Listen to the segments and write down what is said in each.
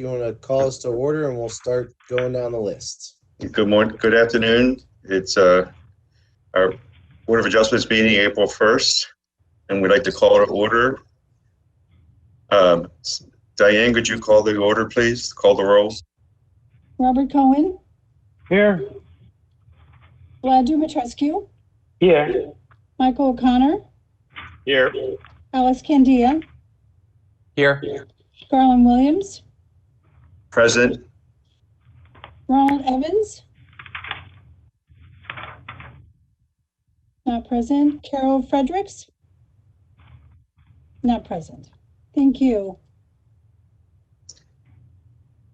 you want to call us to order, and we'll start going down the list. Good morning, good afternoon. It's our Board of Adjustments meeting, April 1st, and we'd like to call it to order. Diane, could you call the order, please? Call the roll. Robert Cohen. Here. Vlad Dumitrescu. Here. Michael O'Connor. Here. Alex Candia. Here. Garland Williams. Present. Ronald Evans. Not present. Carol Fredericks. Not present. Thank you.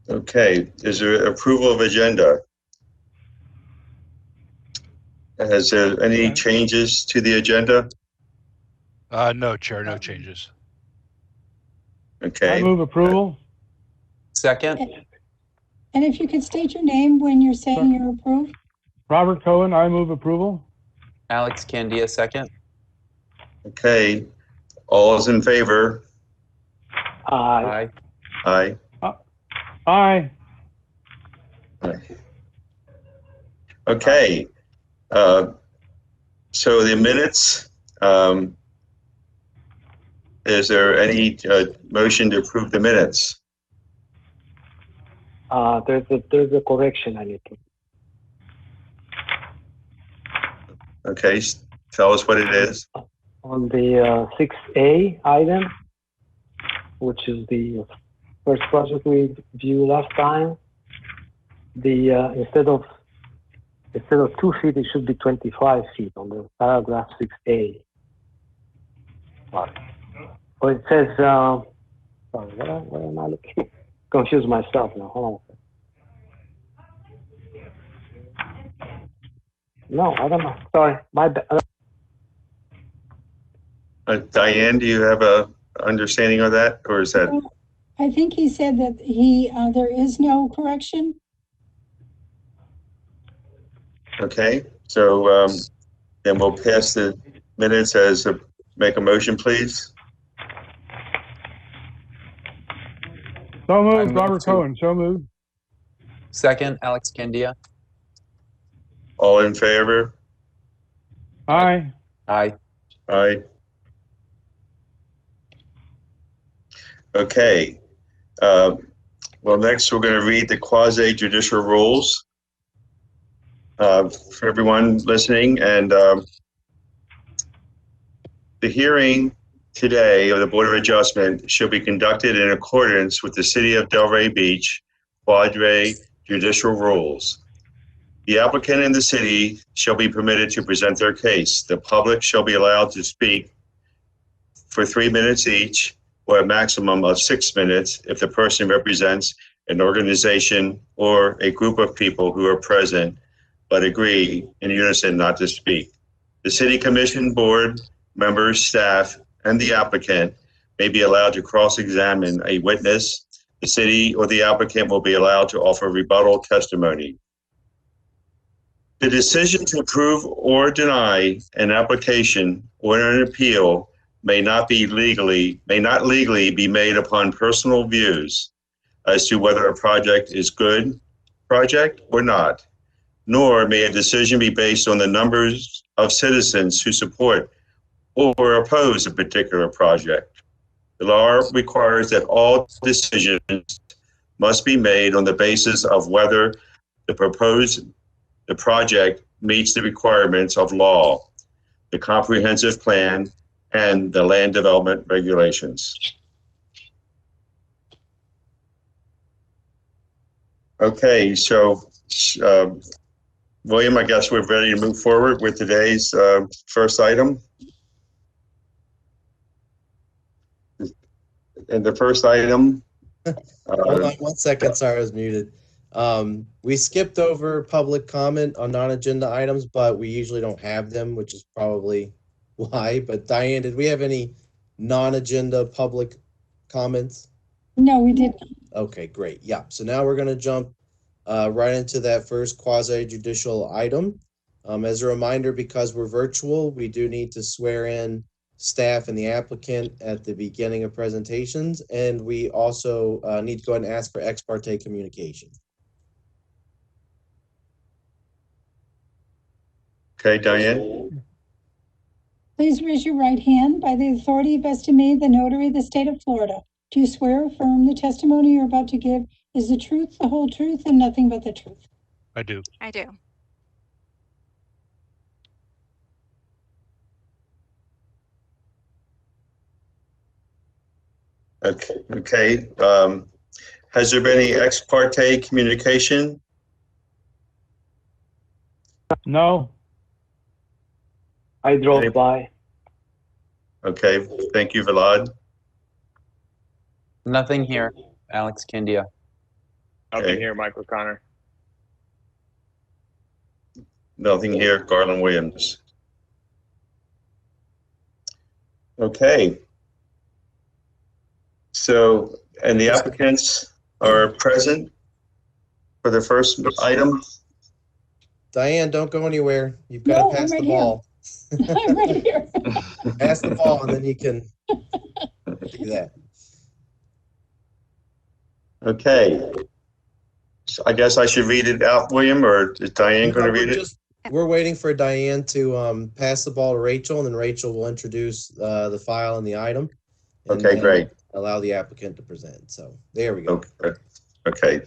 Okay, is there approval of agenda? Has there any changes to the agenda? No, Chair, no changes. Okay. I move approval. Second. And if you could state your name when you're saying you're approved. Robert Cohen, I move approval. Alex Candia, second. Okay, all is in favor? Aye. Aye. Aye. Aye. Okay, so the minutes, is there any motion to approve the minutes? There's a correction I need to. Okay, tell us what it is. On the 6A item, which is the first project we viewed last time, the instead of 2 feet, it should be 25 feet on the paragraph 6A. Well, it says, sorry, what am I looking? Confuse myself now. Hold on. No, I don't know. Sorry, my bad. Diane, do you have a understanding of that, or is that? I think he said that there is no correction. Okay, so then we'll pass the minutes as make a motion, please. So moved, Robert Cohen, so moved. Second, Alex Candia. All in favor? Aye. Aye. Aye. Okay. Well, next we're going to read the quasi-judicial rules for everyone listening. And the hearing today of the Board of Adjustment shall be conducted in accordance with the City of Delray Beach Quadre Judicial Rules. The applicant and the city shall be permitted to present their case. The public shall be allowed to speak for 3 minutes each, or a maximum of 6 minutes if the person represents an organization or a group of people who are present but agree in unison not to speak. The City Commission board members, staff, and the applicant may be allowed to cross-examine a witness. The city or the applicant will be allowed to offer rebuttal testimony. The decision to approve or deny an application or an appeal may not legally be made upon personal views as to whether a project is good project or not, nor may a decision be based on the numbers of citizens who support or oppose a particular project. The law requires that all decisions must be made on the basis of whether the project meets the requirements of law, the comprehensive plan, and the land development regulations. Okay, so William, I guess we're ready to move forward with today's first item. And the first item. Hold on 1 second. Sorry, I was muted. We skipped over public comment on non-agenda items, but we usually don't have them, which is probably why. But Diane, did we have any non-agenda public comments? No, we didn't. Okay, great. Yeah. So now we're going to jump right into that first quasi-judicial item. As a reminder, because we're virtual, we do need to swear in staff and the applicant at the beginning of presentations, and we also need to go ahead and ask for ex parte communication. Okay, Diane? Please raise your right hand. By the authority vested in me, the notary of the state of Florida, do you swear or affirm the testimony you're about to give is the truth, the whole truth, and nothing but the truth? I do. I do. Okay. Has there been any ex parte communication? No. I drove Okay. by. Okay, thank you, Vlad. Nothing here. Alex Kindia. Okay. Nothing here, Mike O'Connor. Nothing here, Garland Williams. Okay. So, and the applicants are present for the first item? Diane, don't go anywhere. You've got No, to pass I'm right the here. ball. I'm right here. Pass the ball, and then you can do that. Okay. So I guess I should read it out, William, or is Diane going to read it? We're waiting for Diane to pass the ball to Rachel, and then Rachel will introduce the file and the item. And Okay, then great. allow the applicant to present. So there we go. Okay.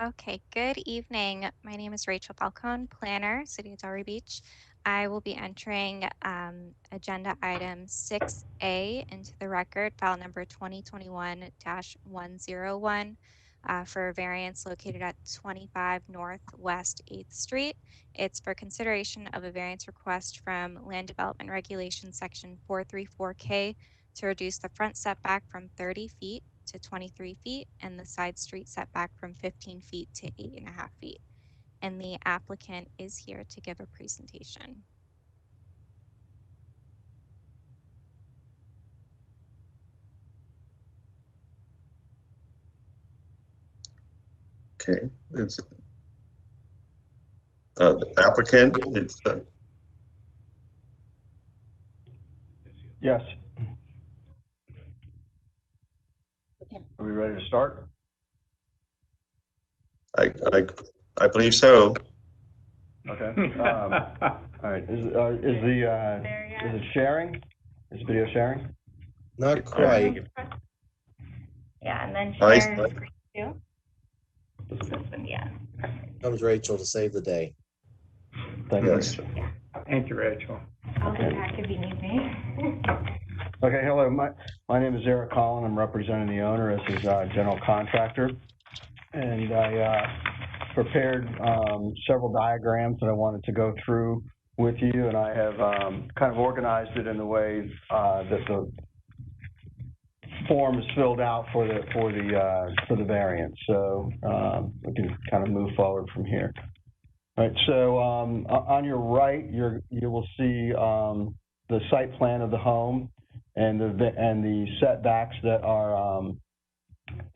Okay, good evening. My name is Rachel Falcone, planner, City of Delray Beach. I will be entering agenda item 6A into the record, file number 2021-101 for a variance located at 25 Northwest 8th Street. It's for consideration of a variance request from Land Development Regulation Section 434K to reduce the front setback from 30 feet to 23 feet and the side street setback from 15 feet to 8.5 feet. And the applicant is here to give a presentation. Okay. It's, the applicant, it's Yes. Are we ready to start? I believe so. Okay. All right. Is it sharing? Is video sharing? Not quite. Yeah, and then Nice. share screen too. This one, yeah. Comes Rachel to save the day. Thank you. Yes. Thank you, Rachel. I'll be back if you need me. Okay, hello. My name is Eric Collin. I'm representing the owner as his general contractor. And I prepared several diagrams that I wanted to go through with you, and I have kind of organized it in the way that the form is filled out for the variance. So we can kind of move forward from here. All right. So on your right, you will see the site plan of the home and the setbacks that are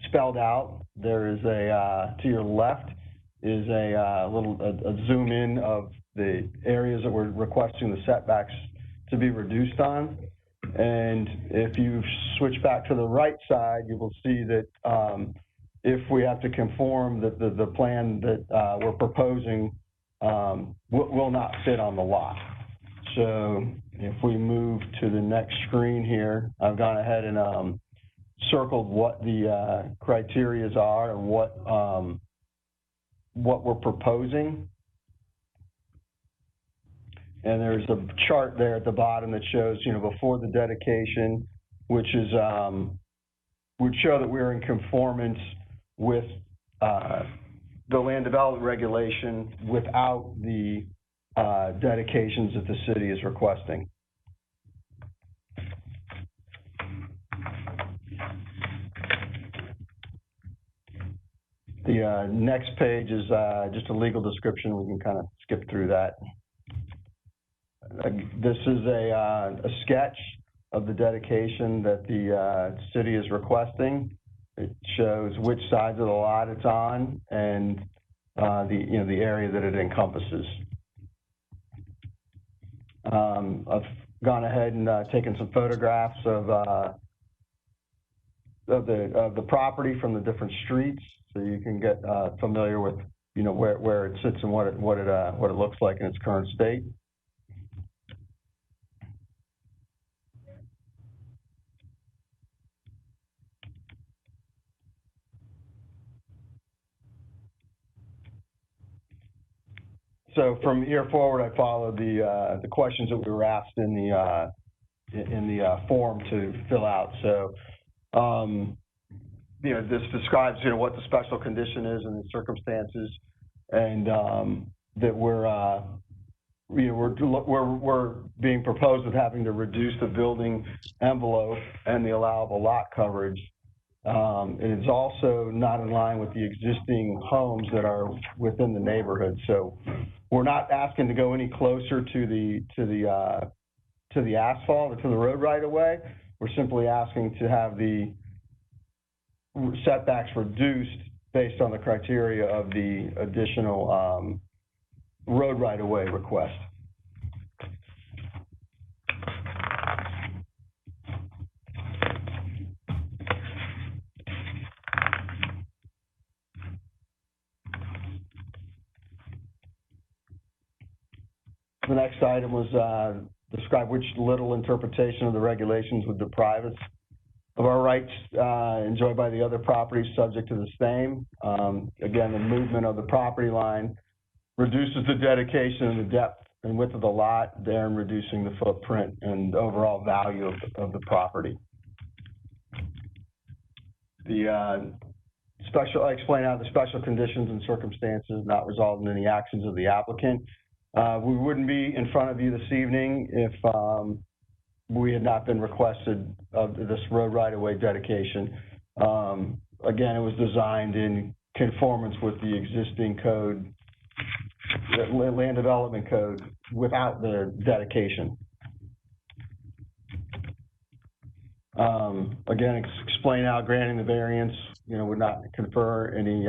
spelled out. There is to your left is a zoom in of the areas that we're requesting the setbacks to be reduced on. And if you switch back to the right side, you will see that if we have to conform, that the plan that we're proposing will not fit on the lot. So if we move to the next screen here, I've gone ahead and circled what the criteria are and what we're proposing. And there's a chart there at the bottom that shows, before the dedication, which is would show that we're in conformance with the land development regulation without the dedications that the city is requesting. The next page is just a legal description. We can kind of skip through that. This is a sketch of the dedication that the city is requesting. It shows which sides of the lot it's on and the area that it encompasses. I've gone ahead and taken some photographs of the property from the different streets, so you can get familiar with, you know, where it sits and what it looks like in its current state. So from here forward, I followed the questions that we were asked in the form to fill out. So, you know, this describes, you know, what the special condition is and the circumstances, and that we're being proposed with having to reduce the building envelope and the allowable lot coverage. And it's also not in line with the existing homes that are within the neighborhood. So we're not asking to go any closer to the asphalt or to the road right of way. We're simply asking to have the setbacks reduced based on the criteria of the additional road right of way request. The next item was describe which little interpretation of the regulations would deprive us of our rights enjoyed by the other properties subject to the same. Again, the movement of the property line reduces the dedication and the depth and width of the lot, there and reducing the footprint and overall value of the property. I explain how the special conditions and circumstances not result in any actions of the applicant. We wouldn't be in front of you this evening if we had not been requested of this road right-of-way dedication. Again, it was designed in conformance with the existing code, the land development code, without the dedication. Again, explain how granting the variance, you know, would not confer any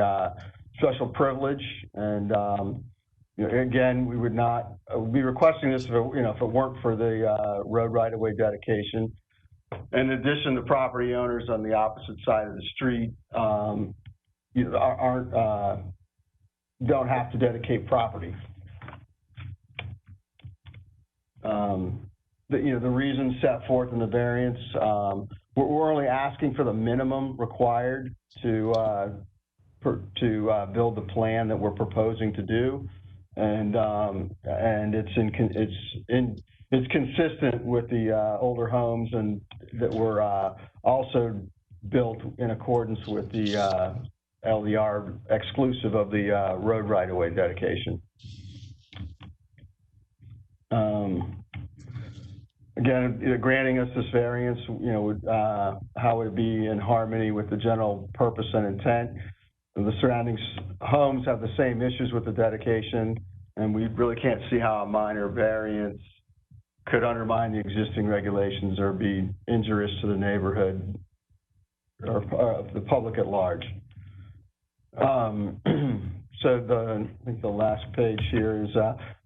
special privilege, and you know, again, we would not be requesting this if it weren't for the road right-of-way dedication. In addition, the property owners on the opposite side of the street, you know, don't have to dedicate property. The reasons set forth in the variance, we're only asking for the minimum required to build the plan that we're proposing to do. And it's consistent with the older homes and that were also built in accordance with the LDR exclusive of the road right-of-way dedication. Again, granting us this variance, you know, would how would it be in harmony with the general purpose and intent? The surrounding homes have the same issues with the dedication, and we really can't see how a minor variance could undermine the existing regulations or be injurious to the neighborhood or the public at large. So I think the last page here is,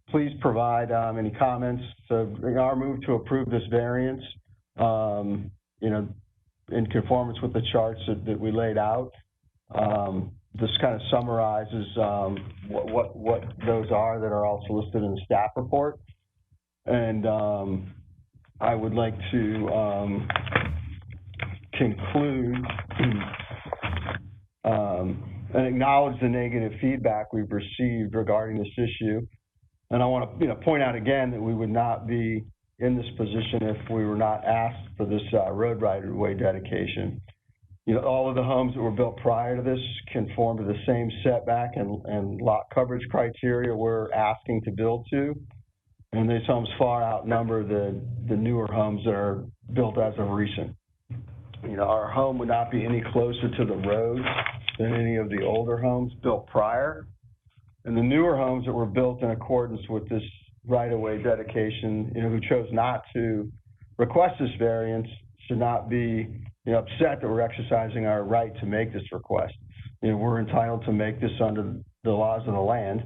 please provide any comments. So our move to approve this variance, you know, in conformance with the charts that we laid out. This kind of summarizes what those are that are also listed in the staff report. And I would like to conclude and acknowledge the negative feedback we've received regarding this issue. And I want to, you know, point out again that we would not be in this position if we were not asked for this road right-of-way dedication. You know, all of the homes that were built prior to this conform to the same setback and lot coverage criteria we're asking to build to. And these homes far outnumber the newer homes that are built as of recent. You know, our home would not be any closer to the road than any of the older homes built prior. And the newer homes that were built in accordance with this right-of-way dedication, you know, who chose not to request this variance should not be, you know, upset that we're exercising our right to make this request. You know, we're entitled to make this under the laws of the land.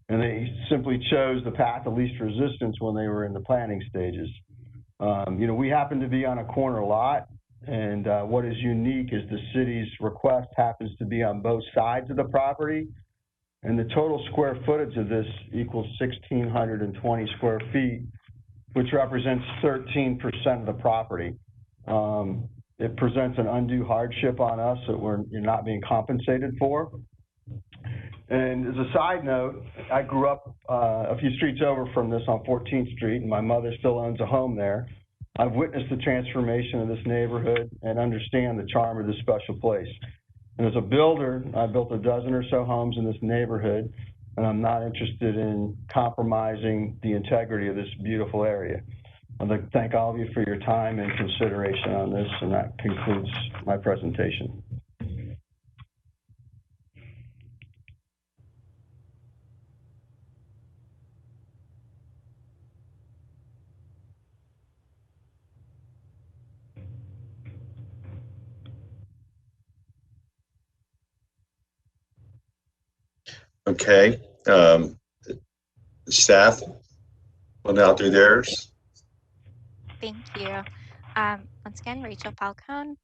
And they simply chose the path of least resistance when they were in the planning stages. You know, we happen to be on a corner lot, and what is unique is the city's request happens to be on both sides of the property, and the total square footage of this equals 1,620 square feet, which represents 13% of the property. It presents an undue hardship on us that you're not being compensated for. And as a side note, I grew up a few streets over from this on 14th Street, and my mother still owns a home there. I've witnessed the transformation of this neighborhood and understand the charm of this special place. And as a builder, I built a dozen or so homes in this neighborhood, and I'm not interested in compromising the integrity of this beautiful area. I'd like to thank all of you for your time and consideration on this, and that concludes my presentation. Okay. Staff will now do theirs. Thank you. Once again, Rachel Falcone.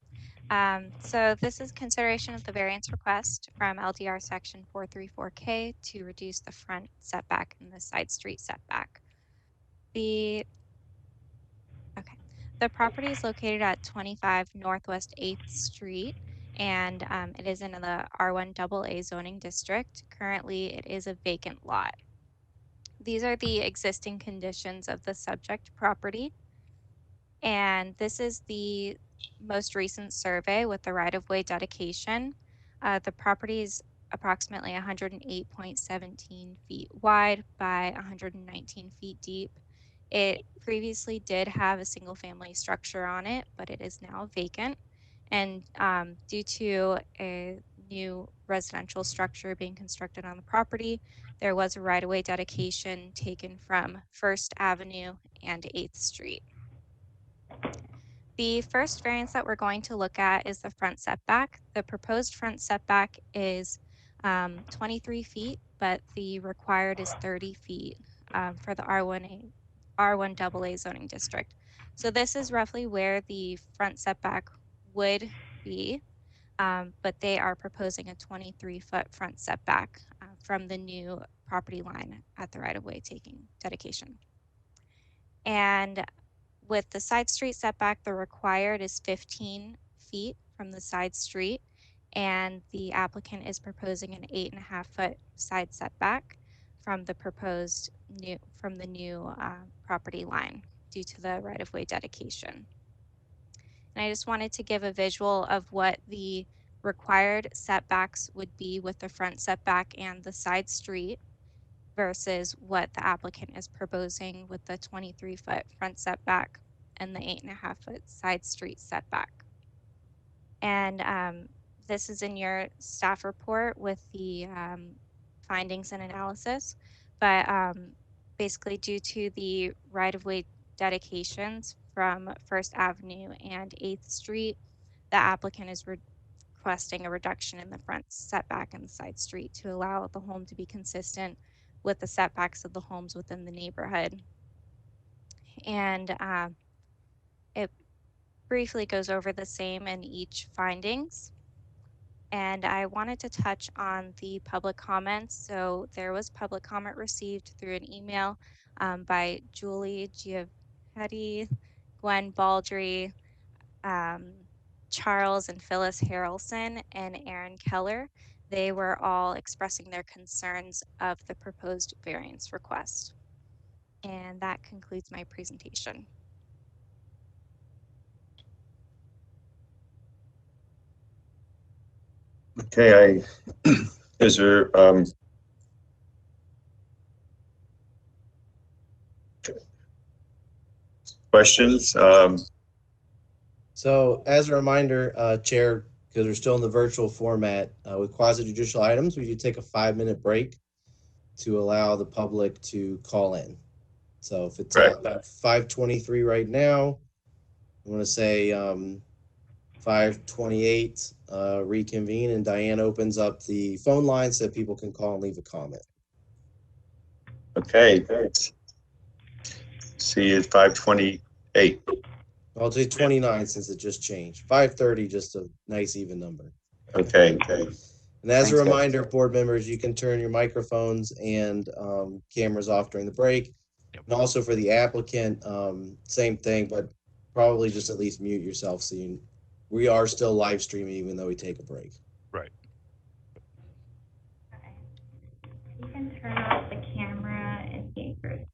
So this is consideration of the variance request from LDR section 434K to reduce the front setback and the side street setback. The property is located at 25 Northwest 8th Street, and it is in the R1 AA zoning district. Currently, it is a vacant lot. These are the existing conditions of the subject property. And this is the most recent survey with the right-of-way dedication. The property is approximately 108.17 feet wide by 119 feet deep. It previously did have a single-family structure on it, but it is now vacant. And due to a new residential structure being constructed on the property, there was a right-of-way dedication taken from First Avenue and 8th Street. The first variance that we're going to look at is the front setback. The proposed front setback is 23 feet, but the required is 30 feet for the R1 AA zoning district. So this is roughly where the front setback would be, but they are proposing a 23-foot front setback from the new property line at the right-of-way taking dedication. And with the side street setback, the required is 15 feet from the side street, and the applicant is proposing an 8.5-foot side setback from the proposed new property line due to the right-of-way dedication. And I just wanted to give a visual of what the required setbacks would be with the front setback and the side street versus what the applicant is proposing with the 23-foot front setback and the 8.5-foot side street setback. And this is in your staff report with the findings and analysis. But basically, due to the right-of-way dedications from First Avenue and 8th Street, the applicant is requesting a reduction in the front setback and the side street to allow the home to be consistent with the setbacks of the homes within the neighborhood. And it briefly goes over the same in each findings. And I wanted to touch on the public comments. So there was public comment received through an email by Julie Giavetti, Gwen Baldry, Charles and Phyllis Harrelson, and Aaron Keller. They were all expressing their concerns of the proposed variance request. And that concludes my presentation. Okay, is there questions? So as a reminder, Chair, because we're still in the virtual format, with quasi-judicial items, we should take a 5-minute break to allow the public to call in. So if it's about 5:23 right now, I want to say 5:28, reconvene, and Diane opens up the phone line so that people can call and leave a comment. Okay. See you at 5:28. I'll do 29 since it just changed. 5:30, just a nice even number. Okay. And as a Thanks, guys. reminder, board members, you can turn your microphones and cameras off during the break. Yep. And also for the applicant, same thing, but probably just at least mute yourself so we are still live streaming even though we take a break. Right. Okay. You can turn off the camera and speakers.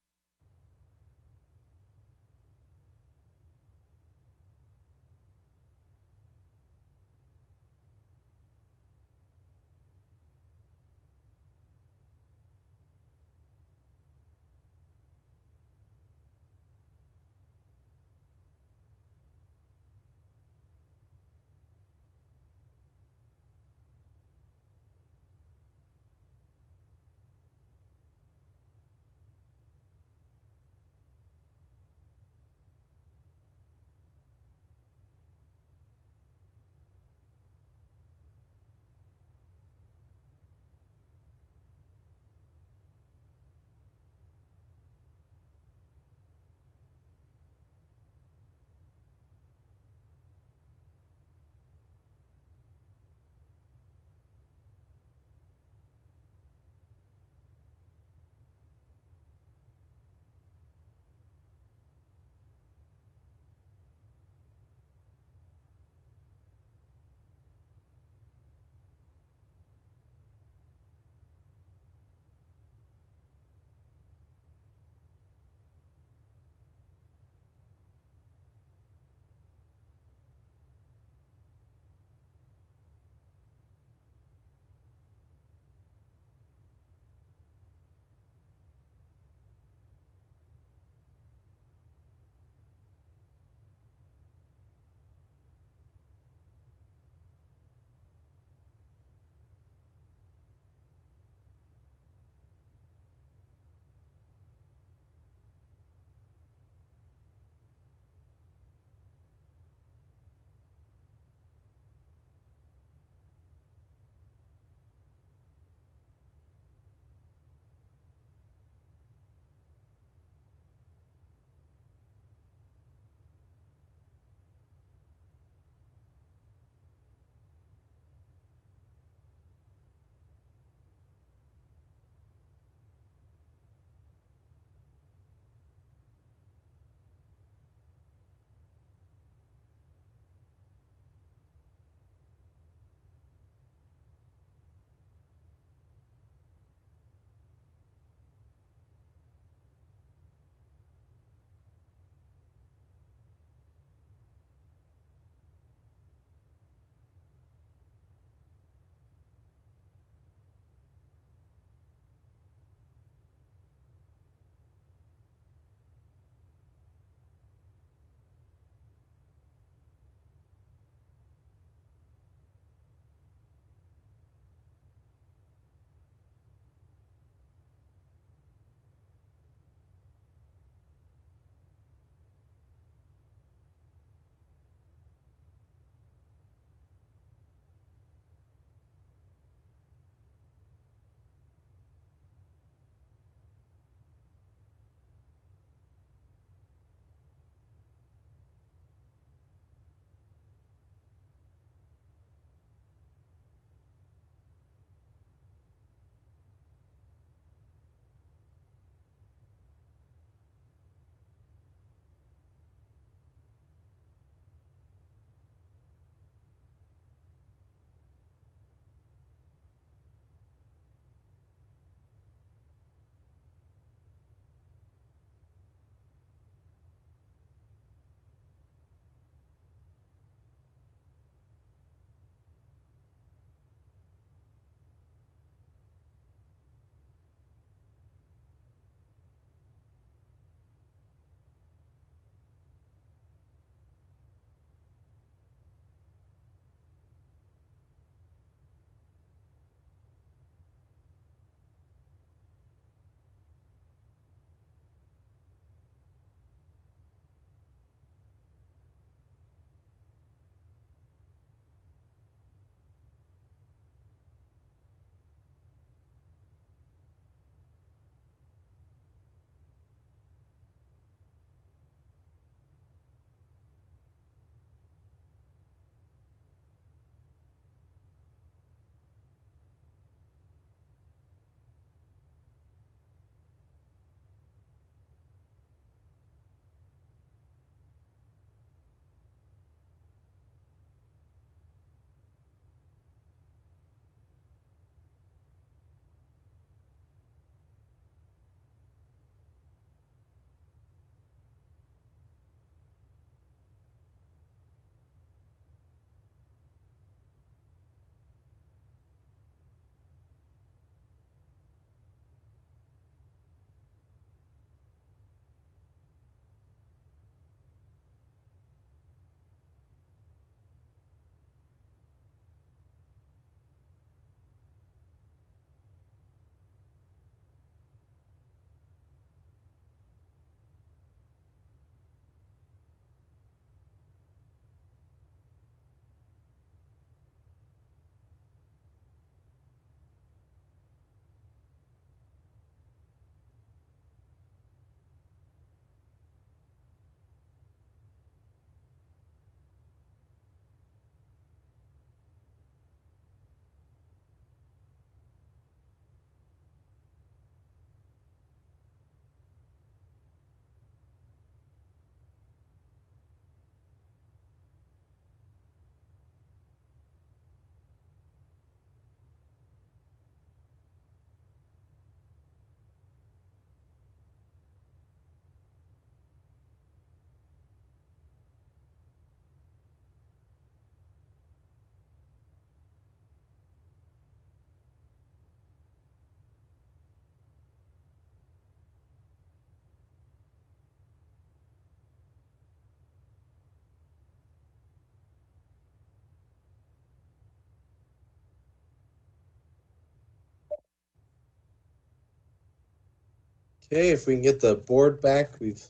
Okay, if we can get the board back, we've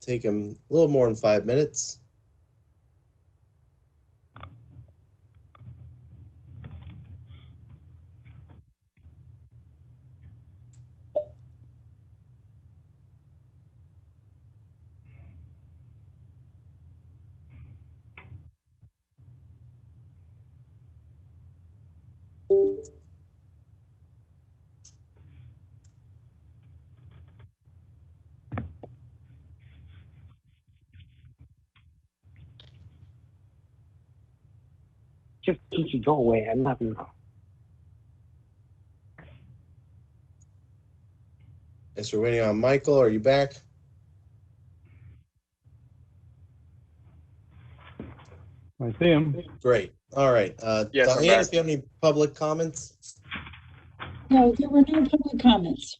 taken a little more than 5 minutes. Just go away. I'm not. Yes, we're waiting on Michael. Are you back? I see him. Great. All right. Yes, I'm Diane, back. if you have any public comments? No, there were no public comments.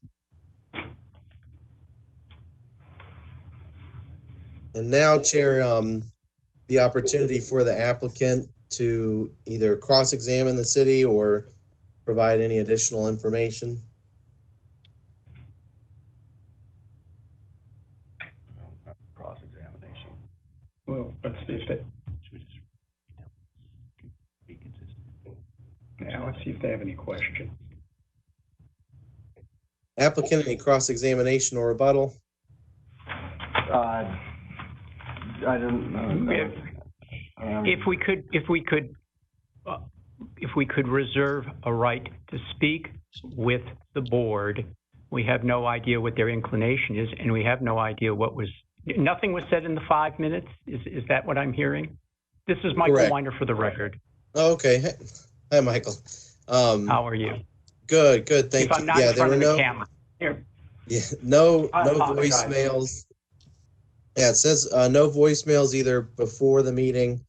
And now, Chair, the opportunity for the applicant to either cross-examine the city or provide any additional information. Cross-examination. Well, let's see if they, now let's see if they have any questions. Applicant, any cross-examination or rebuttal? I don't know. If we could reserve a right to speak with the board, we have no idea what their inclination is, and we have no idea nothing was said in the 5 minutes. Is that what I'm hearing? This is Michael Correct. Weiner for the record. Oh, okay. Hi, Michael. How are you? Good. Thank if you. I'm not in front of the camera. Here. Yeah, no I apologize. voicemails. Yeah, it says no voicemails either before the meeting,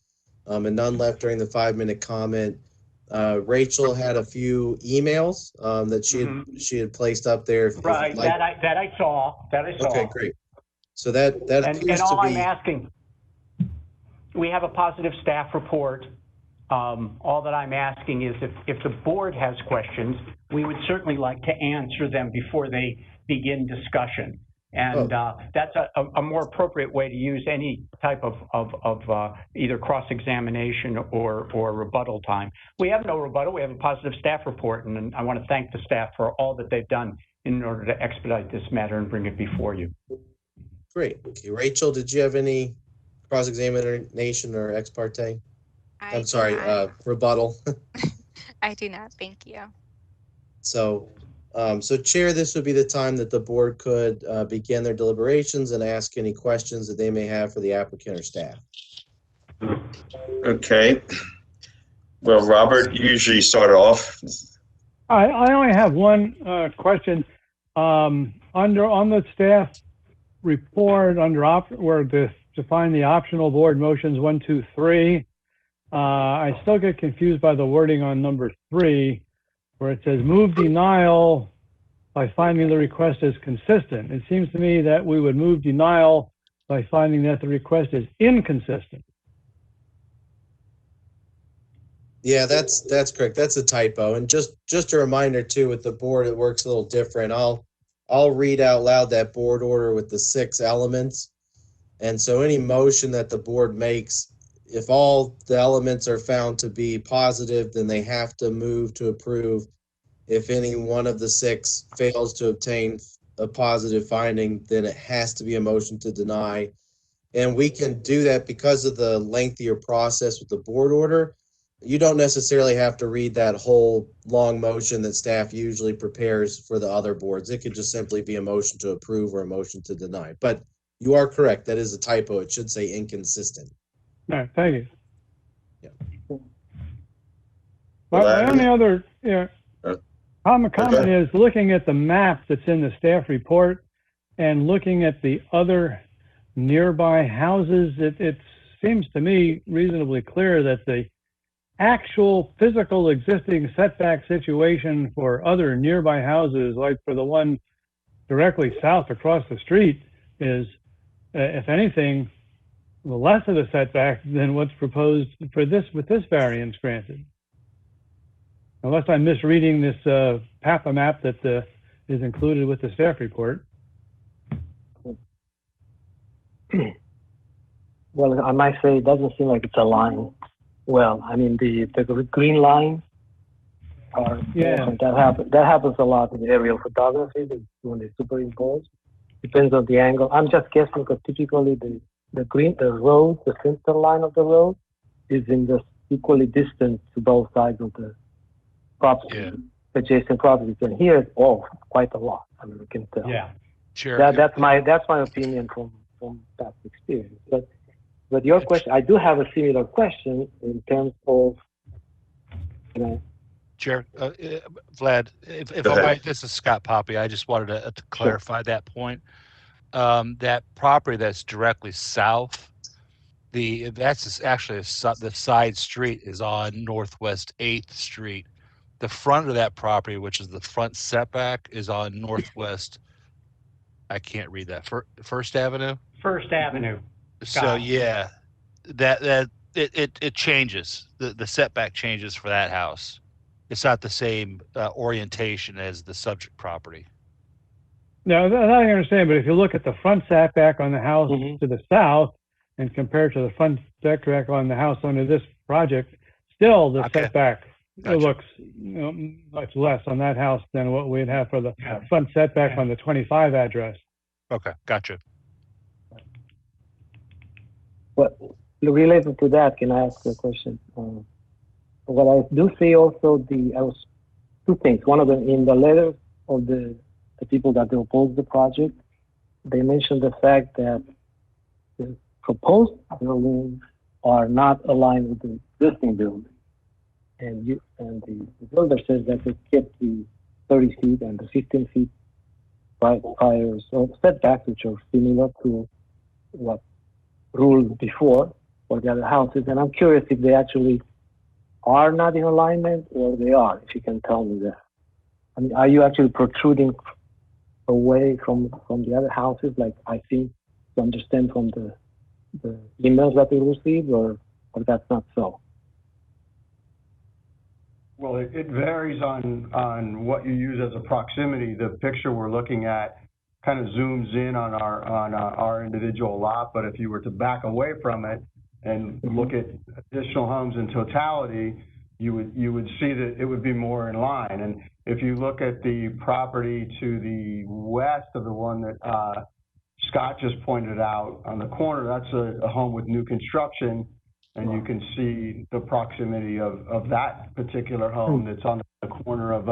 and none left during the 5-minute comment. Rachel had a few emails that she had placed up there. Right, that I saw. Okay, great. So that appears and all to be. I'm asking, we have a positive staff report. All that I'm asking is if the board has questions, we would certainly like to answer them before they begin discussion. And that's a more appropriate way to use any type of either cross-examination or rebuttal time. We have no rebuttal. We have a positive staff report, and I want to thank the staff for all that they've done in order to expedite this matter and bring it before you. Great. Okay, Rachel, did you have any cross-examination or ex parte? I'm sorry, rebuttal. I do not. Thank you. So Chair, this would be the time that the board could begin their deliberations and ask any questions that they may have for the applicant or staff. Okay. Well, Robert, you usually start off. I only have one question. On the staff report where to find the optional board motions 1, 2, 3, I still get confused by the wording on number 3, where it says move denial by finding the request is consistent. It seems to me that we would move denial by finding that the request is inconsistent. Yeah, that's correct. That's a typo. And just a reminder too, with the board, it works a little different. I'll read out loud that board order with the 6 elements. And so any motion that the board makes, if all the elements are found to be positive, then they have to move to approve. If any one of the 6 fails to obtain a positive finding, then it has to be a motion to deny. And we can do that because of the lengthier process with the board order. You don't necessarily have to read that whole long motion that staff usually prepares for the other boards. It could just simply be a motion to approve or a motion to deny. But you are correct. That is a typo. It should say inconsistent. All right, thank you. Yeah. My only other comment is looking at the map that's in the staff report and looking at the other nearby houses, it seems to me reasonably clear that the actual physical existing setback situation for other nearby houses, like for the one directly south across the street, is, if anything, less of a setback than what's proposed for this with this variance granted. Unless I'm misreading this PAPA map that is included with the staff report. well, I might say it doesn't seem like it's aligned well. I mean, the green lines are different. That happens a lot in aerial photography when they superimpose. Depends on the angle. I'm just guessing because typically the center line of the road is in the equally distant to both sides of the property, adjacent properties. And here it's off quite a lot. I mean, we can tell. Yeah, Sure. That's my opinion from past experience. But your question, I do have a similar question in terms of, Chair, Vlad, if I might, this is Scott Poppy. I just wanted to clarify that point. That property that's directly south, that's actually the side street is on Northwest 8th Street. The front of that property, which is the front setback, is on Northwest. I can't read that. First Avenue. First Avenue. So Scott. yeah, it changes. The setback changes for that house. It's not the same orientation as the subject property. No, that I understand, but if you look at the front setback on the house to the south and compare to the front setback on the house under this project, still the setback looks much less on that house than what we'd have for the front setback on the 25 address. Okay, gotcha. But related to that, can I ask a question? What I do see also, two things. One of them, in the letter of the people that oppose the project, they mentioned the fact that the proposed buildings are not aligned with the existing building. And the builder says that they kept the 30 feet and the 15 feet prior setbacks, which are similar to what ruled before for the other houses. And I'm curious if they actually are not in alignment or they are, if you can tell me that. I mean, are you actually protruding away from the other houses, like I think to understand from the emails that we received, or that's not so? Well, it varies on what you use as a proximity. The picture we're looking at kind of zooms in on our individual lot, but if you were to back away from it and look at additional homes in totality, you would see that it would be more in line. And if you look at the property to the west of the one that Scott just pointed out on the corner, that's a home with new construction, and you can see the proximity of that particular home that's on the corner of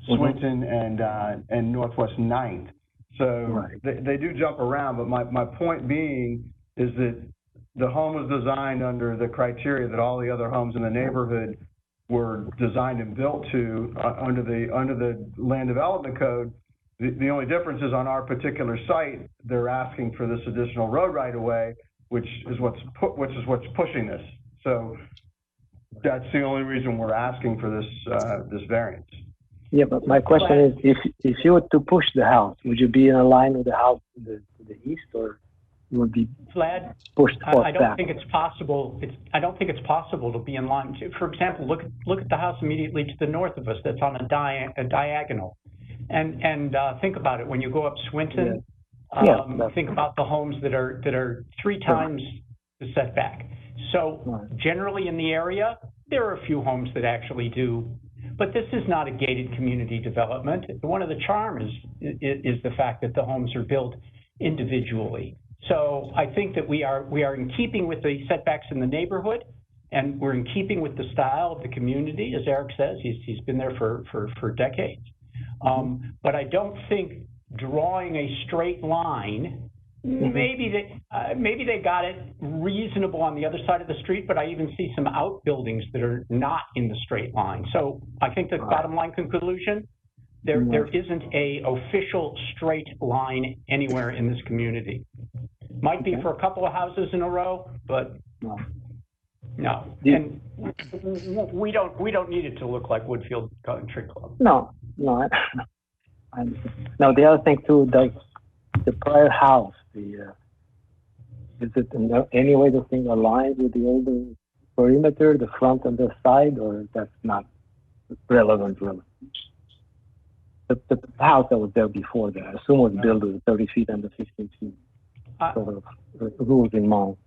Swinton and Northwest 9th. So they do jump around, but my point being is that the home was designed under the criteria that all the other homes in the neighborhood were designed and built to under the land development code. The only difference is on our particular site, they're asking for this additional road right of way, which is what's pushing this. So that's the only reason we're asking for this variance. Yeah, but my question is, if you were to push the house, would you be in line with the house to the east, or you would be pushed back? I don't think it's possible. I don't think it's possible to be in line. For example, look at the house immediately to the north of us that's on a diagonal, and think about it when you go up Swinton. Think about the homes that are 3 times the setback. So generally in the area, there are a few homes that actually do, but this is not a gated community development. One of the charms is the fact that the homes are built individually. So I think that we are in keeping with the setbacks in the neighborhood, and we're in keeping with the style of the community. As Eric says, he's been there for decades. But I don't think drawing a straight line, maybe they got it reasonable on the other side of the street, but I even see some outbuildings that are not in the straight line. So I think the bottom line conclusion, there isn't a official straight line anywhere in this community. Might be for a couple of houses in a row, but no. And we don't need it to look like Woodfield Country Club. No. Now the other thing too, does the prior house, is it in any way the thing aligned with the older perimeter, the front and the side, or that's not relevant really? The house that was there before that, I assume was built with 30 feet and the 15 feet. sort of rules in mind.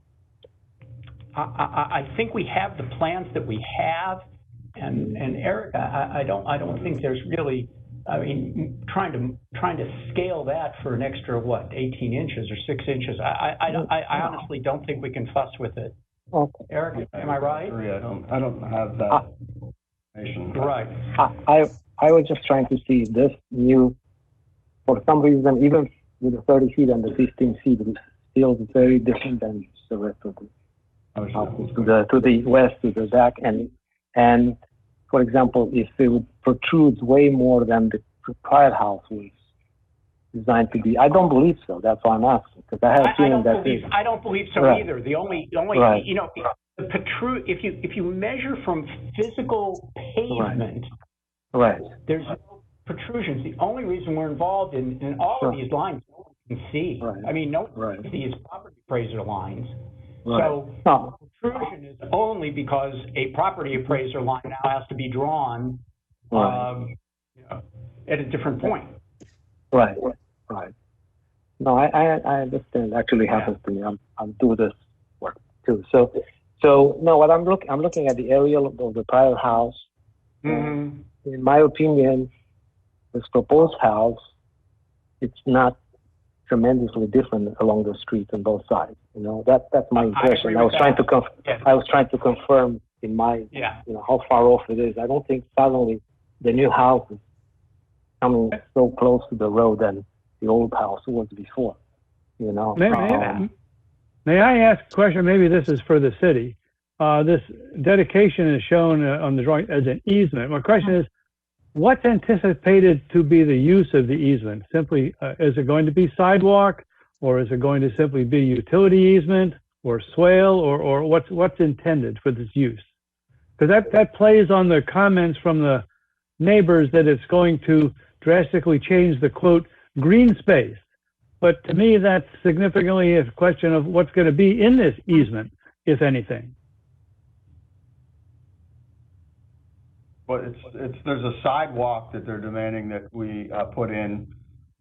I think we have the plans that we have, and Eric, I don't think there's really, I mean, trying to scale that for an extra, what, 18 inches or 6 inches, I honestly don't think we can fuss with it. Okay. Eric, am I right? I don't have that information. Right. I was just trying to see this new, for some reason, even with the 30 feet and the 15 feet, it feels very different than the rest of the houses to the west, to the back. And for example, if it protrudes way more than the prior house was designed to be, I don't believe so. That's why I'm asking, because I have a feeling that I don't believe so right. either. The only right. you know, the if you measure from physical pavement, right. there's no protrusions. The only reason we're involved in all of these lines, no one can see. Right. I mean, no one right. can see these property appraiser lines. Right. So protrusion is only because a property appraiser line now has to be drawn right. you know, at a different point. Right. Right. No, I understand. Actually happens to me. I'm doing this work too. So no, what I'm looking at the aerial of the prior house. Mm-hmm. In my opinion, this proposed house, it's not tremendously different along the street on both sides. You know, that's my impression. I was trying to confirm in my, you know, how far off it is. I don't think suddenly the new house is coming so close to the road than the old house was before. You know. May I ask a question? Maybe this is for the city. This dedication is shown on the drawing as an easement. My question is, what's anticipated to be the use of the easement? Simply, is it going to be sidewalk, or is it going to simply be utility easement, or swale, or what's intended for this use? Because that plays on the comments from the neighbors that it's going to drastically change the, quote, green space. But to me, that's significantly a question of what's going to be in this easement, if anything. But there's a sidewalk that they're demanding that we put in.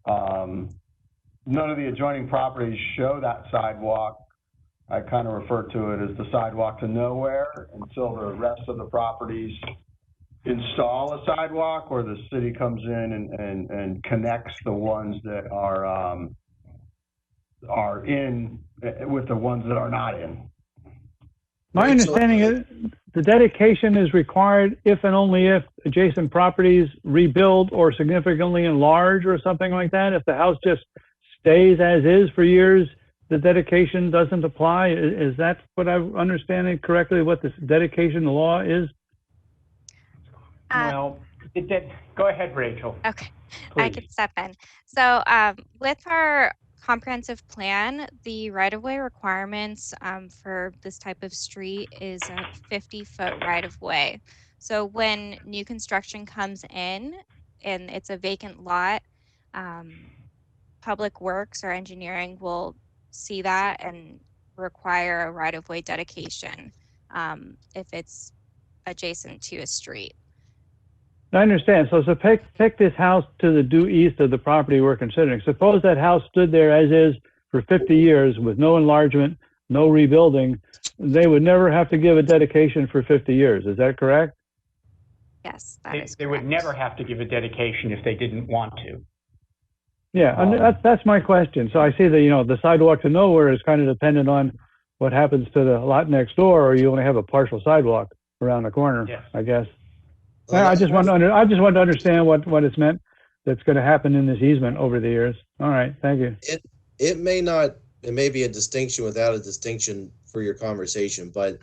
None of the adjoining properties show that sidewalk. I kind of refer to it as the sidewalk to nowhere until the rest of the properties install a sidewalk, or the city comes in and connects the ones that are in with the ones that are not in. My understanding is the dedication is required if and only if adjacent properties rebuild or significantly enlarge or something like that. If the house just stays as is for years, the dedication doesn't apply. Is that what I'm understanding correctly, what this dedication law is? Well, go ahead, Rachel. Okay, please. I can step in. So with our comprehensive plan, the right-of-way requirements for this type of street is a 50-foot right-of-way. So when new construction comes in and it's a vacant lot, Public Works or engineering will see that and require a right-of-way dedication if it's adjacent to a street. I understand. So pick this house to the due east of the property we're considering. Suppose that house stood there as is for 50 years with no enlargement, no rebuilding. They would never have to give a dedication for 50 years. Is that correct? Yes, that is correct. They would never have to give a dedication if they didn't want to. Yeah, and that's my question. So I see that, you know, the sidewalk to nowhere is kind of dependent on what happens to the lot next door, or you only have a partial sidewalk around the corner, yes. I guess. I just want to understand what it's meant that's going to happen in this easement over the years. All right, thank you. It may be a distinction without a distinction for your conversation, but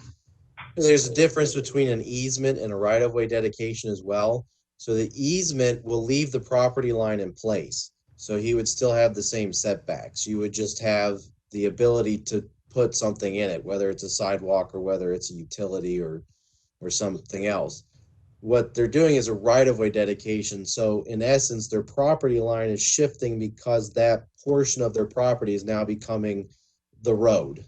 there's a difference between an easement and a right-of-way dedication as well. So the easement will leave the property line in place. So he would still have the same setbacks. You would just have the ability to put something in it, whether it's a sidewalk or whether it's a utility or something else. What they're doing is a right-of-way dedication. So in essence, their property line is shifting because that portion of their property is now becoming the road.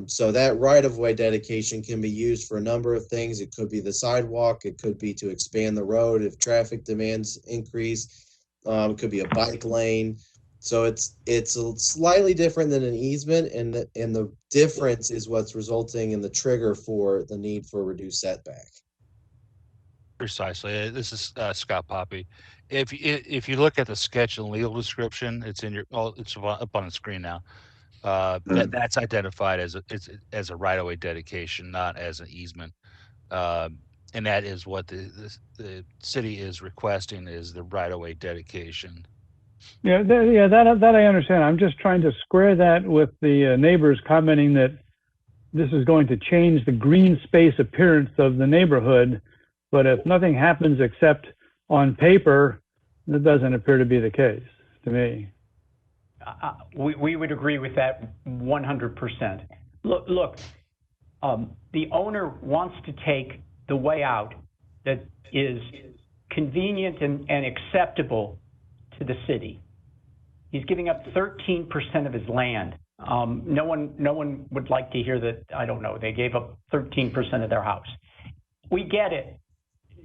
So that right-of-way dedication can be used for a number of things. It could be the sidewalk. It could be to expand the road if traffic demands increase. It could be a bike lane. So it's slightly different than an easement, and the difference is what's resulting in the trigger for the need for reduced setback. Precisely. This is Scott Poppy. If you look at the sketch and legal description, it's in your, oh, it's up on the screen now. That's identified as a right-of-way dedication, not as an easement. And that is what the city is requesting, is the right-of-way dedication. Yeah, that I understand. I'm just trying to square that with the neighbors commenting that this is going to change the green space appearance of the neighborhood. But if nothing happens except on paper, that doesn't appear to be the case to me. We would agree with that 100%. Look, the owner wants to take the way out that is convenient and acceptable to the city. He's giving up 13% of his land. No one would like to hear that, I don't know, they gave up 13% of their house. We get it.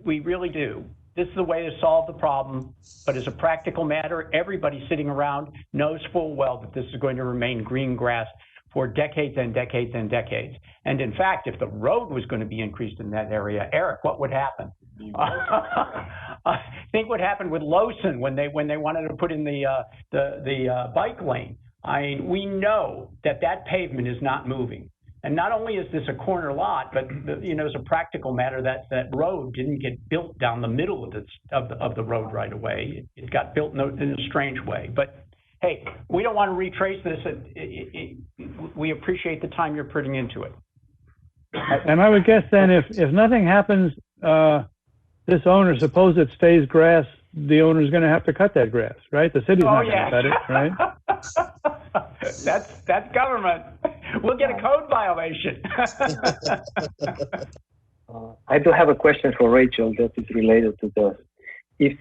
We really do. This is the way to solve the problem, but as a practical matter, everybody sitting around knows full well that this is going to remain green grass for decades and decades and decades. And in fact, if the road was going to be increased in that area, Eric, what would happen? Think what happened with Lawson when they wanted to put in the bike lane. We know that pavement is not moving. And not only is this a corner lot, but as a practical matter, that road didn't get built down the middle of the road right away. It got built in a strange way. But hey, we don't want to retrace this. We appreciate the time you're putting into it. And I would guess then, if nothing happens, this owner, suppose it stays grass, the owner's going to have to cut that grass, right? The city's not going to cut it, right? That's government. We'll get a code violation. I do have a question for Rachel that is related to this.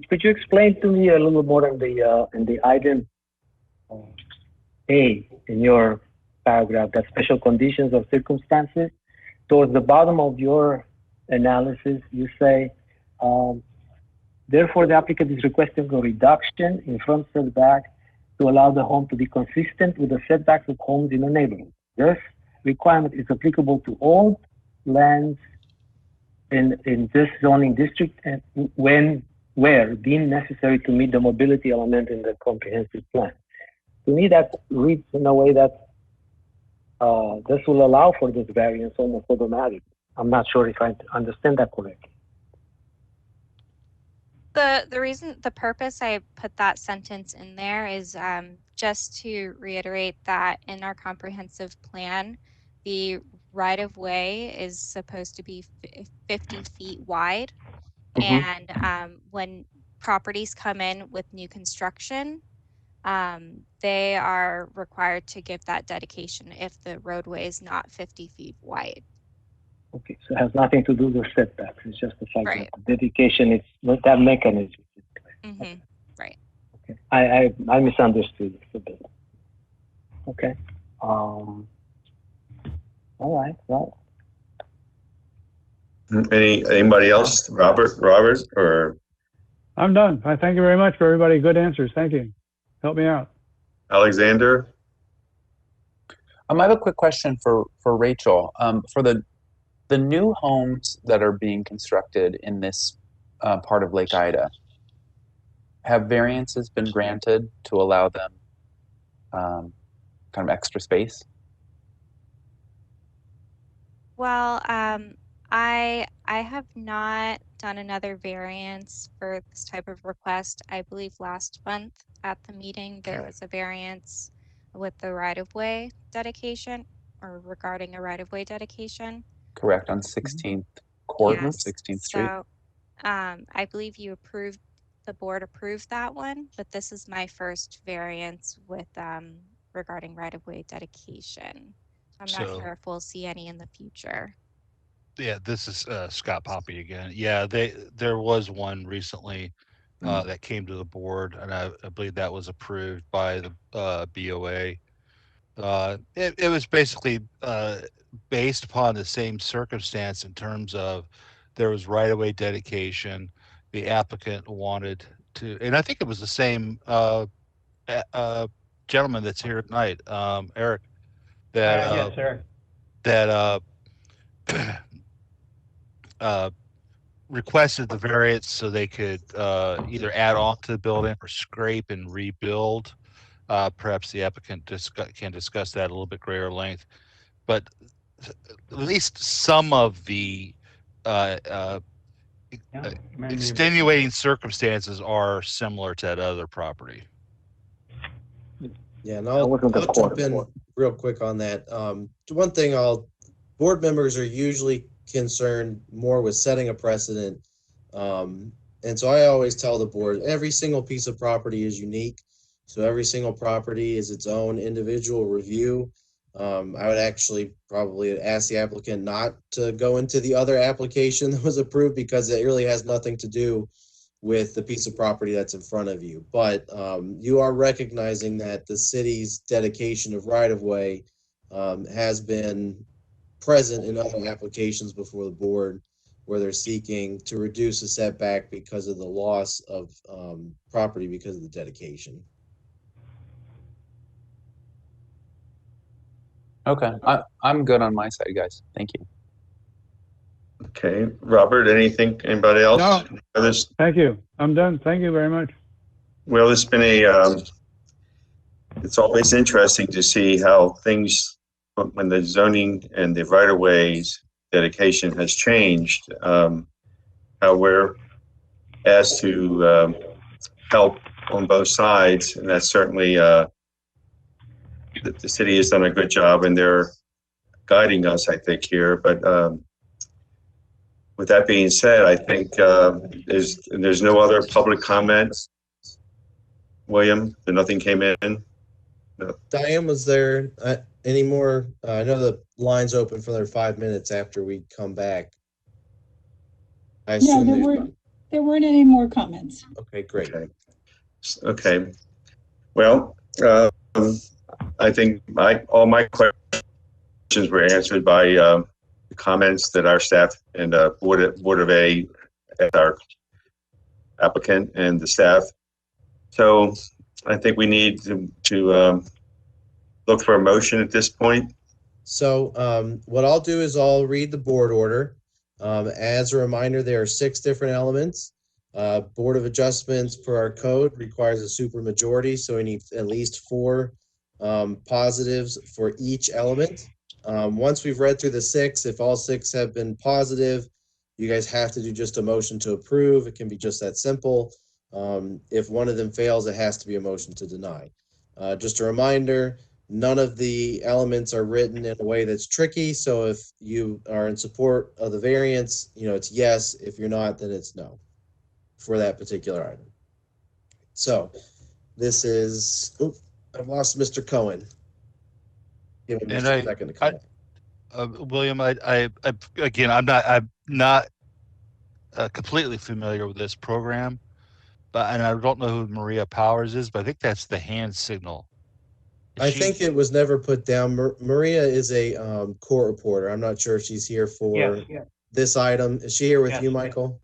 Could you explain to me a little more in the item A in your paragraph, that special conditions or circumstances? Towards the bottom of your analysis, you say, therefore the applicant is requesting a reduction in front setback to allow the home to be consistent with the setbacks of homes in the neighborhood. This requirement is applicable to all lands in this zoning district and where deemed necessary to meet the mobility element in the comprehensive plan. To me, that reads in a way that this will allow for this variance almost automatically. I'm not sure if I understand that correctly. The purpose I put that sentence in there is just to reiterate that in our comprehensive plan, the right-of-way is supposed to be 50 feet wide. Mm-hmm. And when properties come in with new construction, they are required to give that dedication if the roadway is not 50 feet wide. Okay, so it has nothing to do with setbacks. It's just the fact that the dedication is not that mechanism. Mm-hmm. Okay. Right. Okay. I misunderstood a bit. Okay. All right. Well. Anybody else? Robert, or? I'm done. I thank you very much for everybody. Good answers. Thank you. Help me out. Alexander? I have a quick question for Rachel. For the new homes that are being constructed in this part of Lake Ida, have variances been granted to allow them kind of extra space? Well, I have not done another variance for this type of request. I believe last month at the meeting there was a variance with the right-of-way dedication, or regarding a right-of-way dedication. Correct, on 16th Court, yes. 16th Street. So I believe the board approved that one, but this is my first variance with regarding right-of-way dedication. I'm not sure if we'll see any in the future. Yeah, this is Scott Poppy again. Yeah, there was one recently that came to the board, and I believe that was approved by the BOA. It was basically based upon the same circumstance in terms of there was right-of-way dedication. The applicant wanted to, and I think it was the same gentleman that's here tonight, Eric, that Yes, sir. that requested the variance so they could either add on to the building or scrape and rebuild. Perhaps the applicant can discuss that a little bit greater length, but at least some of the extenuating circumstances are similar to that other property. Yeah, and I'll jump in real quick on that. One thing board members are usually concerned more with setting a precedent. And so I always tell the board, every single piece of property is unique. So every single property is its own individual review. I would actually probably ask the applicant not to go into the other application that was approved because it really has nothing to do with the piece of property that's in front of you. But you are recognizing that the city's dedication of right-of-way has been present in other applications before the board where they're seeking to reduce a setback because of the loss of property because of the dedication. Okay, I'm good on my side, guys. Thank you. Okay, Robert, anybody else? No. Others? Thank you. I'm done. Thank you very much. Well, it's been it's always interesting to see how things, when the zoning and the right-of-ways dedication has changed, how we're asked to help on both sides, and that's certainly the city has done a good job and they're guiding us, I think, here. But with that being said, I think there's no other public comments. William, nothing came in? No. Diane, was there any more? I know the line's open for another 5 minutes after we come back. I assume there weren't any more comments. Okay, great. Okay. Well, I think all my questions were answered by the comments that our staff and Board of A, our applicant and the staff. So I think we need to look for a motion at this point. So what I'll do is I'll read the board order. As a reminder, there are 6 different elements. Board of Adjustments per our code requires a supermajority, so we need at least 4 positives for each element. Once we've read through the 6, if all 6 have been positive, you guys have to do just a motion to approve. It can be just that simple. If one of them fails, it has to be a motion to deny. Just a reminder, none of the elements are written in a way that's tricky. So if you are in support of the variance, it's yes. If you're not, then it's no for that particular item. So this is, I've lost Mr. Cohen. Give him just a second to come back. William, again, I'm not completely familiar with this program, and I don't know who Maria Powers is, but I think that's the hand signal. I think it was never put down. Maria is a court reporter. I'm not sure if she's here for this item. Is she here with you, Michael?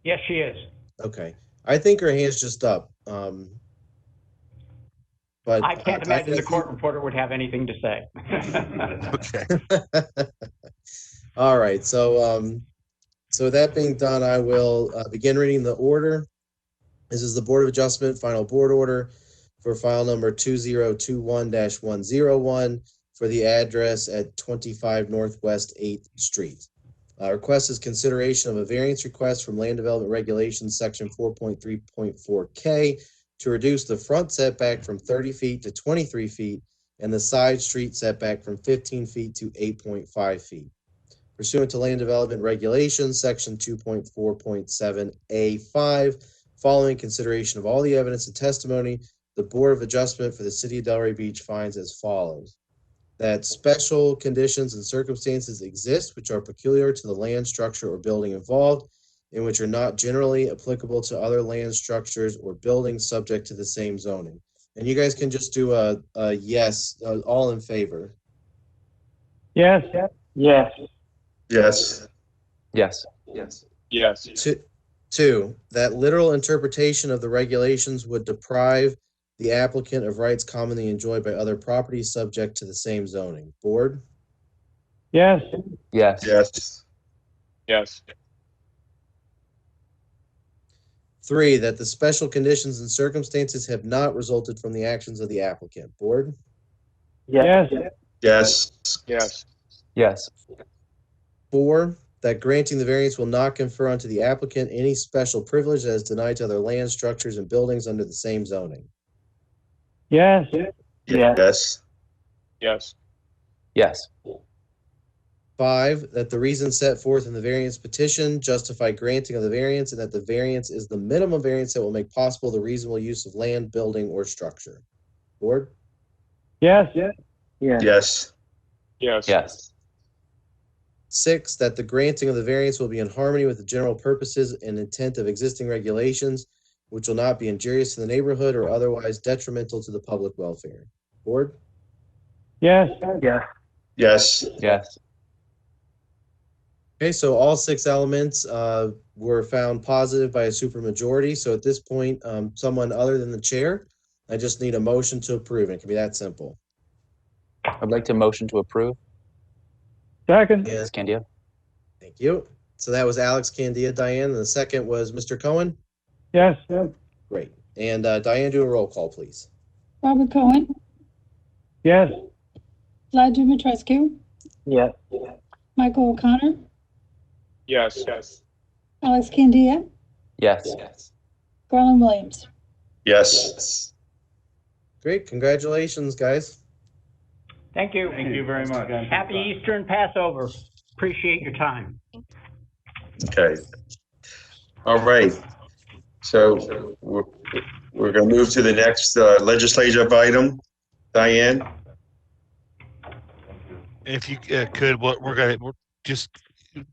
Yes, she is. Okay. I think her hand's just up. But I can't imagine the court reporter would have anything to say. Okay. All right. So that being done, I will begin reading the order. This is the Board of Adjustment final board order for file number 2021-101 for the address at 25 Northwest 8th Street. Request is consideration of a variance request from Land Development Regulations Section 4.3.4K to reduce the front setback from 30 feet to 23 feet and the side street setback from 15 feet to 8.5 feet. Pursuant to Land Development Regulations Section 2.4.7A5, following consideration of all the evidence and testimony, the Board of Adjustment for the City of Delray Beach finds as follows: that special conditions and circumstances exist which are peculiar to the land, structure, or building involved, and which are not generally applicable to other land structures or buildings subject to the same zoning. And you guys can just do a yes, all in favor. Yes. Yes. Yes. Yes. Yes. Two, that literal interpretation of the regulations would deprive the applicant of rights commonly enjoyed by other properties subject to the same zoning. Board? Yes. Yes. Yes. Yes. 3, that the special conditions and circumstances have not resulted from the actions of the applicant. Board? Yes. Yes. Yes. Yes. 4, that granting the variance will not confer onto the applicant any special privilege that is denied to other land, structures, and buildings under the same zoning. Yes. Yes. Yes. Yes. 5, that the reasons set forth in the variance petition justify granting of the variance and that the variance is the minimum variance that will make possible the reasonable use of land, building, or structure. Board? Yes. Yes. Yes. Yes. 6, that the granting of the variance will be in harmony with the general purposes and intent of existing regulations, which will not be injurious to the neighborhood or otherwise detrimental to the public welfare. Board? Yes. Yes. Yes. Okay, so all 6 elements were found positive by a supermajority. So at this point, someone other than the chair, I just need a motion to approve. It can be that simple. I'd like to motion to approve. Second. Yeah, Candia. thank you. So that was Alex, Candia, Diane, and the second was Mr. Cohen. Yes. Great. And Diane, do a roll call, please. Robert Cohen, Yes. Vlad Dumitrescu, Yes. Michael O'Connor, Yes. Yes. Alex Candia, Yes. Garland Williams. Yes. Great. Congratulations, guys. Thank you. Thank you very much. Happy Easter and Passover. Appreciate your time. Okay. All right. So we're going to move to the next legislative item. Diane? If you could, we're just,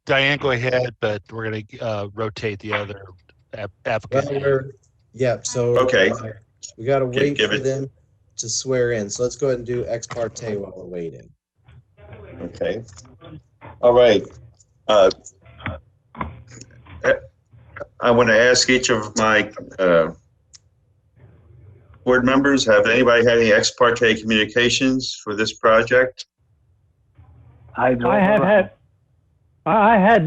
Diane, go ahead, but we're going to rotate the other applicant. Well, so Okay. We got to wait give for it- them to swear in. So let's go ahead and do ex parte while we're waiting. Okay. All right. I want to ask each of my board members, have anybody had any ex parte communications for this project? I had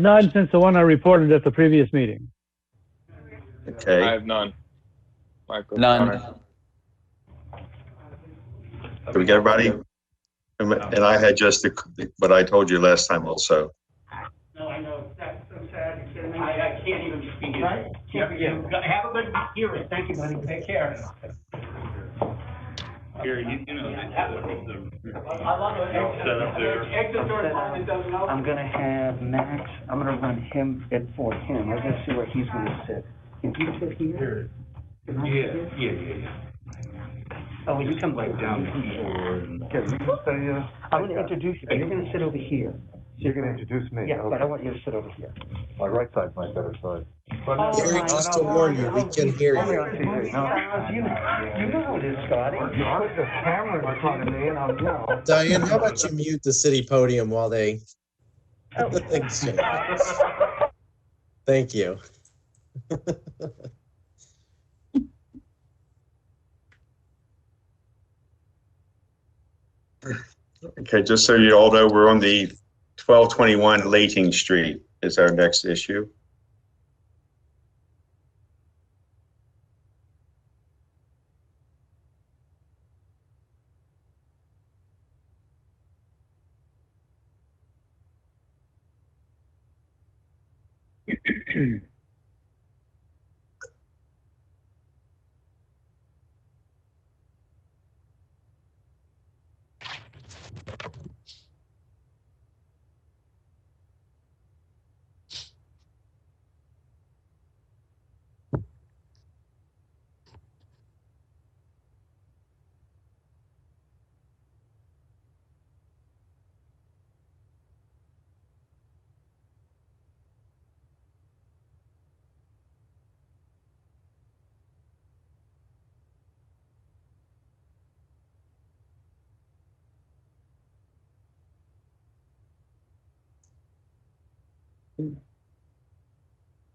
none since the one I reported at the previous meeting. Okay. I have none. Michael None. O'Connor. Did we get everybody? And I had just what I told you last time also. No, I know. That's so sad. I can't even speak it. Right? Yeah. Have a good hearing. Thank you, buddy. Take care. Here, you know, I love it. Exit door finally doesn't open. I'm gonna have Max, I'm gonna run him for him. We're gonna see where he's gonna sit. Can he sit here? Yeah. Oh, well, you come like down here. I'm gonna introduce you, but you're gonna sit over here. You're gonna introduce me? Yeah, but I Okay. want you to sit over here. My right side's my better side. Gary, just to warn you, we can hear Only you. on TV, no. You know how it is, Scotty. You put the camera in front of me and I'm, Diane, how about you mute the city podium while they exchange? Thank you. Okay, just so you all know, we're on the 1221 Lating Street is our next issue.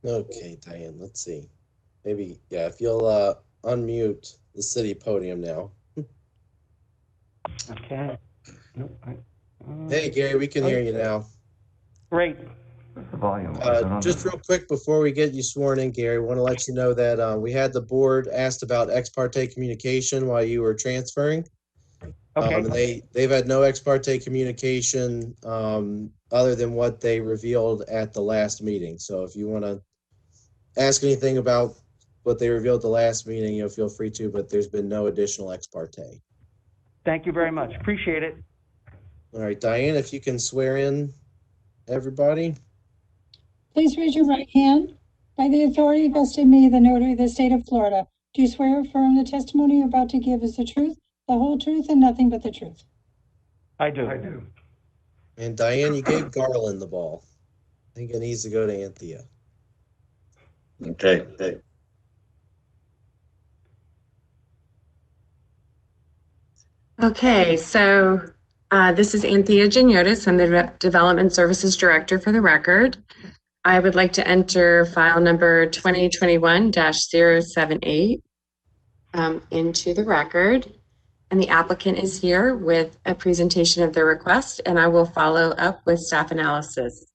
Okay, Diane, let's see. Maybe, yeah, if you'll unmute the city podium now. Okay. Nope. Hey, Gary, we can hear you now. Great. The volume. Just real quick before we get you sworn in, Gary, want to let you know that we had the board asked about ex parte communication while you were transferring. Okay. And they've had no ex parte communication other than what they revealed at the last meeting. So if you want to ask anything about what they revealed at the last meeting, you know, feel free to, but there's been no additional ex parte. Thank you very much. Appreciate it. All right, Diane, if you can swear in everybody. Please raise your right hand. By the authority vested in me, the notary of the state of Florida, do you swear or affirm the testimony you're about to give is the truth, the whole truth, and nothing but the truth? I do. I do. And Diane, you gave Garland the ball. I think it needs to go to Anthea. Okay. Okay, so this is Anthea Geniotis. I'm the Development Services Director for the record. I would like to enter file number 2021-078 into the record. And the applicant is here with a presentation of their request, and I will follow up with staff analysis.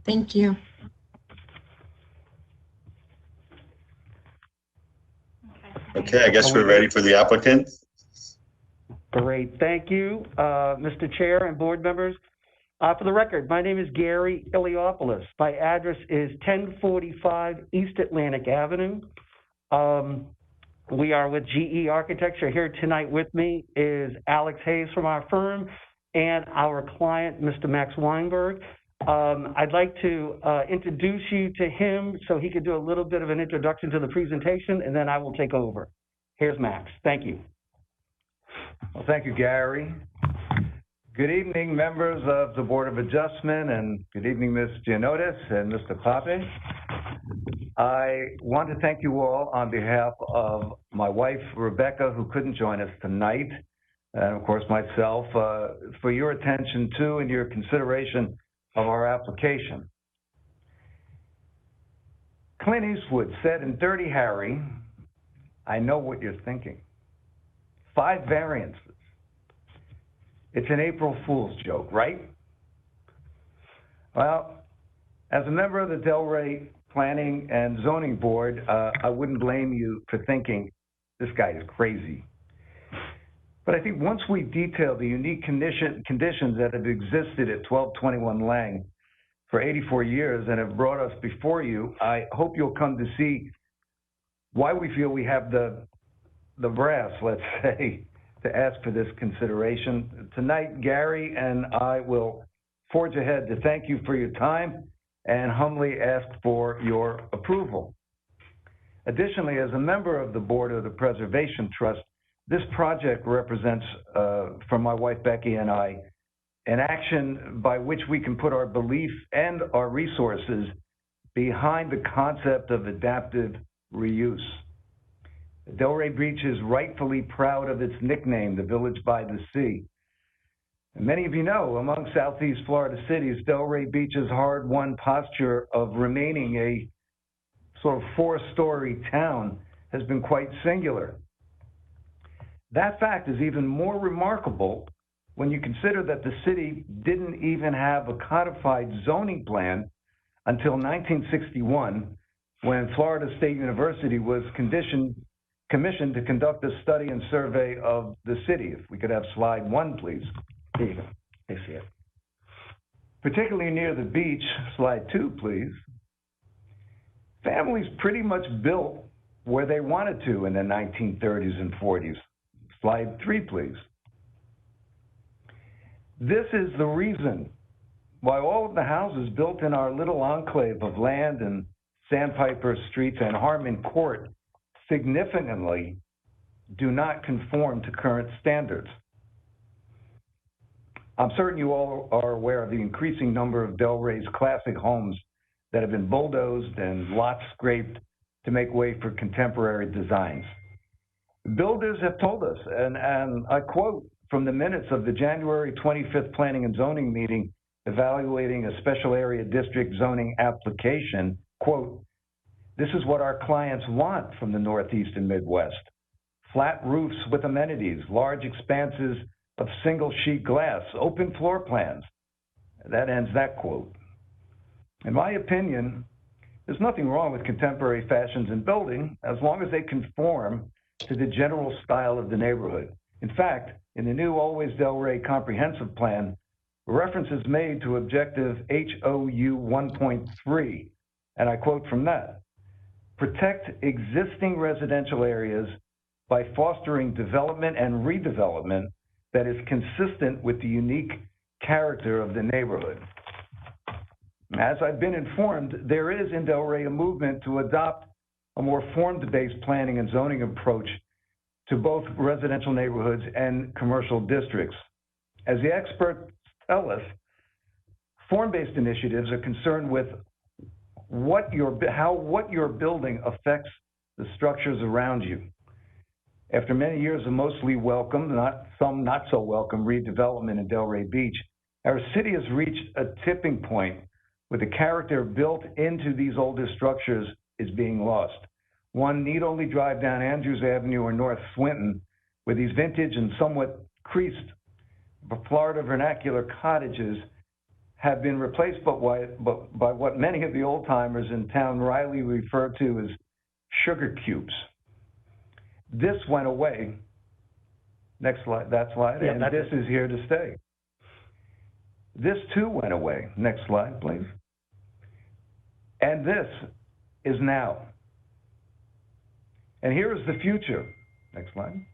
Thank you. Okay, I guess we're ready for the applicant. Great. Thank you, Mr. Chair and board members. For the record, my name is Gary Iliopoulos. My address is 1045 East Atlantic Avenue. We are with GE Architecture. Here tonight with me is Alex Hayes from our firm and our client, Mr. Max Weinberg. I'd like to introduce you to him so he could do a little bit of an introduction to the presentation, and then I will take over. Here's Max. Thank you. Well, thank you, Gary. Good evening, members of the Board of Adjustment, and good evening, Ms. Gianotis and Mr. Pape. I want to thank you all on behalf of my wife, Rebecca, who couldn't join us tonight, and of course myself, for your attention to and your consideration of our application. Clint Eastwood said in Dirty Harry, I know what you're thinking. 5 variances. It's an April Fool's joke, right? Well, as a member of the Delray Planning and Zoning Board, I wouldn't blame you for thinking this guy is crazy. But I think once we detail the unique conditions that have existed at 1221 Lang for 84 years and have brought us before you, I hope you'll come to see why we feel we have the brass, let's say, to ask for this consideration. Tonight, Gary and I will forge ahead to thank you for your time and humbly ask for your approval. Additionally, as a member of the board of the Preservation Trust, this project represents, for my wife Becky and I, an action by which we can put our belief and our resources behind the concept of adaptive reuse. Delray Beach is rightfully proud of its nickname, the Village by the Sea. And many of you know, among Southeast Florida cities, Delray Beach's hard-won posture of remaining a sort of 4-story town has been quite singular. That fact is even more remarkable when you consider that the city didn't even have a codified zoning plan until 1961, when Florida State University was commissioned to conduct a study and survey of the city. If we could have slide 1, please. There you go. I see it. Particularly near the beach, slide 2, please. Families pretty much built where they wanted to in the 1930s and 40s. Slide 3, please. This is the reason why all of the houses built in our little enclave of land and Sandpiper Streets and Harmon Court significantly do not conform to current standards. I'm certain you all are aware of the increasing number of Delray's classic homes that have been bulldozed and lots scraped to make way for contemporary designs. Builders have told us, and I quote from the minutes of the January 25th Planning and Zoning meeting evaluating a special area district zoning application, quote, This is what our clients want from the Northeast and Midwest. Flat roofs with amenities, large expanses of single sheet glass, open floor plans. That ends that quote. In my opinion, there's nothing wrong with contemporary fashions in building as long as they conform to the general style of the neighborhood. In fact, in the new Always Delray Comprehensive Plan, reference is made to Objective HOU 1.3, and I quote from that: protect existing residential areas by fostering development and redevelopment that is consistent with the unique character of the neighborhood. As I've been informed, there is in Delray a movement to adopt a more form-based planning and zoning approach to both residential neighborhoods and commercial districts. As the experts tell us, form-based initiatives are concerned with how what you're building affects the structures around you. After many years of mostly welcome, some not so welcome redevelopment in Delray Beach, our city has reached a tipping point where the character built into these older structures is being lost. One need only drive down Andrews Avenue or North Swinton, where these vintage and somewhat creased Florida vernacular cottages have been replaced by what many of the old timers in town wryly refer to as sugar cubes. This went away. Next slide, that slide, Yeah, and this is here to stay. This too went away. Next slide, please. And this is now. And here is the future. Next slide.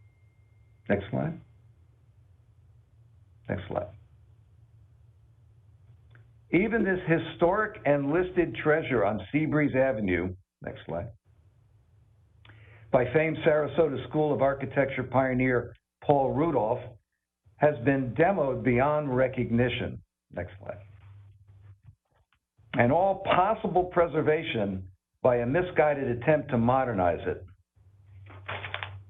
Next slide. Next slide. Even this historic and listed treasure on Seabreeze Avenue, next slide, by famed Sarasota School of Architecture pioneer Paul Rudolph, has been demoed beyond recognition. Next slide. And all possible preservation by a misguided attempt to modernize it.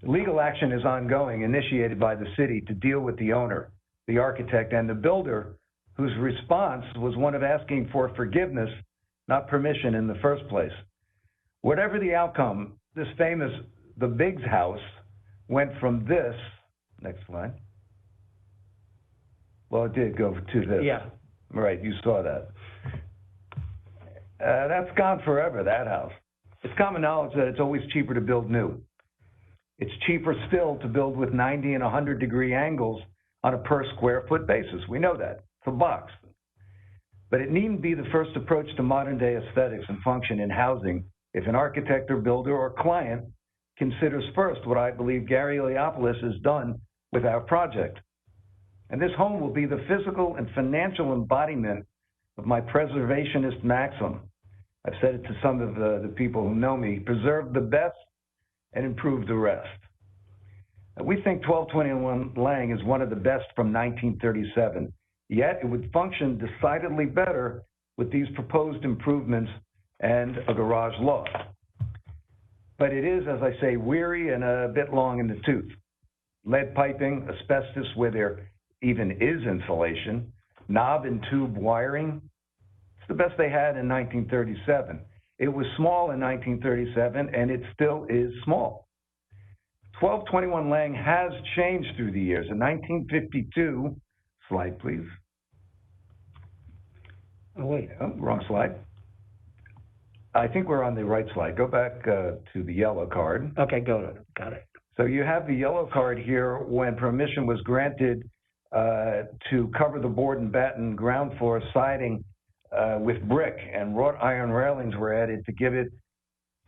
Legal action is ongoing, initiated by the city to deal with the owner, the architect, and the builder, whose response was one of asking for forgiveness, not permission in the first place. Whatever the outcome, this famous The Biggs house went from this, next slide. Well, it did go to this. Yeah. Right, you saw that. That's gone forever, that house. It's common knowledge that it's always cheaper to build new. It's cheaper still to build with 90 and 100-degree angles on a per square foot basis. We know that. It's a box. But it needn't be the first approach to modern day aesthetics and function in housing if an architect or builder or client considers first what I believe Gary Leopoulos has done with our project. And this home will be the physical and financial embodiment of my preservationist maxim. I've said it to some of the people who know me: preserve the best and improve the rest. We think 1221 Lang is one of the best from 1937, yet it would function decidedly better with these proposed improvements and a garage loft. But it is, as I say, weary and a bit long in the tooth. Lead piping, asbestos where there even is insulation, knob and tube wiring. It's the best they had in 1937. It was small in 1937, and it still is small. 1221 Lang has changed through the years. In 1952, slide please. Oh, wait, wrong slide. I think we're on the right slide. Go back to the yellow card. Okay, got it. So you have the yellow card here when permission was granted to cover the board and batten ground floor siding with brick, and wrought iron railings were added to give it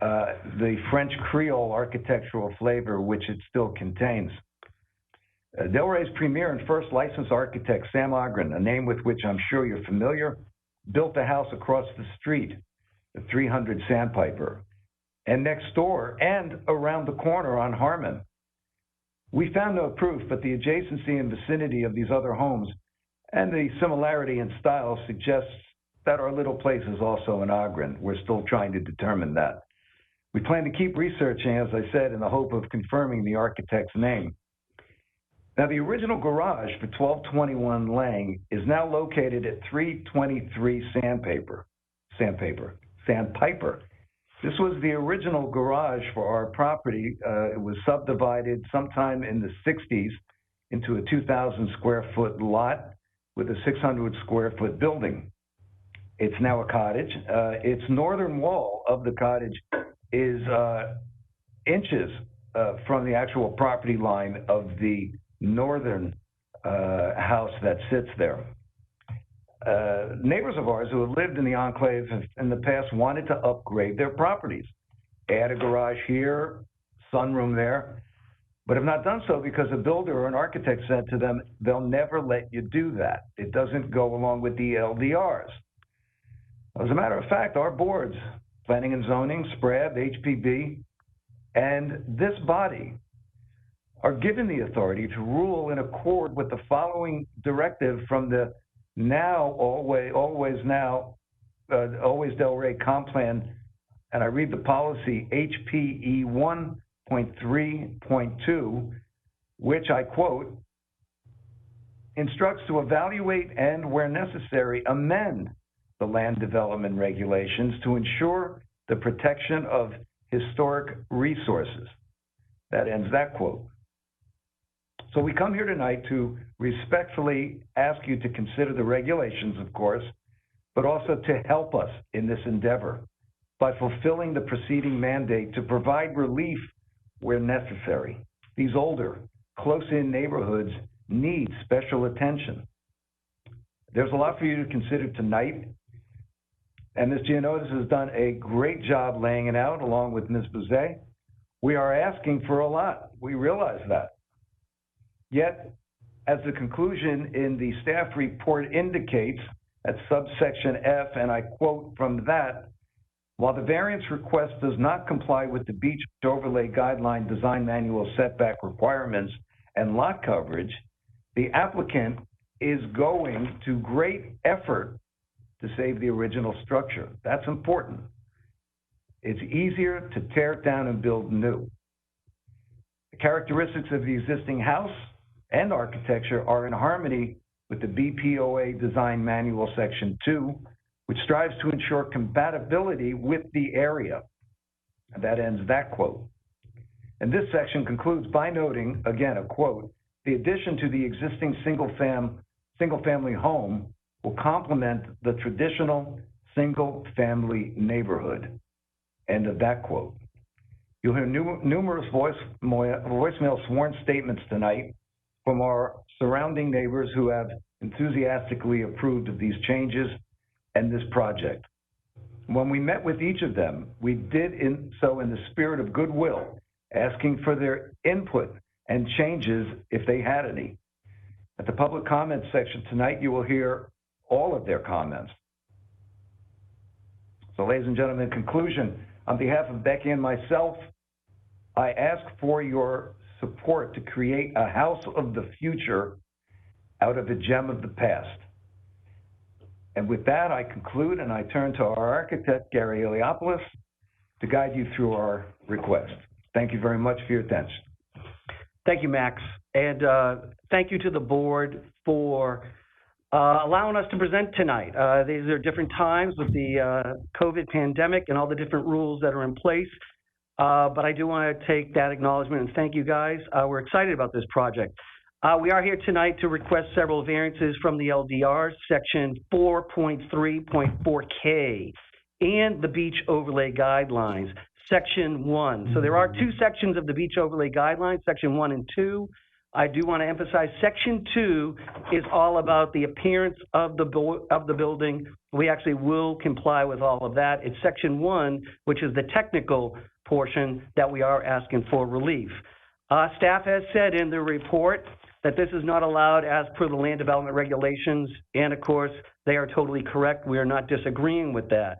the French Creole architectural flavor, which it still contains. Delray's premier and first licensed architect, Sam Ogren, a name with which I'm sure you're familiar, built a house across the street, the 300 Sandpiper, and next door and around the corner on Harmon. We found no proof, but the adjacency and vicinity of these other homes and the similarity in style suggests that our little place is also in Ogren. We're still trying to determine that. We plan to keep researching, as I said, in the hope of confirming the architect's name. Now, the original garage for 1221 Lang is now located at 323 Sandpiper. This was the original garage for our property. It was subdivided sometime in the 60s into a 2,000 square foot lot with a 600 square foot building. It's now a cottage. Its northern wall of the cottage is inches from the actual property line of the northern house that sits there. Neighbors of ours who have lived in the enclave have, in the past, wanted to upgrade their properties, add a garage here, sunroom there, but have not done so because a builder or an architect said to them, they'll never let you do that. It doesn't go along with the LDRs. As a matter of fact, our boards, Planning and Zoning, SPRAB, HPB, and this body are given the authority to rule in accord with the following directive from the now always Delray Comp Plan, and I read the policy HPE 1.3.2, which I quote, instructs to evaluate and, where necessary, amend the land development regulations to ensure the protection of historic resources. That ends that quote. So we come here tonight to respectfully ask you to consider the regulations, of course, but also to help us in this endeavor by fulfilling the preceding mandate to provide relief where necessary. These older, close-in neighborhoods need special attention. There's a lot for you to consider tonight, and Ms. Giannotis has done a great job laying it out along with Ms. Bouzet. We are asking for a lot. We realize that. Yet, as the conclusion in the staff report indicates at subsection F, and I quote from that, while the variance request does not comply with the beach overlay guideline design manual setback requirements and lot coverage, the applicant is going to great effort to save the original structure. That's important. It's easier to tear it down and build new. The characteristics of the existing house and architecture are in harmony with the BPOA Design Manual Section 2, which strives to ensure compatibility with the area. And that ends that quote. And this section concludes by noting, again, a quote, the addition to the existing single-family home will complement the traditional single-family neighborhood. End of that quote. You'll hear numerous voicemail sworn statements tonight from our surrounding neighbors who have enthusiastically approved of these changes and this project. When we met with each of them, we did so in the spirit of goodwill, asking for their input and changes if they had any. At the public comments section tonight, you will hear all of their comments. So, ladies and gentlemen, in conclusion, on behalf of Becky and myself, I ask for your support to create a house of the future out of a gem of the past. And with that, I conclude and I turn to our architect, Gary Iliopoulos, to guide you through our request. Thank you very much for your attention. Thank you, Max. And thank you to the board for allowing us to present tonight. These are different times with the COVID pandemic and all the different rules that are in place. But I do want to take that acknowledgement and thank you guys. We're excited about this project. We are here tonight to request several variances from the LDR, section 4.3.4K, and the beach overlay guidelines, section 1. So there are two sections of the beach overlay guidelines, section 1 and 2. I do want to emphasize section 2 is all about the appearance of the building. We actually will comply with all of that. It's section 1, which is the technical portion that we are asking for relief. Staff has said in the report that this is not allowed as per the land development regulations, and of course, they are totally correct. We are not disagreeing with that.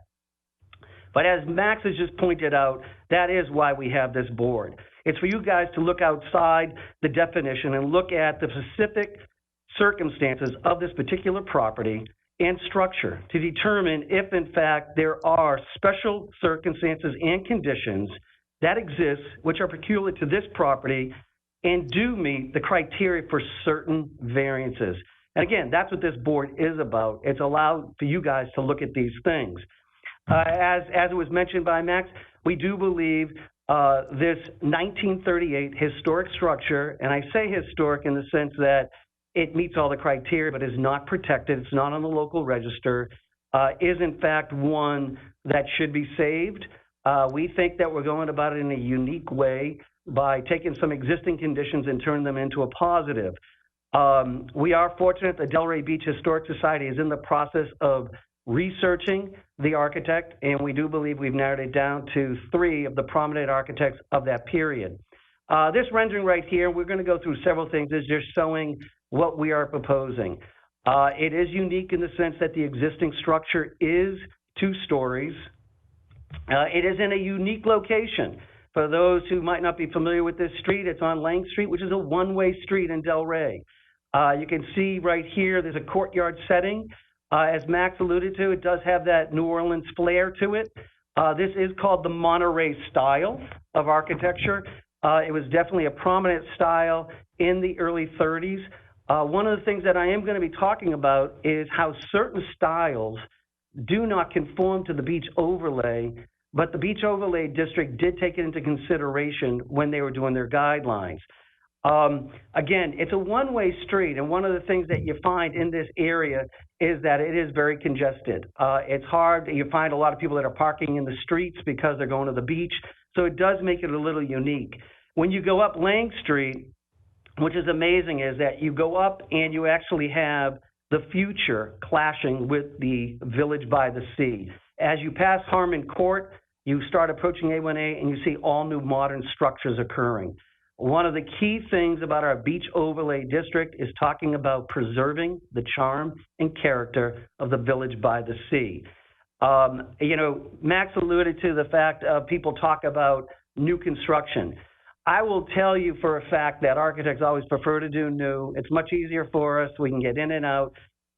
But as Max has just pointed out, that is why we have this board. It's for you guys to look outside the definition and look at the specific circumstances of this particular property and structure to determine if, in fact, there are special circumstances and conditions that exist which are peculiar to this property and do meet the criteria for certain variances. And again, that's what this board is about. It's allowed for you guys to look at these things. As it was mentioned by Max, We do believe this 1938 historic structure, and I say historic in the sense that it meets all the criteria but is not protected, it's not on the local register, is in fact one that should be saved. We think that we're going about it in a unique way by taking some existing conditions and turning them into a positive. We are fortunate the Delray Beach Historic Society is in the process of researching the architect, and we do believe we've narrowed it down to 3 of the prominent architects of that period. This rendering right here, we're going to go through several things, is just showing what we are proposing. It is unique in the sense that the existing structure is 2 stories. It is in a unique location. For those who might not be familiar with this street, it's on Lang Street, which is a one-way street in Delray. You can see right here, there's a courtyard setting. As Max alluded to, it does have that New Orleans flair to it. This is called the Monterey style of architecture. It was definitely a prominent style in the early 30s. One of the things that I am going to be talking about is how certain styles do not conform to the beach overlay, but the beach overlay district did take it into consideration when they were doing their guidelines. Again, it's a one-way street, and one of the things that you find in this area is that it is very congested. It's hard. You find a lot of people that are parking in the streets because they're going to the beach, so it does make it a little unique. When you go up Lang Street, which is amazing, is that you go up and you actually have the future clashing with the village by the sea. As you pass Harmon Court, you start approaching A1A and you see all new modern structures occurring. One of the key things about our beach overlay district is talking about preserving the charm and character of the village by the sea. You know, Max alluded to the fact of people talk about new construction. I will tell you for a fact that architects always prefer to do new. It's much easier for us. We can get in and out.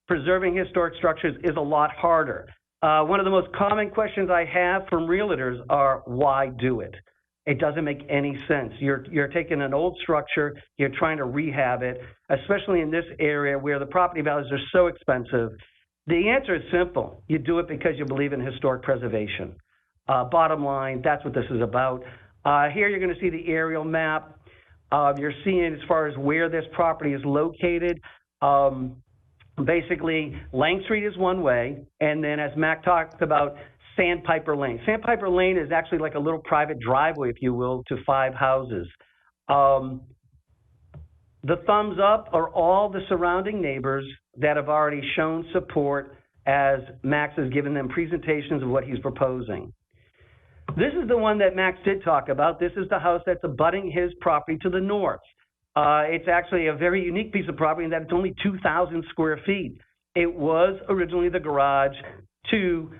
Preserving historic structures is a lot harder. One of the most common questions I have from realtors are, why do it? It doesn't make any sense. You're taking an old structure, you're trying to rehab it, especially in this area where the property values are so expensive. The answer is simple. You do it because you believe in historic preservation. Bottom line, that's what this is about. Here you're going to see the aerial map. You're seeing as far as where this property is located. Basically, Lang Street is one way, and then as Mac talked about, Sandpiper Lane. Sandpiper Lane is actually like a little private driveway, if you will, to 5 houses. The thumbs up are all the surrounding neighbors that have already shown support as Max has given them presentations of what he's proposing. This is the one that Max did talk about. This is the house that's abutting his property to the north. It's actually a very unique piece of property in that it's only 2,000 square feet. It was originally the garage to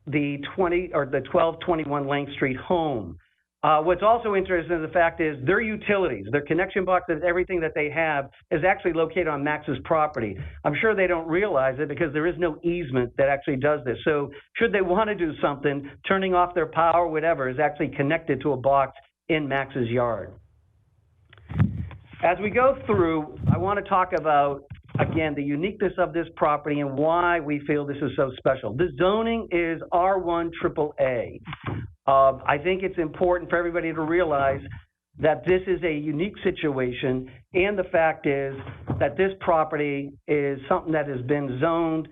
the 1221 Lang Street home. What's also interesting is the fact is their utilities, their connection boxes, everything that they have is actually located on Max's property. I'm sure they don't realize it because there is no easement that actually does this. So should they want to do something, turning off their power, whatever, is actually connected to a box in Max's yard. As we go through, I want to talk about, again, the uniqueness of this property and why we feel this is so special. The zoning is R1 AAA. I think it's important for everybody to realize that this is a unique situation, and the fact is that this property is something that has been zoned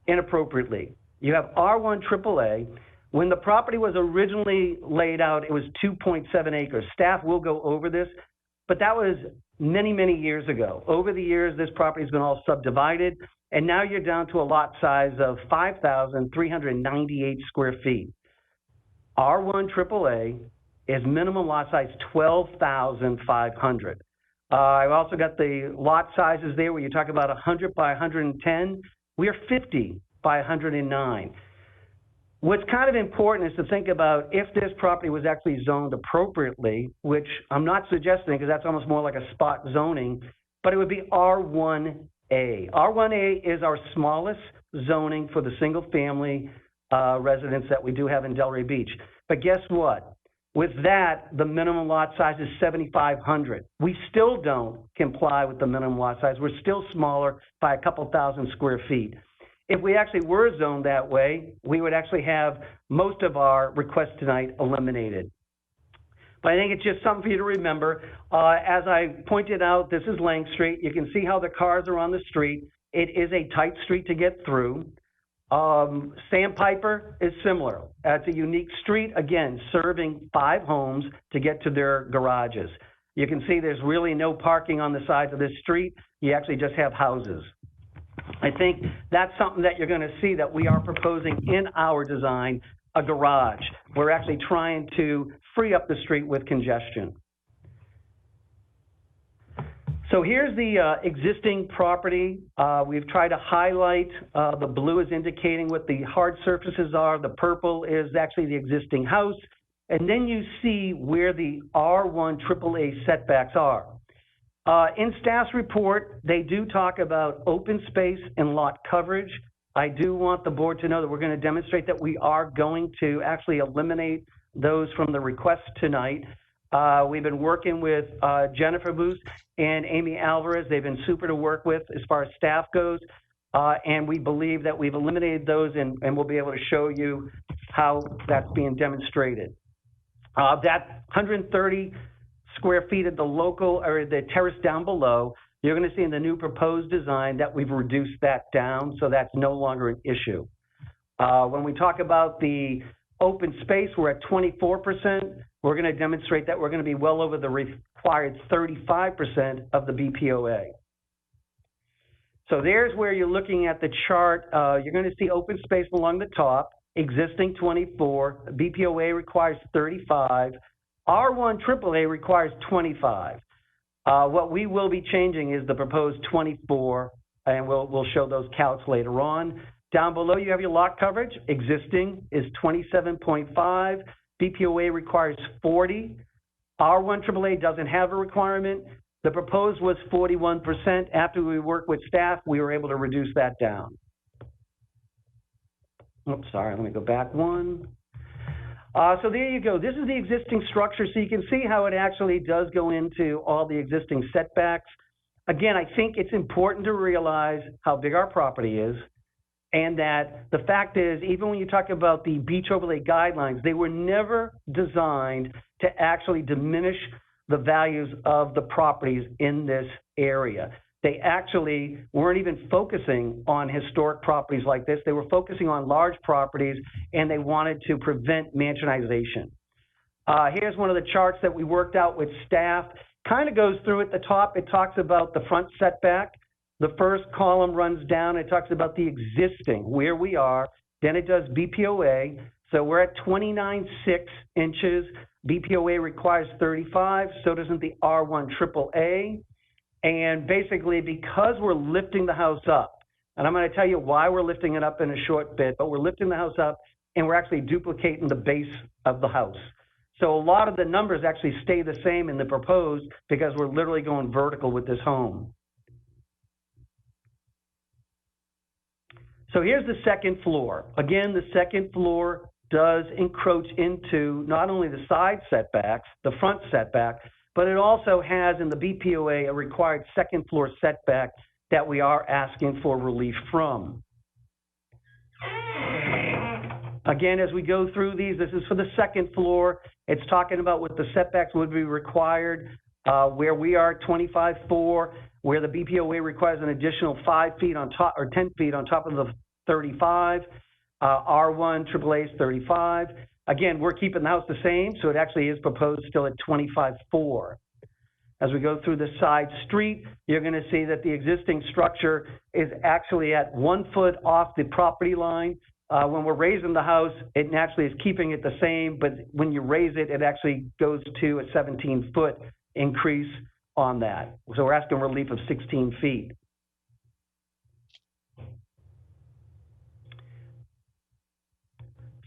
inappropriately. You have R1 AAA. When the property was originally laid out, it was 2.7 acres. Staff will go over this, but that was many, many years ago. Over the years, this property has been all subdivided, and now you're down to a lot size of 5,398 square feet. R1 AAA is minimum lot size 12,500. I've also got the lot sizes there where you talk about 100 by 110. We are 50 by 109. What's kind of important is to think about if this property was actually zoned appropriately, which I'm not suggesting because that's almost more like a spot zoning, but it would be R1A. R1A is our smallest zoning for the single family residents that we do have in Delray Beach. But guess what? With that, the minimum lot size is 7,500. We still don't comply with the minimum lot size. We're still smaller by a couple thousand square feet. If we actually were zoned that way, we would actually have most of our requests tonight eliminated. But I think it's just something for you to remember. As I pointed out, this is Lang Street. You can see how the cars are on the street. It is a tight street to get through. Sandpiper is similar. It's a unique street, again, serving 5 homes to get to their garages. You can see there's really no parking on the sides of this street. You actually just have houses. I think that's something that you're going to see that we are proposing in our design, a garage. We're actually trying to free up the street with congestion. So here's the existing property. We've tried to highlight, the blue is indicating what the hard surfaces are. The purple is actually the existing house. And then you see where the R1 AAA setbacks are. In staff's report, they do talk about open space and lot coverage. I do want the board to know that we're going to demonstrate that we are going to actually eliminate those from the request tonight. We've been working with Jennifer Booth and Amy Alvarez. They've been super to work with as far as staff goes. And we believe that we've eliminated those and we'll be able to show you how that's being demonstrated. That 130 square feet of the local or the terrace down below, you're going to see in the new proposed design that we've reduced that down, so that's no longer an issue. When we talk about the open space, we're at 24%. We're going to demonstrate that we're going to be well over the required 35% of the BPOA. So there's where you're looking at the chart. You're going to see open space along the top, existing 24, BPOA requires 35, R1 AAA requires 25. What we will be changing is the proposed 24, and we'll show those counts later on. Down below, you have your lot coverage. Existing is 27.5. BPOA requires 40. R1 AAA doesn't have a requirement. The proposed was 41%. After we worked with staff, we were able to reduce that down. Oops, sorry, let me go back one. So there you go. This is the existing structure, so you can see how it actually does go into all the existing setbacks. Again, I think it's important to realize how big our property is, and that the fact is, even when you talk about the beach overlay guidelines, they were never designed to actually diminish the values of the properties in this area. They actually weren't even focusing on historic properties like this. They were focusing on large properties, and they wanted to prevent mansionization. Here's one of the charts that we worked out with staff. Kind of goes through at the top. It talks about the front setback. The first column runs down. It talks about the existing, where we are. Then it does BPOA. So we're at 29.6 inches. BPOA requires 35. So doesn't the R1 AAA. And basically, because we're lifting the house up, and I'm going to tell you why we're lifting it up in a short bit, but we're lifting the house up and we're actually duplicating the base of the house. So a lot of the numbers actually stay the same in the proposed because we're literally going vertical with this home. So here's the second floor. Again, the second floor does encroach into not only the side setbacks, the front setback, but it also has in the BPOA a required second floor setback that we are asking for relief from. Again, as we go through these, this is for the second floor. It's talking about what the setbacks would be required, where we are 25.4, where the BPOA requires an additional 5 feet on top, or 10 feet on top of the 35. R1 AAA is 35. Again, we're keeping the house the same, so it actually is proposed still at 25.4. As we go through the side street, you're going to see that the existing structure is actually at 1 foot off the property line. When we're raising the house, it naturally is keeping it the same, but when you raise it, it actually goes to a 17-foot increase on that. So we're asking relief of 16 feet.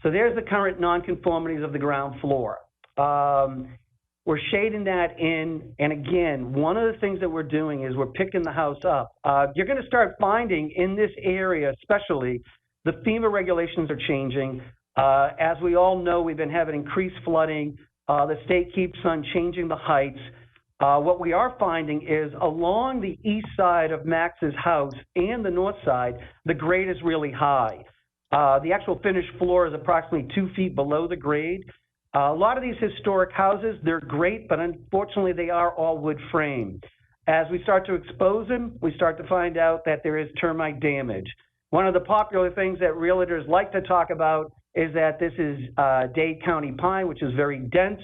So there's the current nonconformities of the ground floor. We're shading that in, and again, one of the things that we're doing is we're picking the house up. You're going to start finding in this area, especially, the FEMA regulations are changing. As we all know, we've been having increased flooding. The state keeps on changing the heights. What we are finding is along the east side of Max's house and the north side, the grade is really high. The actual finished floor is approximately 2 feet below the grade. A lot of these historic houses, they're great, but unfortunately they are all wood frame. As we start to expose them, we start to find out that there is termite damage. One of the popular things that realtors like to talk about is that this is Dade County pine, which is very dense.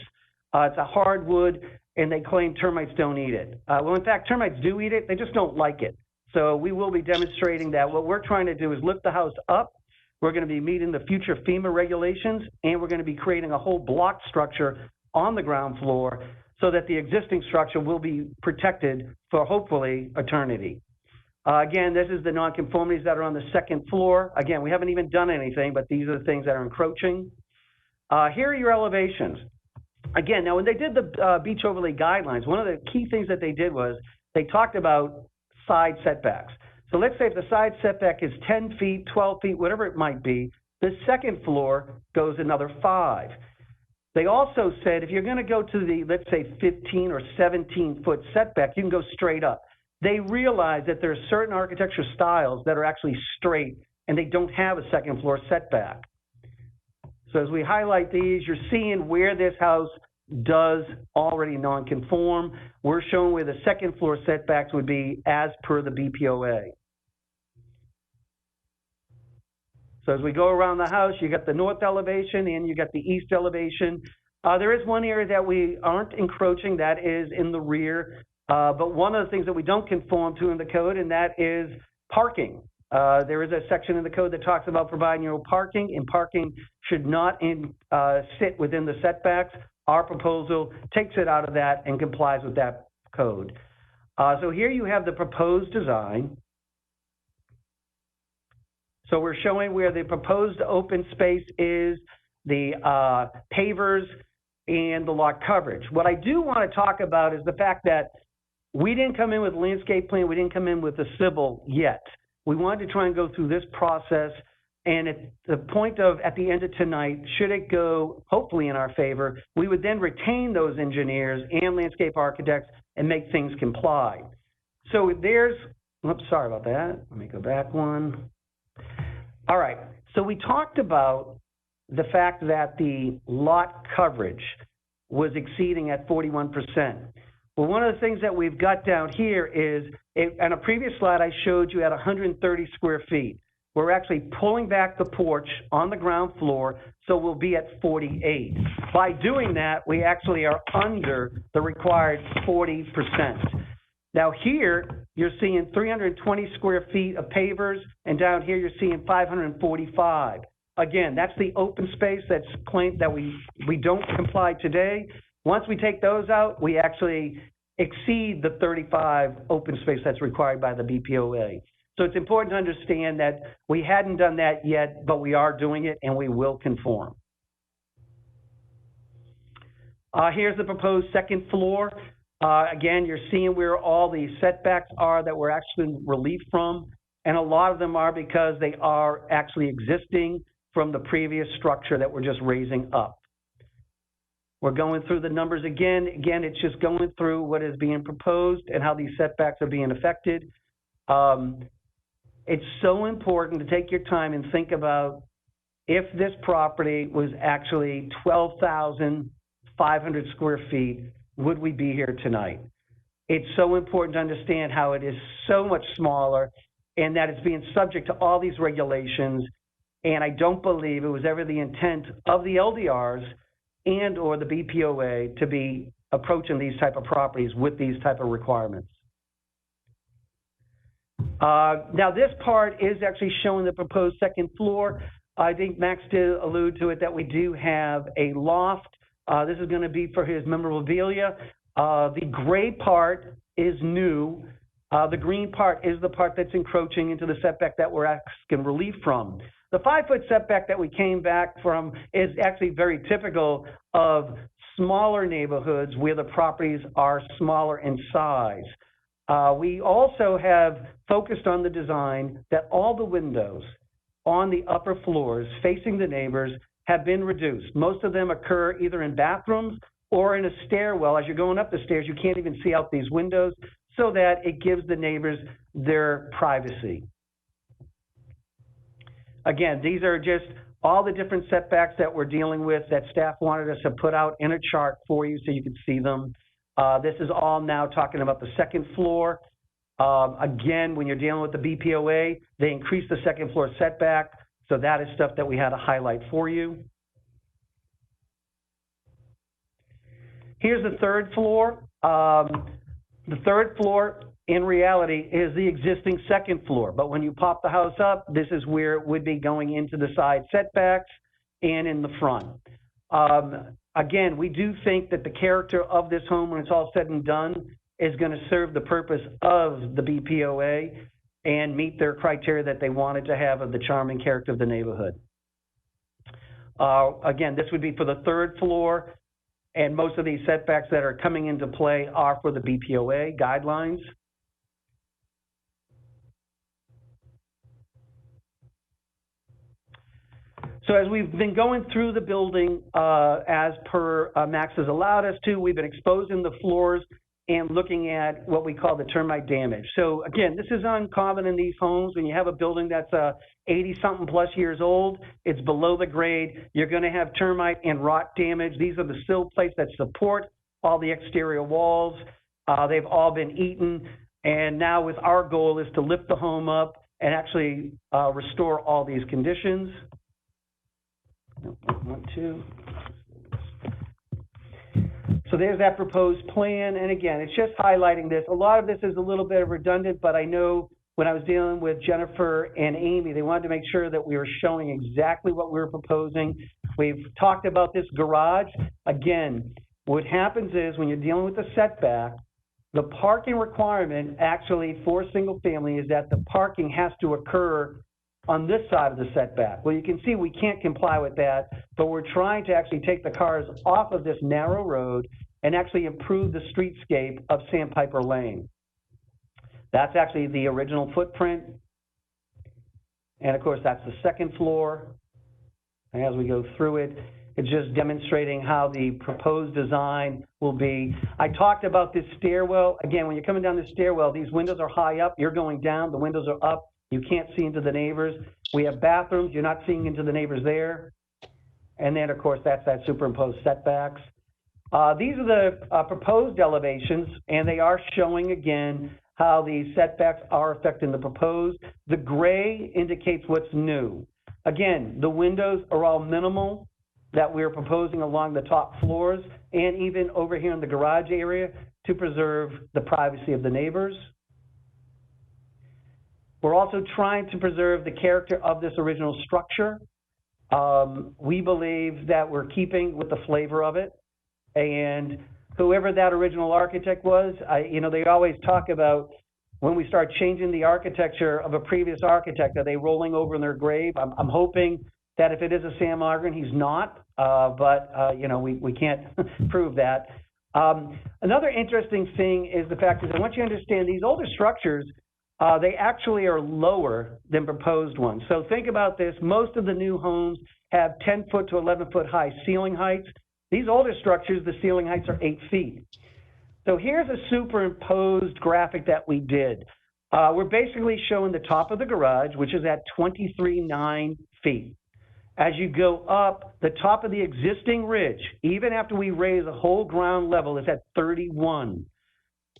It's a hardwood, and they claim termites don't eat it. Well, in fact, termites do eat it. They just don't like it. So we will be demonstrating that. What we're trying to do is lift the house up. We're going to be meeting the future FEMA regulations, and we're going to be creating a whole block structure on the ground floor so that the existing structure will be protected for hopefully eternity. Again, this is the nonconformities that are on the second floor. Again, we haven't even done anything, but these are the things that are encroaching. Here are your elevations. Again, now when they did the beach overlay guidelines, one of the key things that they did was they talked about side setbacks. So let's say if the side setback is 10 feet, 12 feet, whatever it might be, the second floor goes another 5. They also said if you're going to go to the, let's say, 15 or 17-foot setback, you can go straight up. They realize that there are certain architecture styles that are actually straight and they don't have a second floor setback. So as we highlight these, you're seeing where this house does already non-conform. We're showing where the second floor setbacks would be as per the BPOA. So as we go around the house, you got the north elevation and you got the east elevation. There is one area that we aren't encroaching, that is in the rear. But one of the things that we don't conform to in the code, and that is parking. There is a section in the code that talks about providing your own parking, and parking should not sit within the setbacks. Our proposal takes it out of that and complies with that code. So here you have the proposed design. So we're showing where the proposed open space is, the pavers, and the lot coverage. What I do want to talk about is the fact that we didn't come in with a landscape plan, we didn't come in with a civil yet. We wanted to try and go through this process, and at the point of, at the end of tonight, should it go hopefully in our favor, we would then retain those engineers and landscape architects and make things comply. So there's, oops, sorry about that. Let me go back one. All right, so we talked about the fact that the lot coverage was exceeding at 41%. Well, one of the things that we've got down here is, on a previous slide, I showed you at 130 square feet. We're actually pulling back the porch on the ground floor, so we'll be at 48. By doing that, we actually are under the required 40%. Now here, you're seeing 320 square feet of pavers, and down here you're seeing 545. Again, that's the open space that's claimed that we don't comply today. Once we take those out, we actually exceed the 35 open space that's required by the BPOA. So it's important to understand that we hadn't done that yet, but we are doing it and we will conform. Here's the proposed second floor. Again, you're seeing where all the setbacks are that we're actually relieved from, and a lot of them are because they are actually existing from the previous structure that we're just raising up. We're going through the numbers again. Again, it's just going through what is being proposed and how these setbacks are being affected. It's so important to take your time and think about if this property was actually 12,500 square feet, would we be here tonight? It's so important to understand how it is so much smaller and that it's being subject to all these regulations. And I don't believe it was ever the intent of the LDRs and or the BPOA to be approaching these type of properties with these type of requirements. Now this part is actually showing the proposed second floor. I think Max did allude to it that we do have a loft. This is going to be for his memorabilia. The gray part is new. The green part is the part that's encroaching into the setback that we're asking relief from. The 5-foot setback that we came back from is actually very typical of smaller neighborhoods where the properties are smaller in size. We also have focused on the design that all the windows on the upper floors facing the neighbors have been reduced. Most of them occur either in bathrooms or in a stairwell. As you're going up the stairs, you can't even see out these windows, so that it gives the neighbors their privacy. Again, these are just all the different setbacks that we're dealing with that staff wanted us to put out in a chart for you so you could see them. This is all now talking about the second floor. Again, when you're dealing with the BPOA, they increase the second floor setback. So that is stuff that we had to highlight for you. Here's the third floor. The third floor, in reality, is the existing second floor. But when you pop the house up, this is where it would be going into the side setbacks and in the front. Again, we do think that the character of this home, when it's all said and done, is going to serve the purpose of the BPOA and meet their criteria that they wanted to have of the charming character of the neighborhood. Again, this would be for the third floor, and most of these setbacks that are coming into play are for the BPOA guidelines. So as we've been going through the building, as per Max has allowed us to, we've been exposing the floors and looking at what we call the termite damage. So again, this is uncommon in these homes. When you have a building that's 80-something plus years old, it's below the grade, you're gonna have termite and rot damage. These are the sill plates that support all the exterior walls. They've all been eaten. And now with our goal is to lift the home up and actually restore all these conditions. 1, 2. So there's that proposed plan. And again, it's just highlighting this. A lot of this is a little bit redundant, but I know when I was dealing with Jennifer and Amy, they wanted to make sure that we were showing exactly what we were proposing. We've talked about this garage. Again, what happens is when you're dealing with the setback, the parking requirement actually for single family is that the parking has to occur on this side of the setback. Well, you can see we can't comply with that, but we're trying to actually take the cars off of this narrow road and actually improve the streetscape of Sandpiper Lane. That's actually the original footprint. And of course, that's the second floor. And as we go through it, it's just demonstrating how the proposed design will be. I talked about this stairwell. Again, when you're coming down the stairwell, these windows are high up. You're going down, the windows are up. You can't see into the neighbors. We have bathrooms. You're not seeing into the neighbors there. And then, of course, that's that superimposed setbacks. These are the proposed elevations, and they are showing, again, how the setbacks are affecting the proposed. The gray indicates what's new. Again, the windows are all minimal that we're proposing along the top floors and even over here in the garage area to preserve the privacy of the neighbors. We're also trying to preserve the character of this original structure. We believe that we're keeping with the flavor of it. And whoever that original architect was, you know, they always talk about when we start changing the architecture of a previous architect, are they rolling over in their grave? I'm hoping that if it is a Sam Ogren, he's not, but you know, we can't prove that. Another interesting thing is the fact is that once you understand these older structures, they actually are lower than proposed ones. So think about this. Most of the new homes have 10-foot to 11-foot high ceiling heights. These older structures, the ceiling heights are 8 feet. So here's a superimposed graphic that we did. We're basically showing the top of the garage, which is at 23.9 feet. As you go up, the top of the existing ridge, even after we raise the whole ground level, is at 31.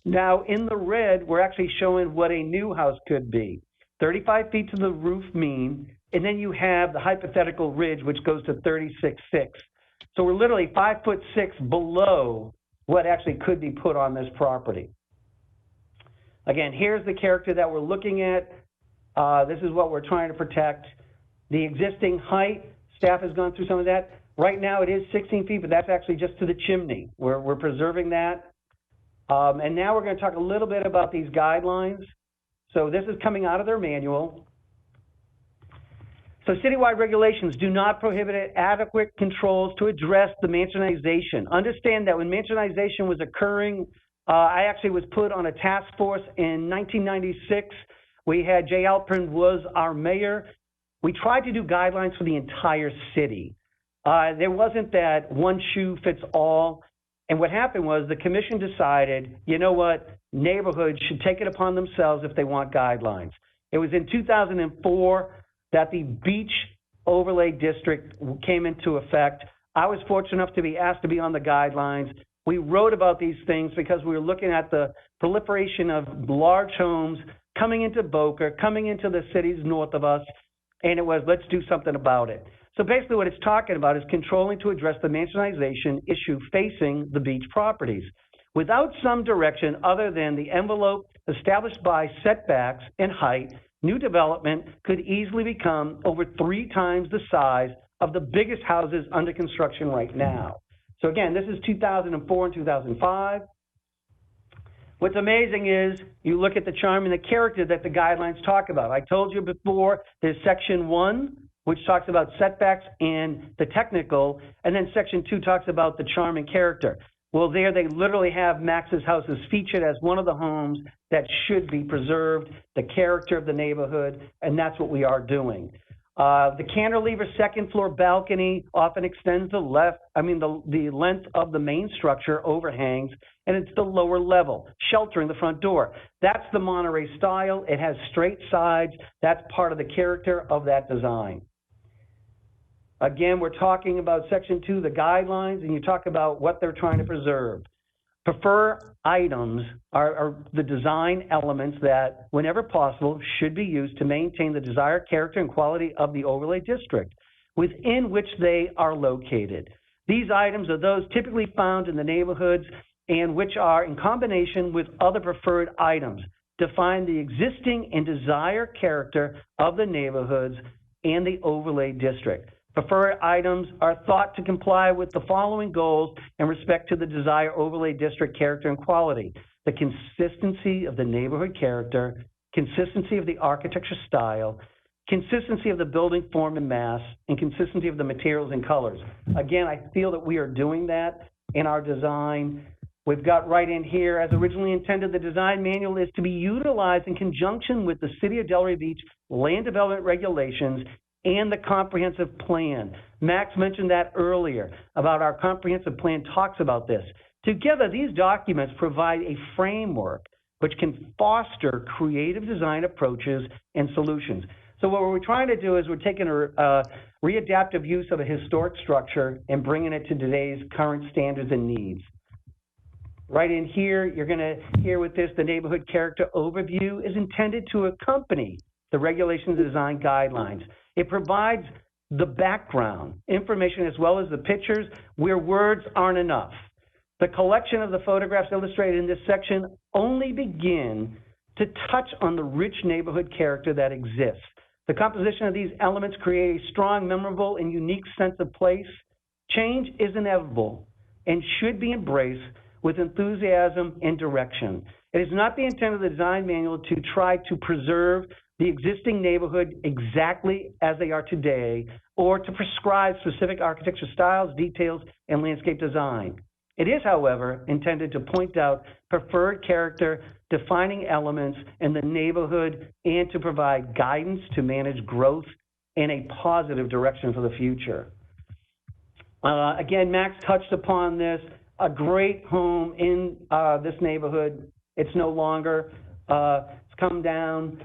Now, in the red, we're actually showing what a new house could be. 35 feet to the roof mean, and then you have the hypothetical ridge, which goes to 36.6. So we're literally 5'6" below what actually could be put on this property. Again, here's the character that we're looking at. This is what we're trying to protect. The existing height, staff has gone through some of that. Right now it is 16 feet, but that's actually just to the chimney. We're preserving that. And now we're going to talk a little bit about these guidelines. So this is coming out of their manual. So citywide regulations do not prohibit adequate controls to address the mansionization. Understand that when mansionization was occurring, I actually was put on a task force in 1996. We had Jay Alpern was our mayor. We tried to do guidelines for the entire city. There wasn't that one shoe fits all. And what happened was the commission decided, you know what, neighborhoods should take it upon themselves if they want guidelines. It was in 2004 that the beach overlay district came into effect. I was fortunate enough to be asked to be on the guidelines. We wrote about these things because we were looking at the proliferation of large homes coming into Boca, coming into the cities north of us, and it was, let's do something about it. So basically what it's talking about is controlling to address the mansionization issue facing the beach properties. Without some direction other than the envelope established by setbacks and height, new development could easily become over 3 times the size of the biggest houses under construction right now. So again, this is 2004 and 2005. What's amazing is you look at the charm and the character that the guidelines talk about. I told you before, there's section 1, which talks about setbacks and the technical, and then section 2 talks about the charm and character. Well, there they literally have Max's house is featured as one of the homes that should be preserved, the character of the neighborhood, and that's what we are doing. The cantilever second floor balcony often extends the length of the main structure overhangs, and it's the lower level, sheltering the front door. That's the Monterey style. It has straight sides. That's part of the character of that design. Again, we're talking about section 2, the guidelines, and you talk about what they're trying to preserve. Prefer items are the design elements that, whenever possible, should be used to maintain the desired character and quality of the overlay district within which they are located. These items are those typically found in the neighborhoods and which are in combination with other preferred items, define the existing and desired character of the neighborhoods and the overlay district. Preferred items are thought to comply with the following goals in respect to the desired overlay district character and quality: the consistency of the neighborhood character, consistency of the architecture style, consistency of the building form and mass, and consistency of the materials and colors. Again, I feel that we are doing that in our design. We've got right in here, as originally intended, the design manual is to be utilized in conjunction with the City of Delray Beach land development regulations and the comprehensive plan. Max mentioned that earlier about our comprehensive plan talks about this. Together, these documents provide a framework which can foster creative design approaches and solutions. So what we're trying to do is we're taking a readaptive use of a historic structure and bringing it to today's current standards and needs. Right in here, you're gonna hear with this, the neighborhood character overview is intended to accompany the regulations and design guidelines. It provides the background information as well as the pictures where words aren't enough. The collection of the photographs illustrated in this section only begin to touch on the rich neighborhood character that exists. The composition of these elements create a strong, memorable, and unique sense of place. Change is inevitable and should be embraced with enthusiasm and direction. It is not the intent of the design manual to try to preserve the existing neighborhood exactly as they are today, or to prescribe specific architecture styles, details, and landscape design. It is, however, intended to point out preferred character, defining elements in the neighborhood, and to provide guidance to manage growth in a positive direction for the future. Again, Max touched upon this, a great home in this neighborhood. It's no longer, it's come down.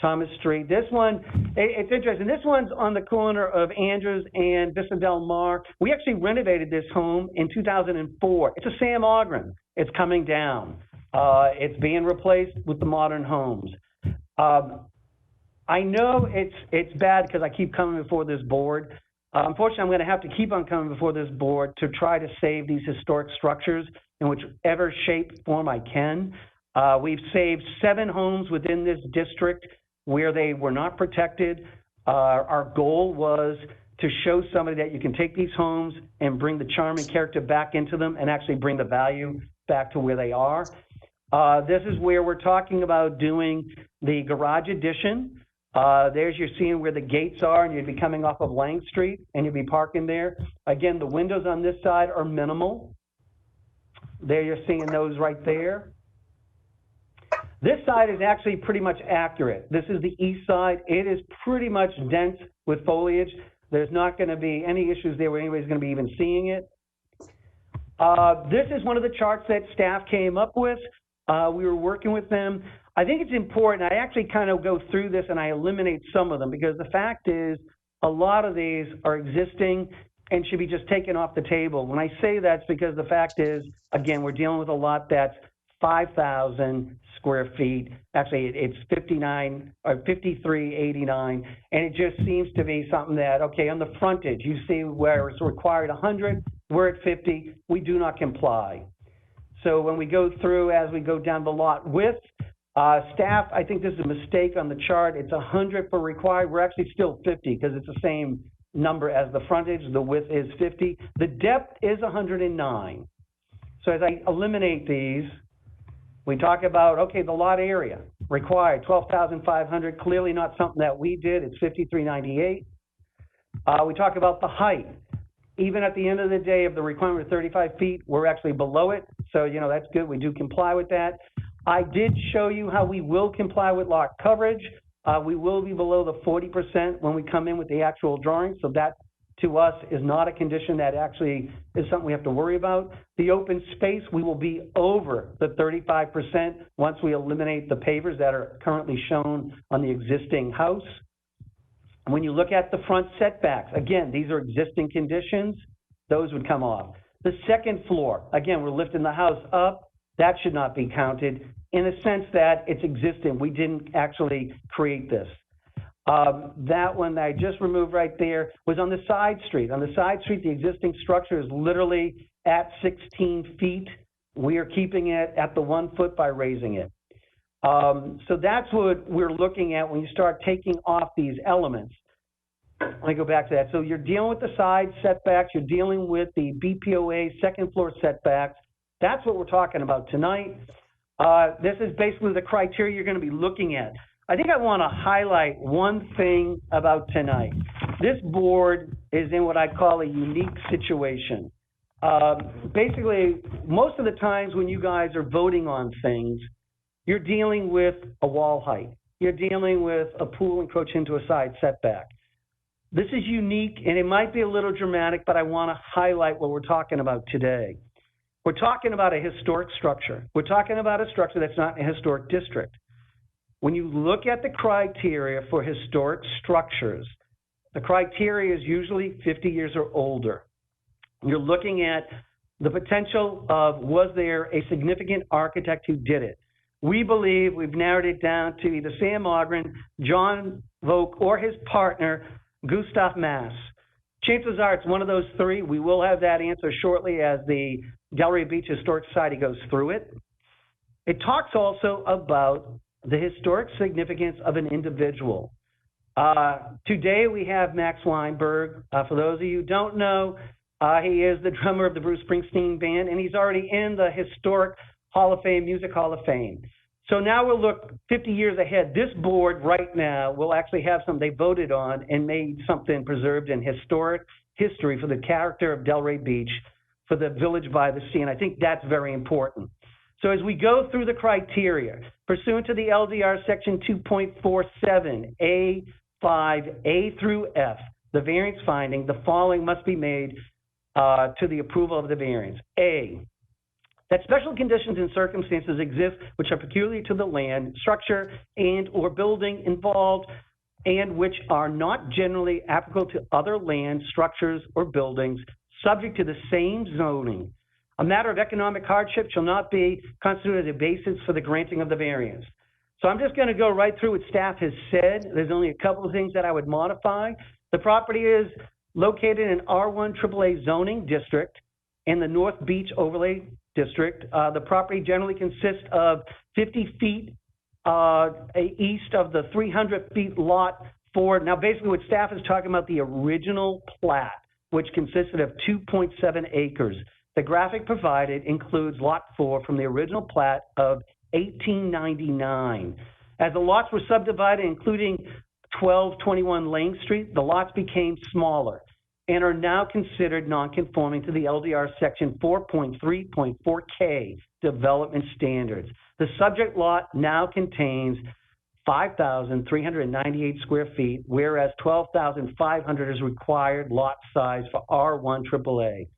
Thomas Street. This one, it's interesting. This one's on the corner of Andrews and Vista Del Mar. We actually renovated this home in 2004. It's a Sam Ogren. It's coming down. It's being replaced with the modern homes. I know it's bad because I keep coming before this board. Unfortunately, I'm going to have to keep on coming before this board to try to save these historic structures in whichever shape, form I can. We've saved 7 homes within this district where they were not protected. Our goal was to show somebody that you can take these homes and bring the charm and character back into them and actually bring the value back to where they are. This is where we're talking about doing the garage addition. There's you're seeing where the gates are, and you'd be coming off of Lang Street and you'd be parking there. Again, the windows on this side are minimal. There you're seeing those right there. This side is actually pretty much accurate. This is the east side. It is pretty much dense with foliage. There's not going to be any issues there where anybody's going to be even seeing it. This is one of the charts that staff came up with. We were working with them. I think it's important. I actually kind of go through this and I eliminate some of them because the fact is a lot of these are existing and should be just taken off the table. When I say that's because the fact is, again, we're dealing with a lot that's 5,000 square feet. Actually, it's 59 or 5389, and it just seems to be something that, okay, on the frontage, you see where it's required 100, we're at 50, we do not comply. So when we go through, as we go down the lot width, staff, I think this is a mistake on the chart. It's 100 for required. We're actually still 50 because it's the same number as the frontage. The width is 50. The depth is 109. So as I eliminate these, we talk about, okay, the lot area required 12,500. Clearly not something that we did. It's 5398. We talk about the height. Even at the end of the day, of the requirement of 35 feet, we're actually below it. So, you know, that's good. We do comply with that. I did show you how we will comply with lot coverage. We will be below the 40% when we come in with the actual drawing. So that, to us, is not a condition that actually is something we have to worry about. The open space, we will be over the 35% once we eliminate the pavers that are currently shown on the existing house. When you look at the front setbacks, again, these are existing conditions. Those would come off. The second floor, again, we're lifting the house up. That should not be counted in a sense that it's existing. We didn't actually create this. That one that I just removed right there was on the side street. On the side street, the existing structure is literally at 16 feet. We are keeping it at the 1 foot by raising it. So that's what we're looking at when you start taking off these elements. Let me go back to that. So you're dealing with the side setbacks. You're dealing with the BPOA second floor setbacks. That's what we're talking about tonight. This is basically the criteria you're going to be looking at. I think I want to highlight one thing about tonight. This board is in what I call a unique situation. Basically, most of the times when you guys are voting on things, you're dealing with a wall height. You're dealing with a pool encroaching into a side setback. This is unique, and it might be a little dramatic, but I want to highlight what we're talking about today. We're talking about a historic structure. We're talking about a structure that's not in a historic district. When you look at the criteria for historic structures, the criteria is usually 50 years or older. You're looking at the potential of, was there a significant architect who did it? We believe we've narrowed it down to either Sam Ogren, John Vogt, or his partner, Gustav Mass. Chances are it's one of those three. We will have that answer shortly as the Delray Beach Historic Society goes through it. It talks also about the historic significance of an individual. Today we have Max Weinberg. For those of you who don't know, he is the drummer of the Bruce Springsteen band, and he's already in the Historic Hall of Fame, Music Hall of Fame. So now we'll look 50 years ahead. This board right now will actually have something they voted on and made something preserved in historic history for the character of Delray Beach, for the village by the sea, and I think that's very important. So as we go through the criteria, pursuant to the LDR section 2.47, A5, A through F, the variance finding, the following must be made to the approval of the variance. A, that special conditions and circumstances exist which are peculiar to the land, structure, and or building involved, and which are not generally applicable to other land, structures, or buildings subject to the same zoning. A matter of economic hardship shall not be constituted a basis for the granting of the variance. So I'm just going to go right through what staff has said. There's only a couple of things that I would modify. The property is located in R1 AAA zoning district in the North Beach Overlay District. The property generally consists of 50 feet east of the 300 feet lot 4. Now, basically what staff is talking about, the original plat, which consisted of 2.7 acres. The graphic provided includes lot 4 from the original plat of 1899. As the lots were subdivided, including 1221 Lane Street, the lots became smaller and are now considered non-conforming to the LDR section 4.3.4K development standards. The subject lot now contains 5,398 square feet, whereas 12,500 is required lot size for R1 AAA.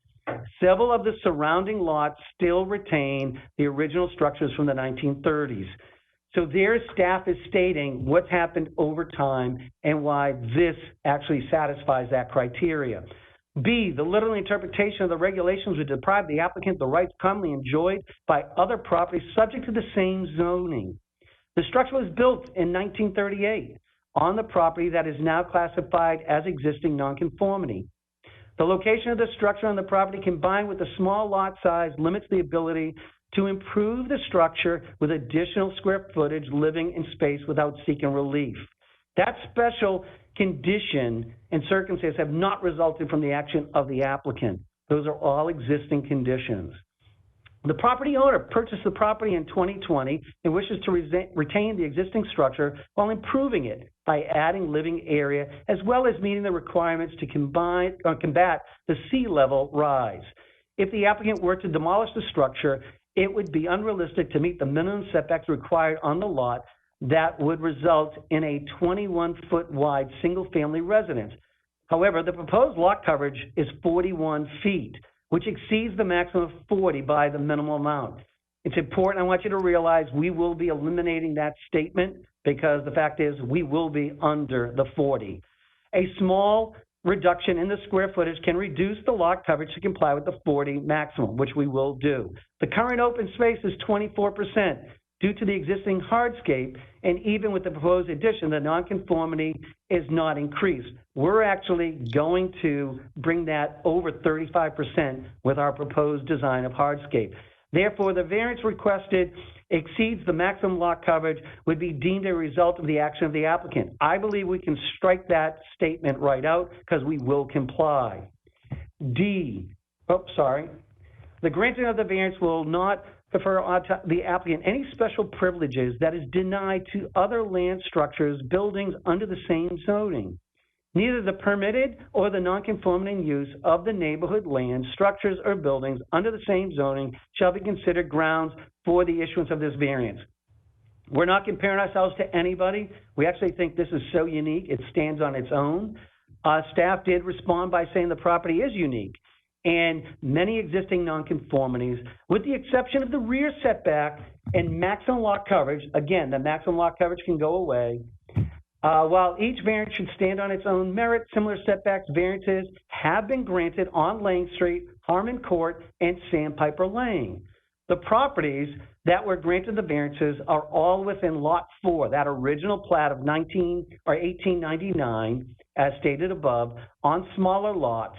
Several of the surrounding lots still retain the original structures from the 1930s. So their staff is stating what's happened over time and why this actually satisfies that criteria. B, the literal interpretation of the regulations would deprive the applicant the rights commonly enjoyed by other properties subject to the same zoning. The structure was built in 1938 on the property that is now classified as existing nonconformity. The location of the structure on the property combined with the small lot size limits the ability to improve the structure with additional square footage, living in space without seeking relief. That special condition and circumstance have not resulted from the action of the applicant. Those are all existing conditions. The property owner purchased the property in 2020 and wishes to retain the existing structure while improving it by adding living area as well as meeting the requirements to combat the sea level rise. If the applicant were to demolish the structure, it would be unrealistic to meet the minimum setbacks required on the lot. That would result in a 21-foot wide single-family residence. However, the proposed lot coverage is 41 feet, which exceeds the maximum of 40 by the minimum amount. It's important, I want you to realize we will be eliminating that statement because the fact is we will be under the 40. A small reduction in the square footage can reduce the lot coverage to comply with the 40 maximum, which we will do. The current open space is 24% due to the existing hardscape, and even with the proposed addition, the nonconformity is not increased. We're actually going to bring that over 35% with our proposed design of hardscape. Therefore, the variance requested exceeds the maximum lot coverage would be deemed a result of the action of the applicant. I believe we can strike that statement right out because we will comply. D, the granting of the variance will not confer on the applicant any special privileges that is denied to other land structures, buildings under the same zoning. Neither the permitted or the nonconforming use of the neighborhood land, structures, or buildings under the same zoning shall be considered grounds for the issuance of this variance. We're not comparing ourselves to anybody. We actually think this is so unique, it stands on its own. Staff did respond by saying the property is unique and many existing nonconformities, with the exception of the rear setback and maximum lot coverage. Again, the maximum lot coverage can go away. While each variance should stand on its own merit, similar setbacks variances have been granted on Lane Street, Harmon Court, and Sandpiper Lane. The properties that were granted the variances are all within Lot 4, that original plat of 1899, as stated above, on smaller lots,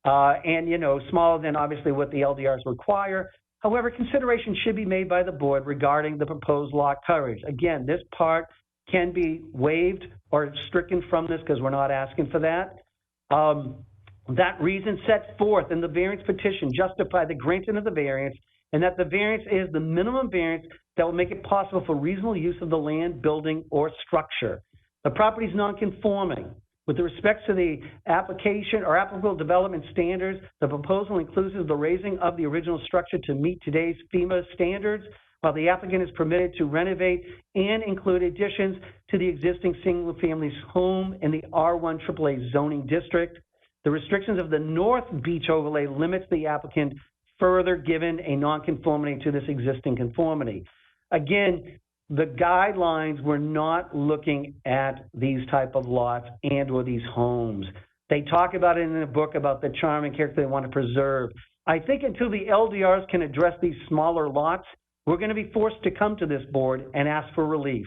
and smaller than obviously what the LDRs require. However, consideration should be made by the board regarding the proposed lot coverage. Again, this part can be waived or stricken from this because we're not asking for that. That reason set forth in the variance petition justify the granting of the variance, and that the variance is the minimum variance that will make it possible for reasonable use of the land, building, or structure. The property is non-conforming. With respect to the application or applicable development standards, the proposal includes the raising of the original structure to meet today's FEMA standards, while the applicant is permitted to renovate and include additions to the existing single-family home in the R1 AAA zoning district. The restrictions of the North Beach overlay limits the applicant further given a nonconformity to this existing conformity. Again, the guidelines were not looking at these type of lots and or these homes. They talk about it in the book about the charm and character they want to preserve. I think until the LDRs can address these smaller lots, we're going to be forced to come to this board and ask for relief.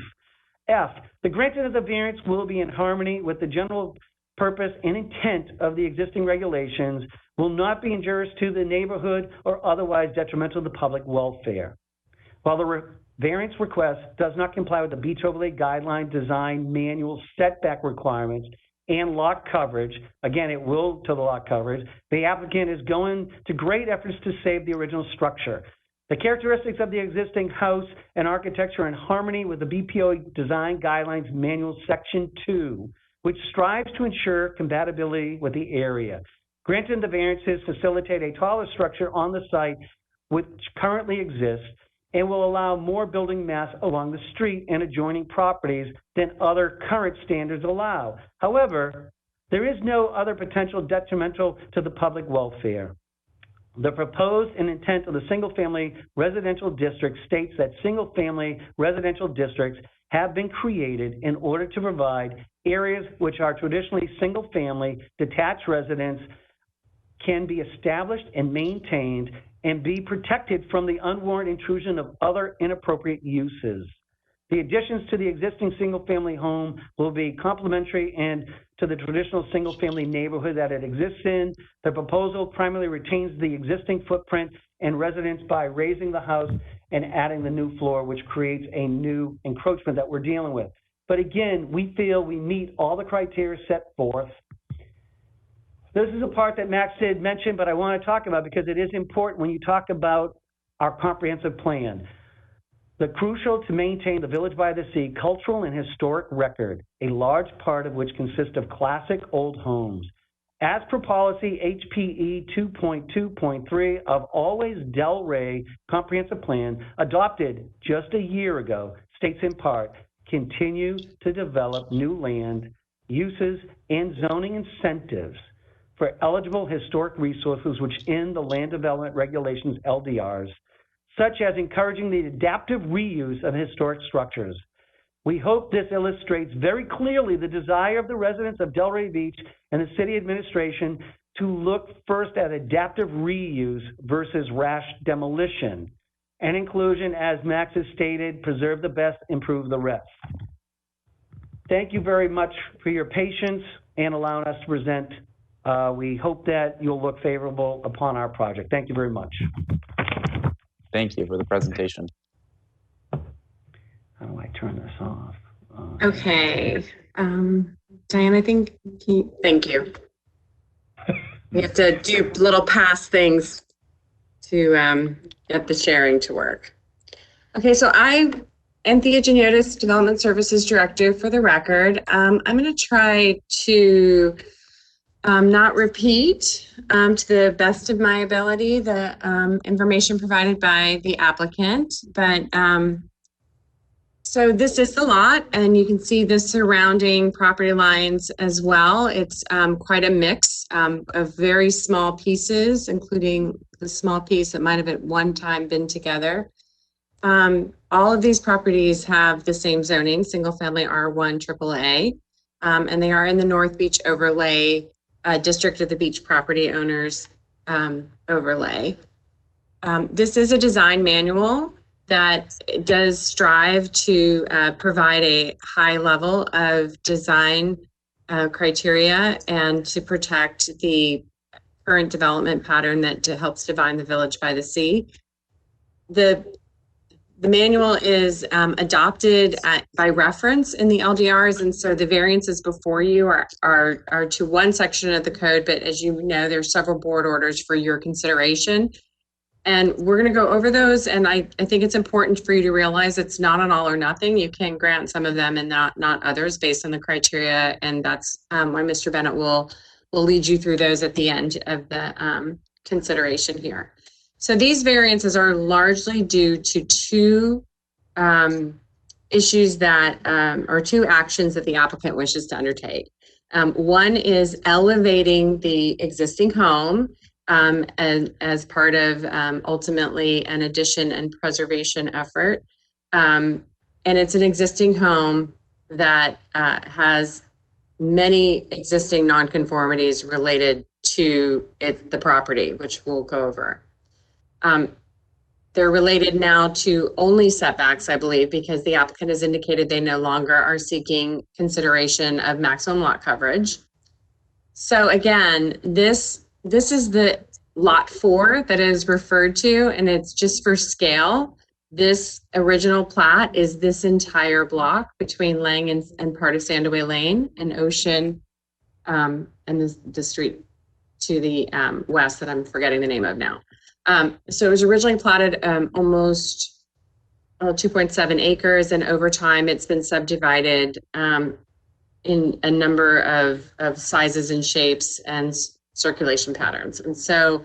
F, the granting of the variance will be in harmony with the general purpose and intent of the existing regulations, will not be injurious to the neighborhood or otherwise detrimental to the public welfare. While the variance request does not comply with the beach overlay guideline design manual setback requirements and lot coverage, again, it will to the lot coverage, the applicant is going to great efforts to save the original structure. The characteristics of the existing house and architecture are in harmony with the BPO Design Guidelines Manual Section 2, which strives to ensure compatibility with the area. Granting the variances facilitate a taller structure on the site which currently exists and will allow more building mass along the street and adjoining properties than other current standards allow. However, there is no other potential detrimental to the public welfare. The proposed and intent of the single-family residential district states that single-family residential districts have been created in order to provide areas which are traditionally single-family detached residents can be established and maintained and be protected from the unwarranted intrusion of other inappropriate uses. The additions to the existing single-family home will be complementary and to the traditional single-family neighborhood that it exists in. The proposal primarily retains the existing footprint and residence by raising the house and adding the new floor, which creates a new encroachment that we're dealing with. But again, we feel we meet all the criteria set forth. This is a part that Max did mention, but I want to talk about because it is important when you talk about our comprehensive plan. The crucial to maintain the Village by the Sea cultural and historic record, a large part of which consists of classic old homes. As per policy HPE 2.2.3 of Always Delray Comprehensive Plan, adopted just a year ago, states in part, continue to develop new land, uses, and zoning incentives for eligible historic resources which in the Land Development Regulations, LDRs, such as encouraging the adaptive reuse of historic structures. We hope this illustrates very clearly the desire of the residents of Delray Beach and the city administration to look first at adaptive reuse versus rash demolition and inclusion, as Max has stated, preserve the best, improve the rest. Thank you very much for your patience and allowing us to present. We hope that you'll look favorable upon our project. Thank you very much. Thank you for the presentation. How do I turn this off? Okay. Diane, I think, thank you. We have to do little past things to get the sharing to work. Okay, so I am Thea Janiotis, Development Services Director for the record. I'm going to try to not repeat to the best of my ability the information provided by the applicant, but so this is the lot, and you can see the surrounding property lines as well. It's quite a mix of very small pieces, including the small piece that might have at one time been together. All of these properties have the same zoning, single family R1 AAA, and they are in the North Beach Overlay District of the Beach Property Owners Overlay. This is a design manual that does strive to provide a high level of design criteria and to protect the current development pattern that helps define the Village by the Sea. The manual is adopted by reference in the LDRs, and so the variances before you are to one section of the code, but as you know, there's several board orders for your consideration. And we're going to go over those, and I think it's important for you to realize it's not an all or nothing. You can grant some of them and not others based on the criteria, and that's why Mr. Bennett will lead you through those at the end of the consideration here. So these variances are largely due to two issues that, or two actions that the applicant wishes to undertake. One is elevating the existing home as part of ultimately an addition and preservation effort. And it's an existing home that has many existing nonconformities related to the property, which we'll go over. They're related now to only setbacks, I believe, because the applicant has indicated they no longer are seeking consideration of maximum lot coverage. So again, this is the lot 4 that is referred to, and it's just for scale. This original plat is this entire block between Lang and part of Sandaway Lane and Ocean, and the street to the west that I'm forgetting the name of now. So it was originally platted almost 2.7 acres, and over time it's been subdivided in a number of sizes and shapes and circulation patterns. And so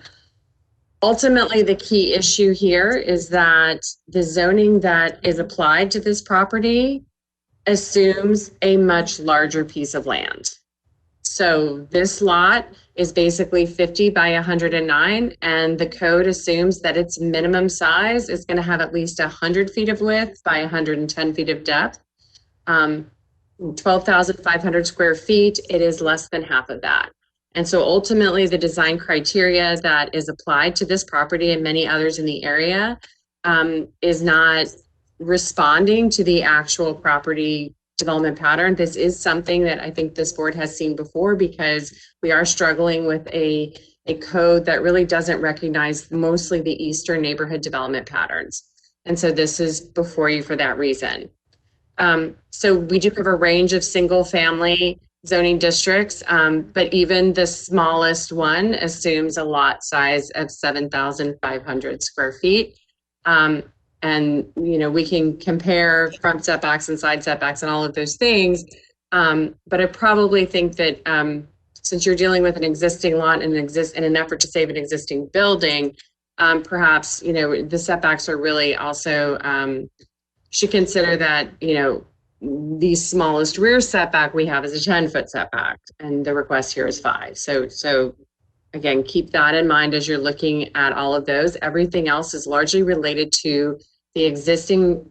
ultimately the key issue here is that the zoning that is applied to this property assumes a much larger piece of land. So this lot is basically 50 by 109, and the code assumes that its minimum size is going to have at least 100 feet of width by 110 feet of depth. 12,500 square feet, it is less than half of that. And so ultimately, the design criteria that is applied to this property and many others in the area is not responding to the actual property development pattern. This is something that I think this board has seen before, because we are struggling with a code that really doesn't recognize mostly the eastern neighborhood development patterns. And so this is before you for that reason. So we do have a range of single family zoning districts, but even the smallest one assumes a lot size of 7,500 square feet. And, you know, we can compare front setbacks and side setbacks and all of those things. But I probably think that since you're dealing with an existing lot and in an effort to save an existing building, perhaps, you know, the setbacks are really also, should consider that, you know, the smallest rear setback we have is a 10-foot setback, and the request here is 5. So again, keep that in mind as you're looking at all of those. Everything else is largely related to the existing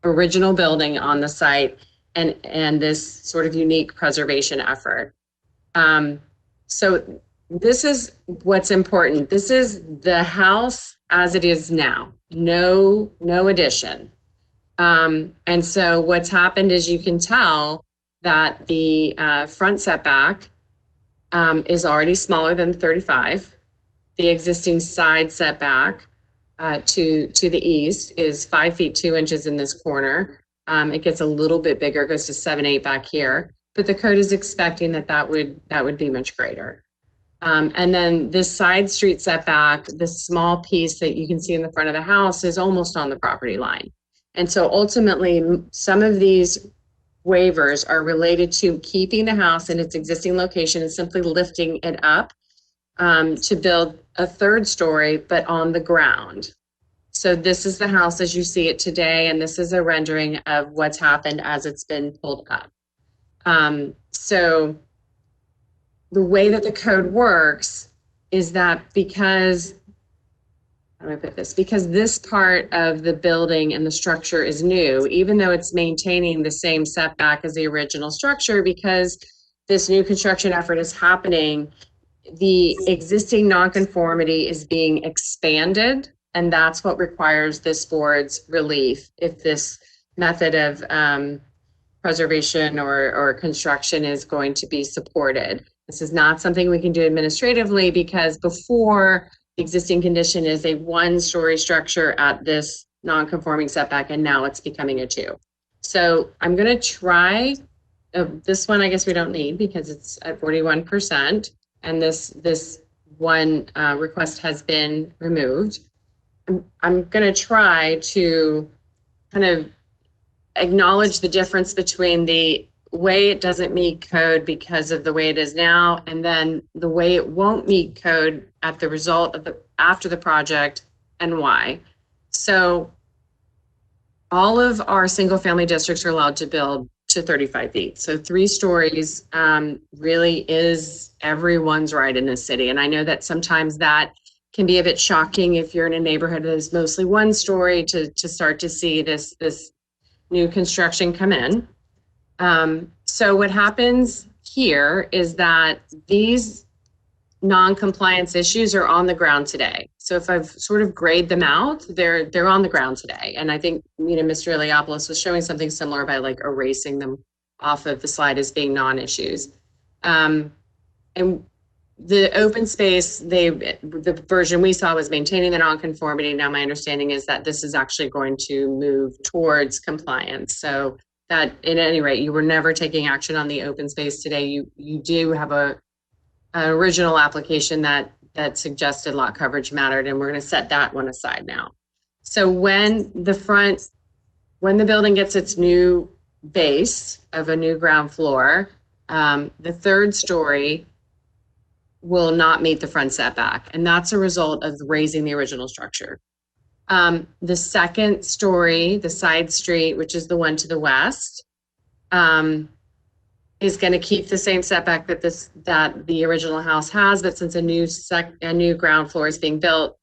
original building on the site and this sort of unique preservation effort. So this is what's important. This is the house as it is now, no addition. And so what's happened is you can tell that the front setback is already smaller than 35. The existing side setback to the east is 5 feet 2 inches in this corner. It gets a little bit bigger, goes to 7-8 back here, but the code is expecting that would be much greater. And then this side street setback, this small piece that you can see in the front of the house, is almost on the property line. And so ultimately, some of these waivers are related to keeping the house in its existing location and simply lifting it up to build a 3rd story, but on the ground. So this is the house as you see it today, and this is a rendering of what's happened as it's been pulled up. So the way that the code works is that because this part of the building and the structure is new, even though it's maintaining the same setback as the original structure, because this new construction effort is happening, the existing nonconformity is being expanded, and that's what requires this board's relief if this method of preservation or construction is going to be supported. This is not something we can do administratively, because before, the existing condition is a 1-story structure at this non-conforming setback, and now it's becoming a 2. So I'm going to try this one. I guess we don't need because it's at 41%, and this one request has been removed. I'm going to try to kind of acknowledge the difference between the way it doesn't meet code because of the way it is now, and then the way it won't meet code at the result of after the project, and why. So all of our single family districts are allowed to build to 35 feet. So 3 stories really is everyone's right in this city. And I know that sometimes that can be a bit shocking if you're in a neighborhood that is mostly 1 story to start to see this new construction come in. So what happens here is that these non-compliance issues are on the ground today. So if I've sort of grayed them out, they're on the ground today. And I think, you know, Mr. Iliopoulos was showing something similar by like erasing them off of the slide as being non-issues. And the open space, the version we saw was maintaining the non-conformity. Now my understanding is that this is actually going to move towards compliance. So that, at any rate, you were never taking action on the open space today. You do have an original application that suggested lot coverage mattered, and we're going to set that one aside now. So when the building gets its new base of a new ground floor, the 3rd story will not meet the front setback, and that's a result of raising the original structure. The 2nd story, the side street, which is the one to the west, is going to keep the same setback that the original house has, but since a new ground floor is being built,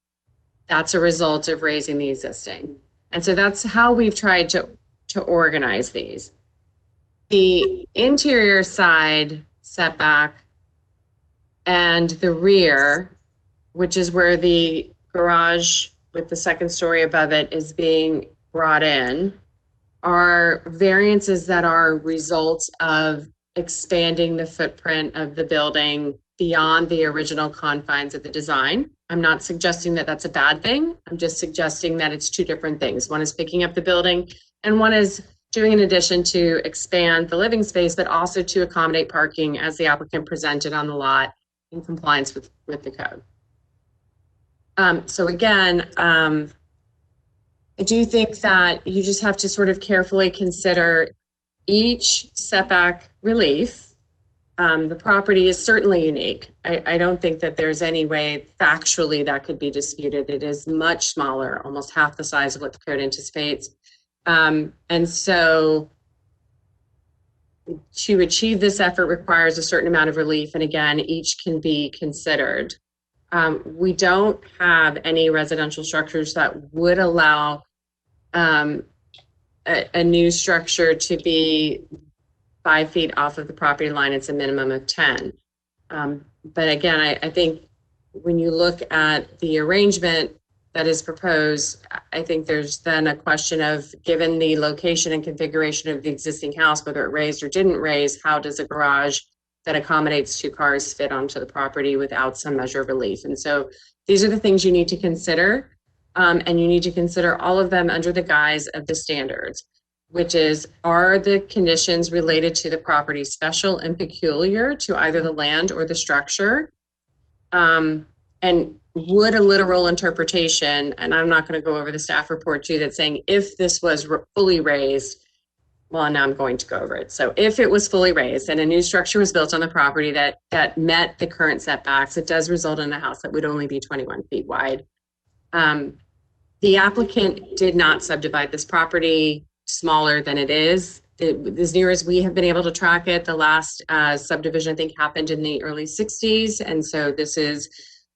that's a result of raising the existing. And so that's how we've tried to organize these. The interior side setback and the rear, which is where the garage with the second story above it is being brought in, are variances that are results of expanding the footprint of the building beyond the original confines of the design. I'm not suggesting that that's a bad thing. I'm just suggesting that it's two different things. One is picking up the building and one is doing an addition to expand the living space, but also to accommodate parking as the applicant presented on the lot in compliance with the code. So again, I do think that you just have to sort of carefully consider each setback relief. The property is certainly unique. I don't think that there's any way factually that could be disputed. It is much smaller, almost half the size of what the code anticipates. And so to achieve this effort requires a certain amount of relief. And again, each can be considered. We don't have any residential structures that would allow a new structure to be 5 feet off of the property line. It's a minimum of 10. But again, I think when you look at the arrangement that is proposed, I think there's then a question of, given the location and configuration of the existing house, whether it raised or didn't raise, how does a garage that accommodates 2 cars fit onto the property without some measure of relief? And so these are the things you need to consider. And you need to consider all of them under the guise of the standards, which is, are the conditions related to the property special and peculiar to either the land or the structure? And would a literal interpretation, and I'm not going to go over the staff report too, that's saying if this was fully raised, well, now I'm going to go over it. So if it was fully raised and a new structure was built on the property that met the current setbacks, it does result in a house that would only be 21 feet wide. The applicant did not subdivide this property smaller than it is. As near as we have been able to track it, the last subdivision, I think, happened in the early 60s. And so this is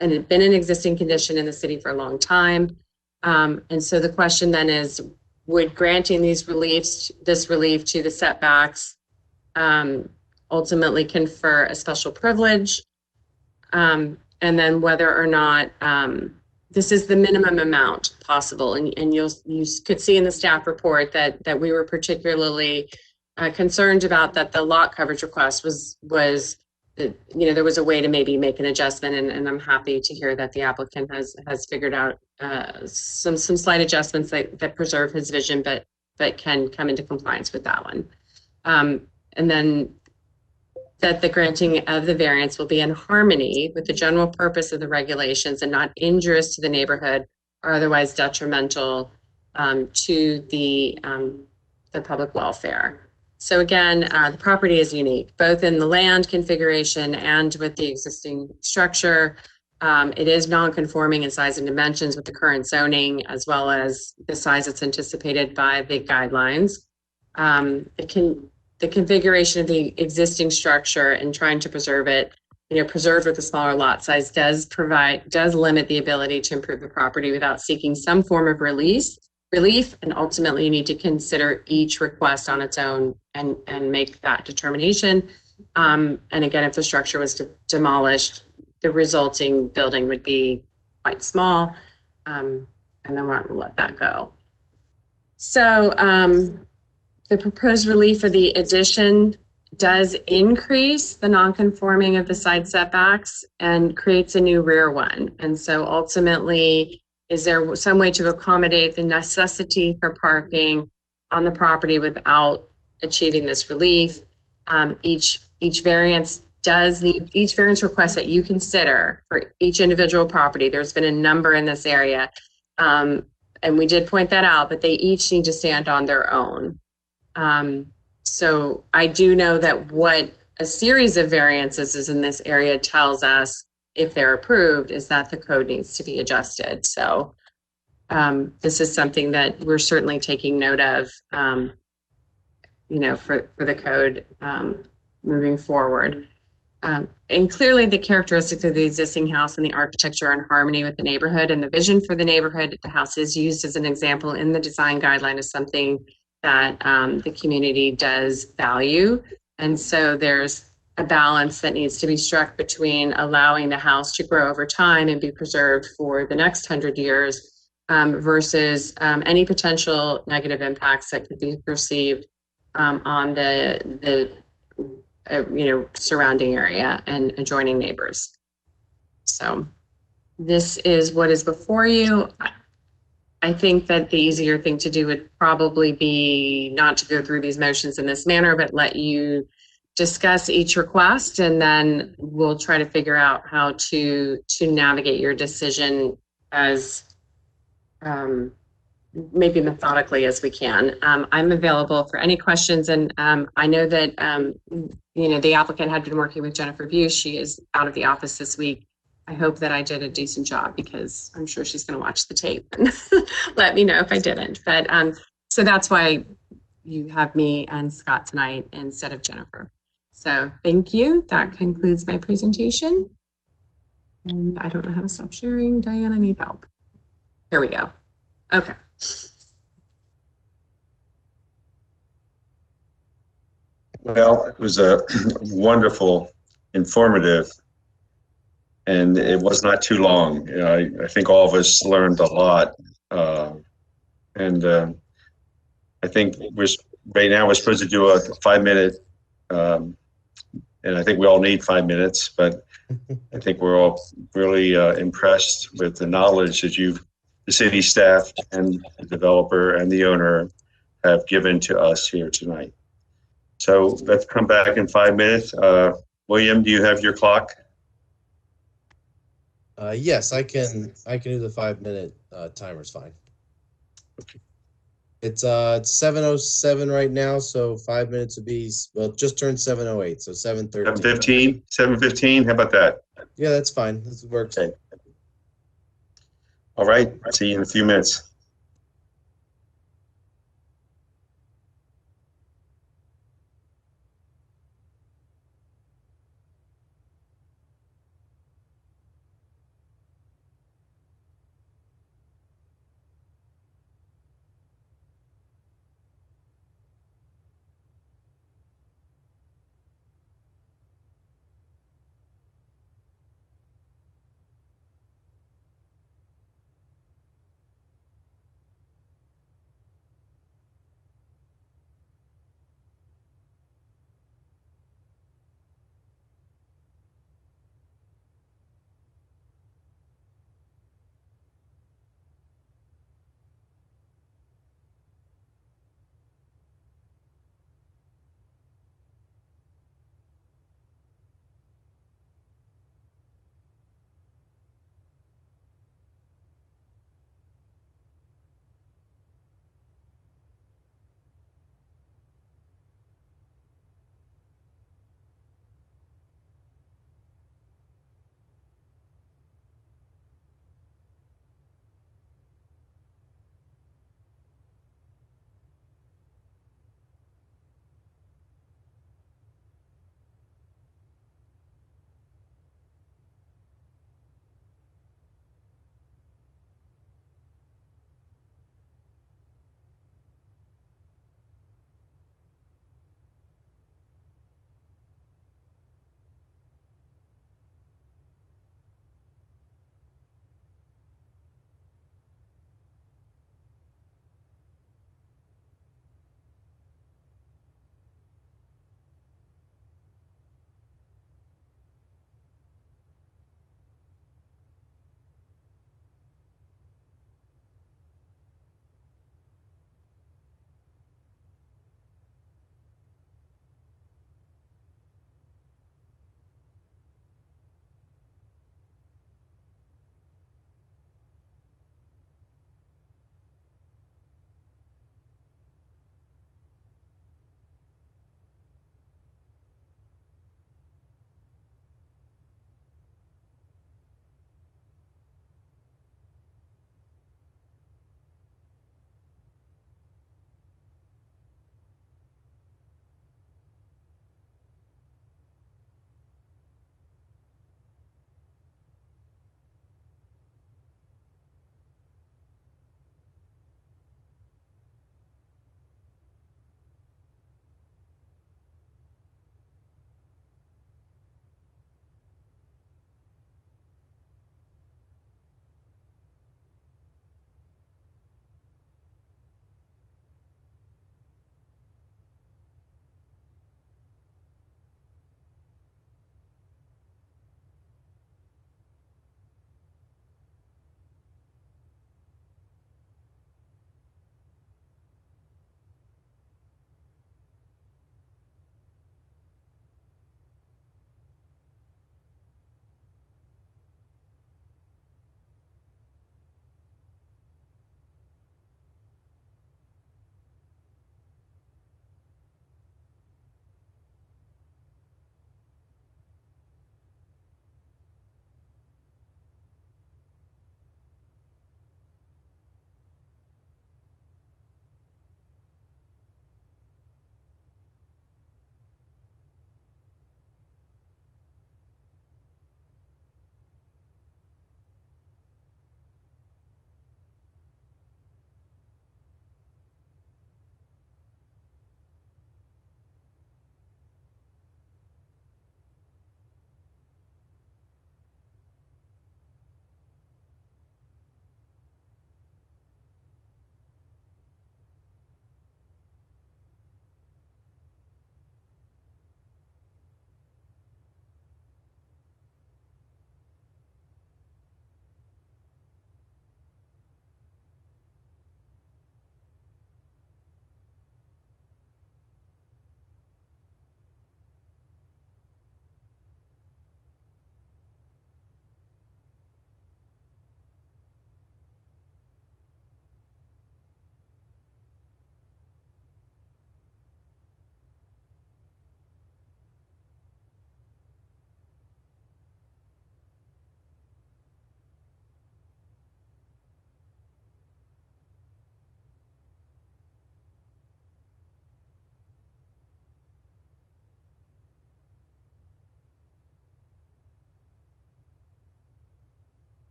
been an existing condition in the city for a long time. And so the question then is, would granting this relief to the setbacks ultimately confer a special privilege? And then whether or not this is the minimum amount possible. And you could see in the staff report that we were particularly concerned about that the lot coverage request was there was a way to maybe make an adjustment, and I'm happy to hear that the applicant has figured out some slight adjustments that preserve his vision, but can come into compliance with that one. And then that the granting of the variance will be in harmony with the general purpose of the regulations and not injurious to the neighborhood or otherwise detrimental to the public welfare. So again, the property is unique, both in the land configuration and with the existing structure. It is non-conforming in size and dimensions with the current zoning, as well as the size that's anticipated by the guidelines. The configuration of the existing structure and trying to preserve it, preserved with a smaller lot size, does limit the ability to improve the property without seeking some form of relief. And ultimately you need to consider each request on its own and make that determination. And again, if the structure was demolished, the resulting building would be quite small. And then we'll let that go. So the proposed relief for the addition does increase the non-conforming of the side setbacks and creates a new rear one. And so ultimately, is there some way to accommodate the necessity for parking on the property without achieving this relief? Each variance request that you consider for each individual property, there's been a number in this area. And we did point that out, but they each need to stand on their own. So I do know that what a series of variances is in this area tells us, if they're approved, is that the code needs to be adjusted. So this is something that we're certainly taking note of, for the code moving forward. And clearly the characteristics of the existing house and the architecture are in harmony with the neighborhood, and the vision for the neighborhood. The house is used as an example in the design guideline as something that the community does value. And so there's a balance that needs to be struck between allowing the house to grow over time and be preserved for the next 100 years versus any potential negative impacts that could be perceived on the surrounding area and adjoining neighbors. So this is what is before you. I think that the easier thing to do would probably be not to go through these motions in this manner, but let you discuss each request, and then we'll try to figure out how to navigate your decision as maybe methodically as we can. I'm available for any questions, and I know that the applicant had been working with Jennifer View. She is out of the office this week. I hope that I did a decent job, because I'm sure she's going to watch the tape and let me know if I didn't. But so that's why you have me and Scott tonight instead of Jennifer. So thank you. That concludes my presentation. And I don't know how to stop sharing. Diane, I need help. Here we go. Okay. Well, it was a wonderful, informative, and it was not too long. I think all of us learned a lot. And I think right now we're supposed to do a 5-minute, and I think we all need 5 minutes, but I think we're all really impressed with the knowledge that the city staff and the developer and the owner have given to us here tonight. So let's come back in 5 minutes. William, do you have your clock? Yes, I can do the 5-minute timer's fine. Okay. It's 7:07 right now, so 5 minutes would be, well, just turned 7:08, so 7:13. 7:15, how about that? Yeah, that's fine. This works. Okay. All right, see you in a few minutes.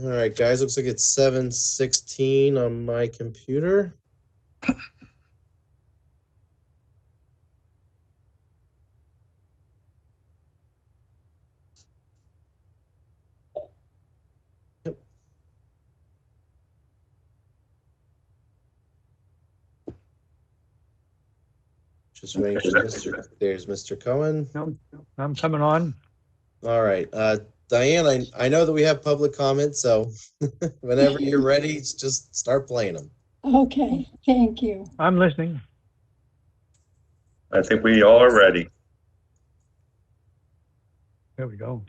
All right, guys, looks like it's 7:16 on my computer. Yep. Just waiting for there's Mr. Cohen. No, I'm coming on. All right, Diane, I know that we have public comments, so whenever you're ready, just start playing them. Okay, thank you. I'm listening. I think we all are ready. There we go.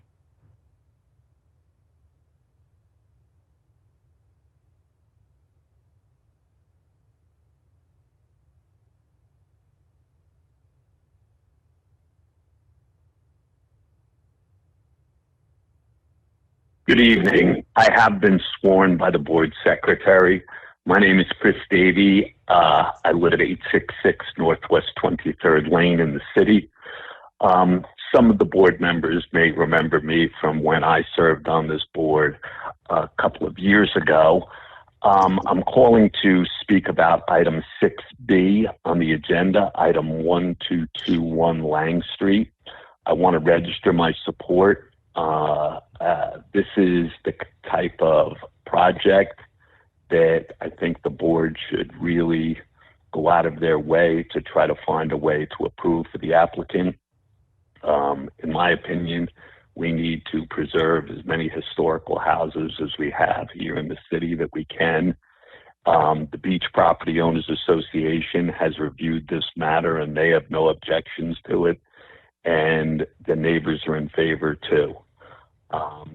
Good evening. I have been sworn by the board secretary. My name is Chris Davey. I live at 866 Northwest 23rd Lane in the city. Some of the board members may remember me from when I served on this board a couple of years ago. I'm calling to speak about item 6B on the agenda, item 1221 Lang Street. I want to register my support. This is the type of project that I think the board should really go out of their way to try to find a way to approve for the applicant. In my opinion, we need to preserve as many historical houses as we have here in the city that we can. The Beach Property Owners Association has reviewed this matter and they have no objections to it, and the neighbors are in favor too.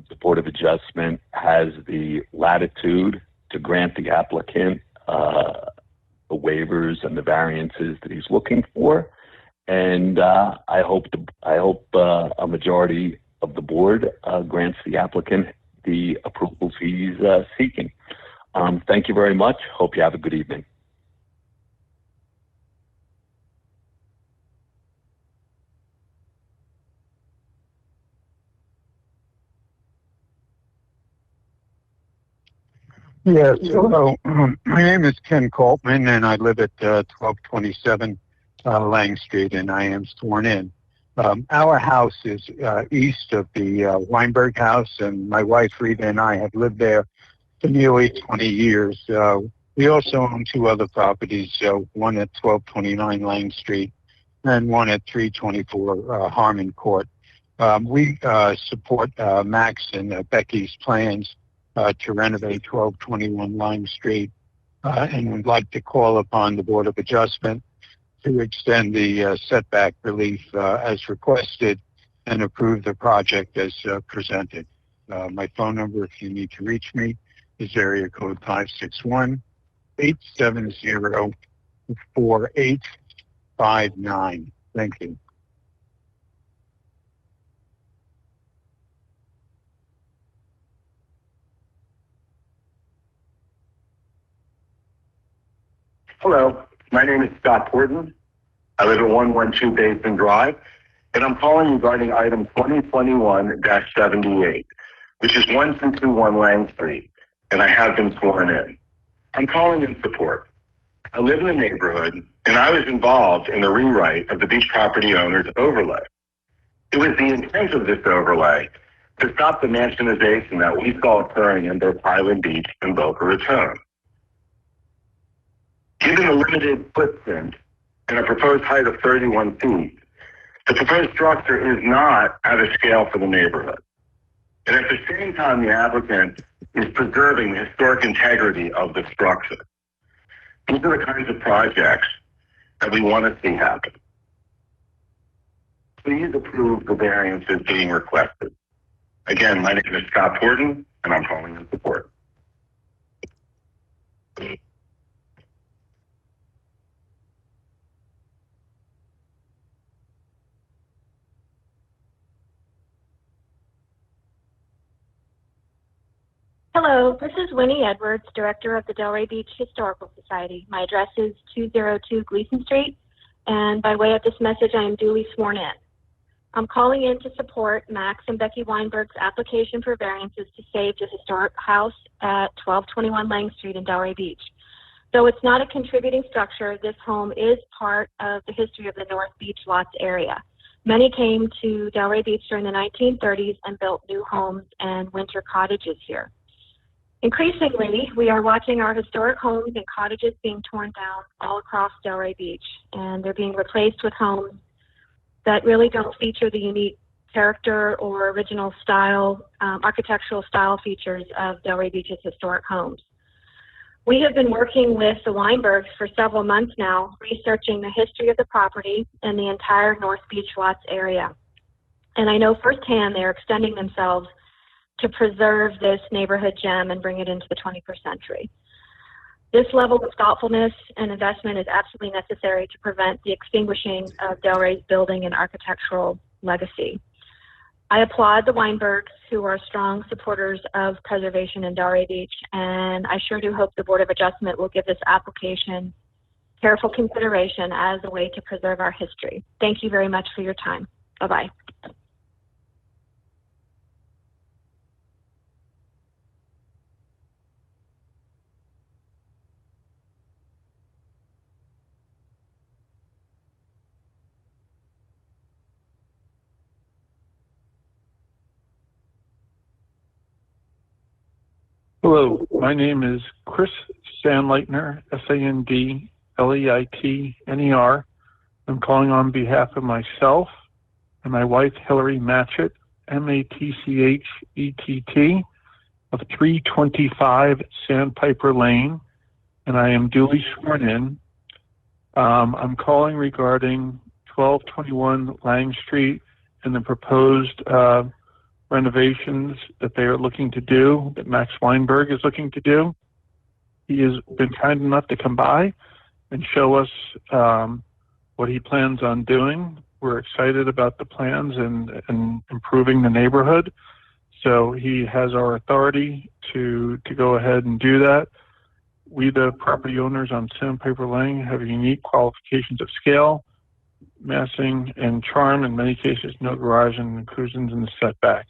The Board of Adjustment has the latitude to grant the applicant the waivers and the variances that he's looking for, and I hope a majority of the board grants the applicant the approvals he's seeking. Thank you very much. Hope you have a good evening. Yes, hello. My name is Ken Coltman, and I live at 1227 Lang Street, and I am sworn in. Our house is east of the Weinberg house, and my wife Rita and I have lived there for nearly 20 years. We also own two other properties, one at 1229 Lang Street and one at 324 Harmon Court. We support Max and Becky's plans to renovate 1221 Lime Street, and would like to call upon the Board of Adjustment to extend the setback relief as requested and approve the project as presented. My phone number, if you need to reach me, is area code 561-870-4859. Thank you. Hello, my name is Scott Porton. I live at 112 Basin Drive, and I'm calling regarding item 2021-78, which is 1221 Lang Street, and I have been sworn in. I'm calling in support. I live in the neighborhood, and I was involved in the rewrite of the Beach Property Owners overlay. It was the intent of this overlay to stop the mansionization that we saw occurring in both Highland Beach and Boca Raton. Given the limited footprint and a proposed height of 31 feet, the proposed structure is not at a scale for the neighborhood. And at the same time, the applicant is preserving the historic integrity of the structure. These are the kinds of projects that we want to see happen. Please approve the variances being requested. Again, my name is Scott Porton, and I'm calling in support. Hello, this is Winnie Edwards, Director of the Delray Beach Historical Society. My address is 202 Gleason Street, and by way of this message, I am duly sworn in. I'm calling in to support Max and Becky Weinberg's application for variances to save the historic house at 1221 Lang Street in Delray Beach. Though it's not a contributing structure, this home is part of the history of the North Beach Lots area. Many came to Delray Beach during the 1930s and built new homes and winter cottages here. Increasingly, we are watching our historic homes and cottages being torn down all across Delray Beach, and they're being replaced with homes that really don't feature the unique character or original style, architectural style features of Delray Beach's historic homes. We have been working with the Weinbergs for several months now, researching the history of the property and the entire North Beach Lots area. And I know firsthand they're extending themselves to preserve this neighborhood gem and bring it into the 21st century. This level of thoughtfulness and investment is absolutely necessary to prevent the extinguishing of Delray's building and architectural legacy. I applaud the Weinbergs, who are strong supporters of preservation in Delray Beach, and I sure do hope the Board of Adjustment will give this application careful consideration as a way to preserve our history. Thank you very much for your time. Bye-bye. Hello, my name is Chris Sandleitner, Sandleitner. I'm calling on behalf of myself and my wife, Hillary Matchett, Matchettt, of 325 Sandpiper Lane, and I am duly sworn in. I'm calling regarding 1221 Lang Street and the proposed renovations that they are looking to do, that Max Weinberg is looking to do. He has been kind enough to come by and show us what he plans on doing. We're excited about the plans and improving the neighborhood. So he has our authority to go ahead and do that. We, the property owners on Sandpiper Lane, have unique qualifications of scale, massing, and charm. In many cases, no garage and inclusions in the setback.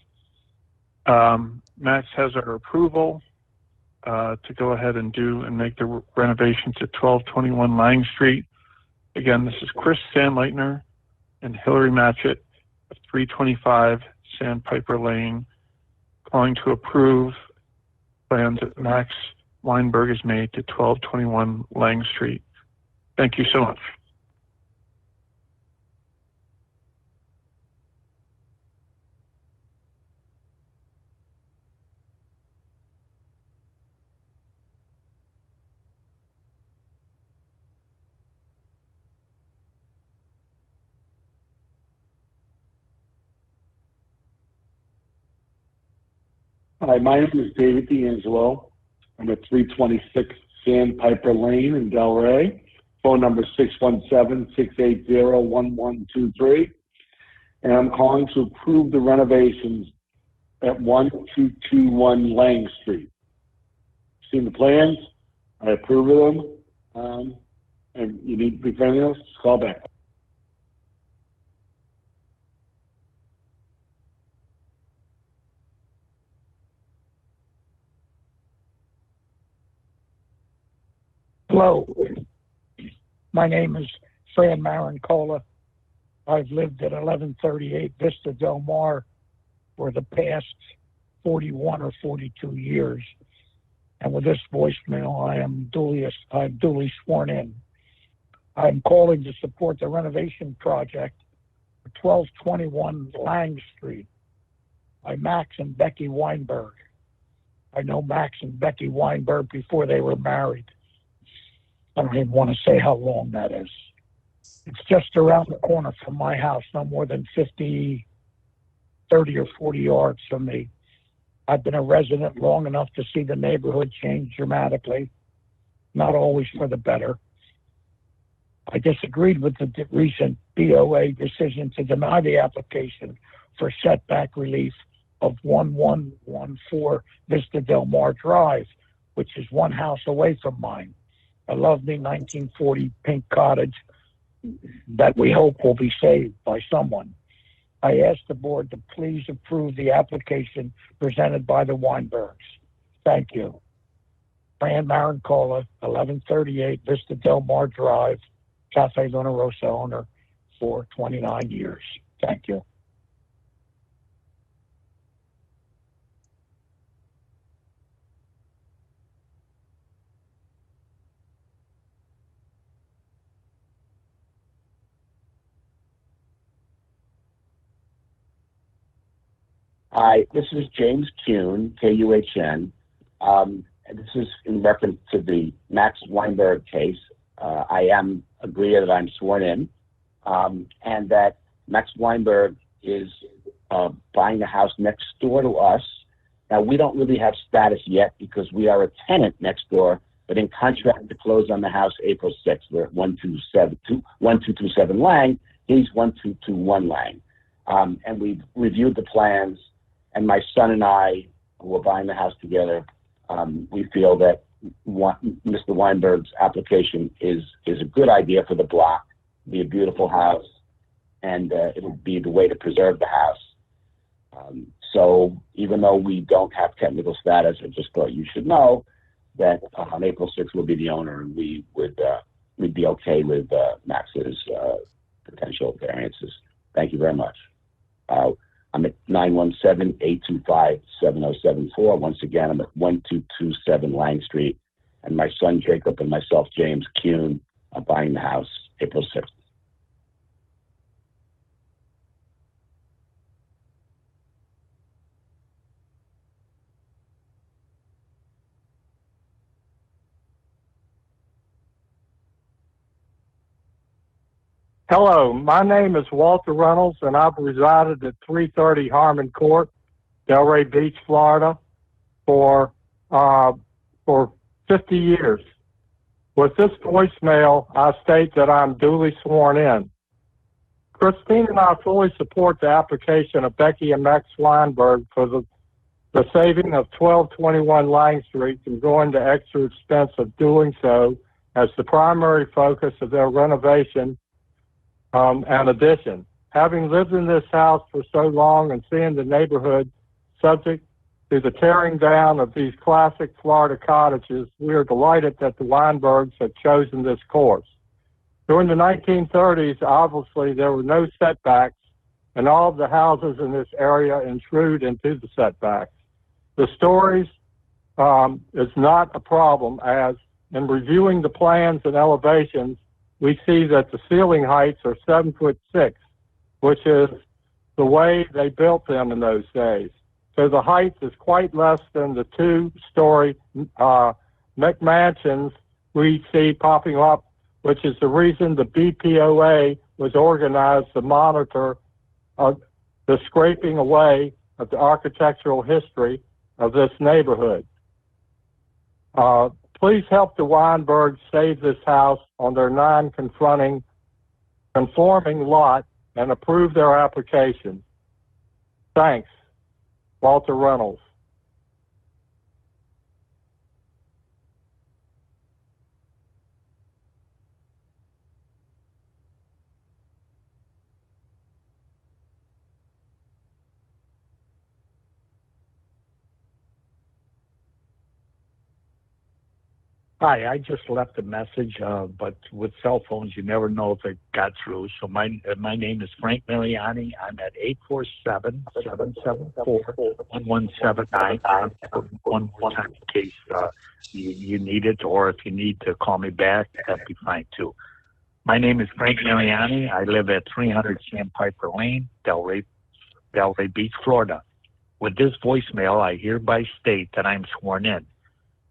Max has our approval to go ahead and do and make the renovations at 1221 Lang Street. Again, this is Chris Sandleitner and Hillary Matchett of 325 Sandpiper Lane, calling to approve plans that Max Weinberg has made to 1221 Lang Street. Thank you so much. Hi, my name is David D'Angelo. I'm at 326 Sandpiper Lane in Delray. Phone number 617-680-1123. And I'm calling to approve the renovations at 1221 Lang Street. Seen the plans? I approve of them. And you need to be anything else, just call back. Hello, my name is Fran Marincola. I've lived at 1138 Vista Del Mar for the past 41 or 42 years. And with this voicemail, I'm duly sworn in. I'm calling to support the renovation project for 1221 Lang Street by Max and Becky Weinberg. I know Max and Becky Weinberg before they were married. I don't even want to say how long that is. It's just around the corner from my house, no more than 30 or 40 yards from me. I've been a resident long enough to see the neighborhood change dramatically, not always for the better. I disagreed with the recent BOA decision to deny the application for setback relief of 1114 Vista Del Mar Drive, which is one house away from mine. A lovely 1940 pink cottage that we hope will be saved by someone. I ask the board to please approve the application presented by the Weinbergs. Thank you. Fran Marincola, 1138 Vista Del Mar Drive, Cafe Luna Rosa owner for 29 years. Thank you. Hi, this is James Kuhn, Kuhn. This is in reference to the Max Weinberg case. I agree that I'm sworn in, and that Max Weinberg is buying the house next door to us. Now, we don't really have status yet because we are a tenant next door, but in contract to close on the house April 6th. We're at 1227 Lang. He's 1221 Lang. And we've reviewed the plans, and my son and I, who are buying the house together, we feel that Mr. Weinberg's application is a good idea for the block, be a beautiful house, and it'll be the way to preserve the house. So even though we don't have technical status, I just thought you should know that on April 6th we'll be the owner, and we'd be okay with Max's potential variances. Thank you very much. I'm at 917-825-7074. Once again, I'm at 1227 Lang Street, and my son Jacob and myself, James Kuhn, are buying the house April 6th. Hello, my name is Walter Reynolds, and I've resided at 330 Harmon Court, Delray Beach, Florida, for 50 years. With this voicemail, I state that I'm duly sworn in. Christine and I fully support the application of Becky and Max Weinberg for the saving of 1221 Lang Street from going to extra expense of doing so as the primary focus of their renovation and addition. Having lived in this house for so long and seeing the neighborhood subject to the tearing down of these classic Florida cottages, we are delighted that the Weinbergs have chosen this course. During the 1930s, obviously, there were no setbacks, and all of the houses in this area intrude into the setbacks. The stories is not a problem, as in reviewing the plans and elevations, we see that the ceiling heights are 7'6", which is the way they built them in those days. So the height is quite less than the two-story McMansions we see popping up, which is the reason the BPOA was organized to monitor the scraping away of the architectural history of this neighborhood. Please help the Weinbergs save this house on their non-conforming lot and approve their application. Thanks, Walter Reynolds. Hi, I just left a message, but with cell phones, you never know if it got through. So my name is Frank Mariani. I'm at 847-774-1179. One more time in case you need it, or if you need to call me back, that'd be fine too. My name is Frank Mariani. I live at 300 Sandpiper Lane, Delray Beach, Florida. With this voicemail, I hereby state that I'm sworn in.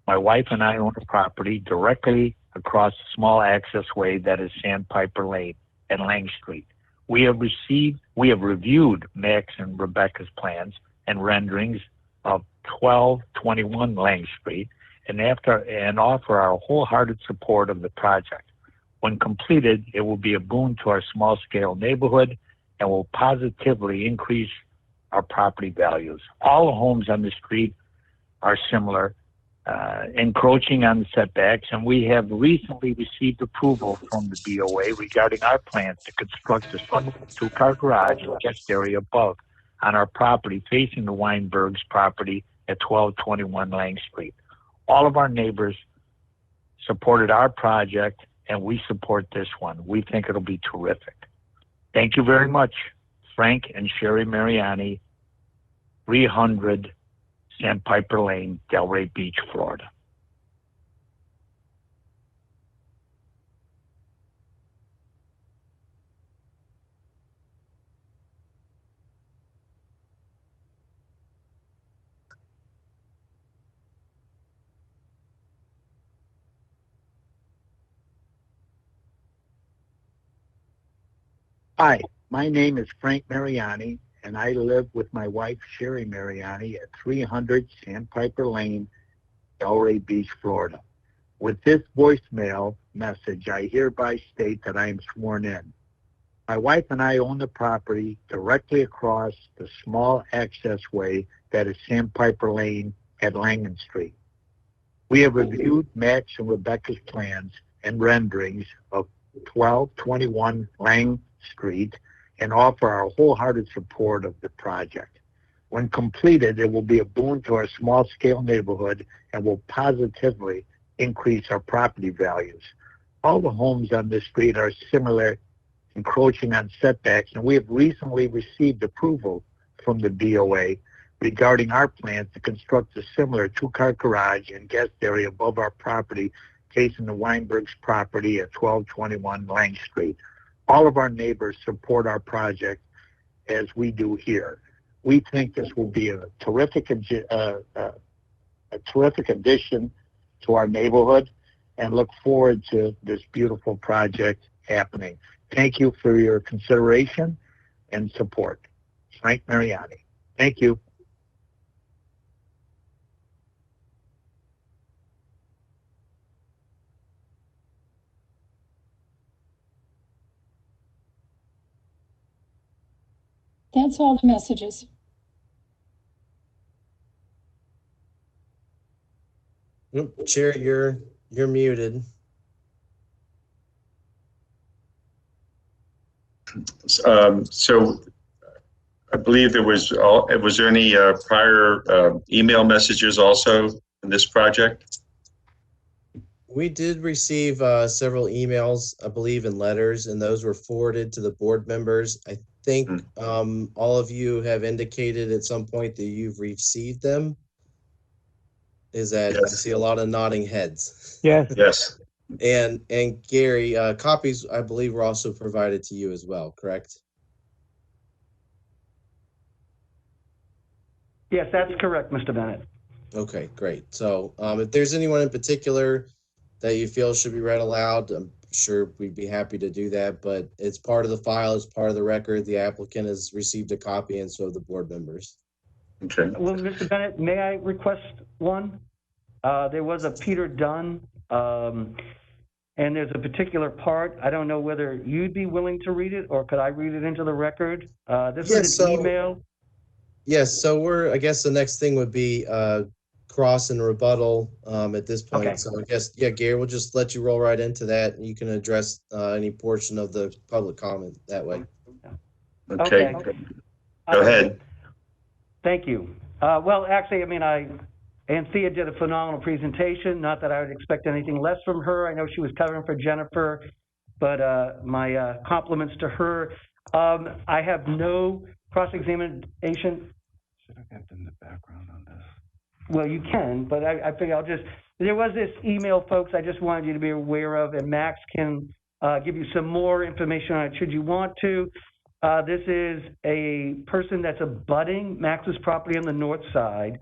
My wife and I own a property directly across the small access way that is Sandpiper Lane and Lang Street. We have reviewed Max and Rebecca's plans and renderings of 1221 Lang Street and offer our wholehearted support of the project. When completed, it will be a boon to our small-scale neighborhood and will positively increase our property values. All the homes on the street are similar encroaching on the setbacks, and we have recently received approval from the BOA regarding our plans to construct a small two-car garage and guest area above on our property facing the Weinberg's property at 1221 Lang Street. All of our neighbors supported our project, and we support this one. We think it'll be terrific. Thank you very much, Frank and Sherry Mariani, 300 Sandpiper Lane, Delray Beach, Florida. Hi, my name is Frank Mariani, and I live with my wife, Sherry Mariani, at 300 Sandpiper Lane, Delray Beach, Florida. With this voicemail message, I hereby state that I am sworn in. My wife and I own the property directly across the small access way that is Sandpiper Lane at Langan Street. We have reviewed Max and Rebecca's plans and renderings of 1221 Lang Street and offer our wholehearted support of the project. When completed, it will be a boon to our small-scale neighborhood and will positively increase our property values. All the homes on this street are similar, encroaching on setbacks, and we have recently received approval from the BOA regarding our plans to construct a similar two-car garage and guest area above our property facing the Weinberg's property at 1221 Lang Street. All of our neighbors support our project as we do here. We think this will be a terrific addition to our neighborhood and look forward to this beautiful project happening. Thank you for your consideration and support. Frank Mariani. Thank you. That's all the messages. Chair, you're muted. So I believe there was there any prior email messages also in this project? We did receive several emails, I believe, and letters, and those were forwarded to the board members. I think all of you have indicated at some point that you've received them. Is that, yes. I see a lot of nodding heads. Yes. Yes. And Gary, copies, I believe, were also provided to you as well, correct? Yes, that's correct, Mr. Bennett. Okay, great. So if there's anyone in particular that you feel should be read aloud, I'm sure we'd be happy to do that, but it's part of the file, it's part of the record. The applicant has received a copy, and so have the board members. Okay. Well, Mr. Bennett, may I request one? There was a Peter Dunn, and there's a particular part. I don't know whether you'd be willing to read it, or could I read it into the record? This is an email. Yes, so I guess the next thing would be cross and rebuttal at this point. Okay. So I guess, yeah, Gary, we'll just let you roll right into that, and you can address any portion of the public comment that way. Okay. Go ahead. Thank you. Well, actually, I mean, Anthea did a phenomenal presentation. Not that I would expect anything less from her. I know she was covering for Jennifer, but my compliments to her. I have no cross-examination. Should I get in the background on this? Well, you can, but I figure there was this email, folks, I just wanted you to be aware of, and Max can give you some more information on it should you want to. This is a person that's abutting Max's property on the north side.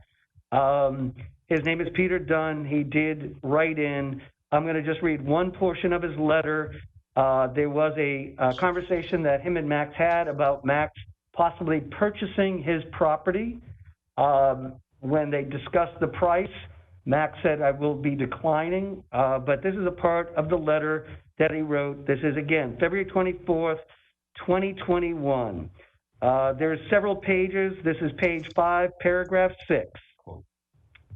His name is Peter Dunn. He did write in. I'm going to just read one portion of his letter. There was a conversation that him and Max had about Max possibly purchasing his property. When they discussed the price, Max said, I will be declining. But this is a part of the letter that he wrote. This is, again, February 24th, 2021. There's several pages. This is page 5, paragraph 6.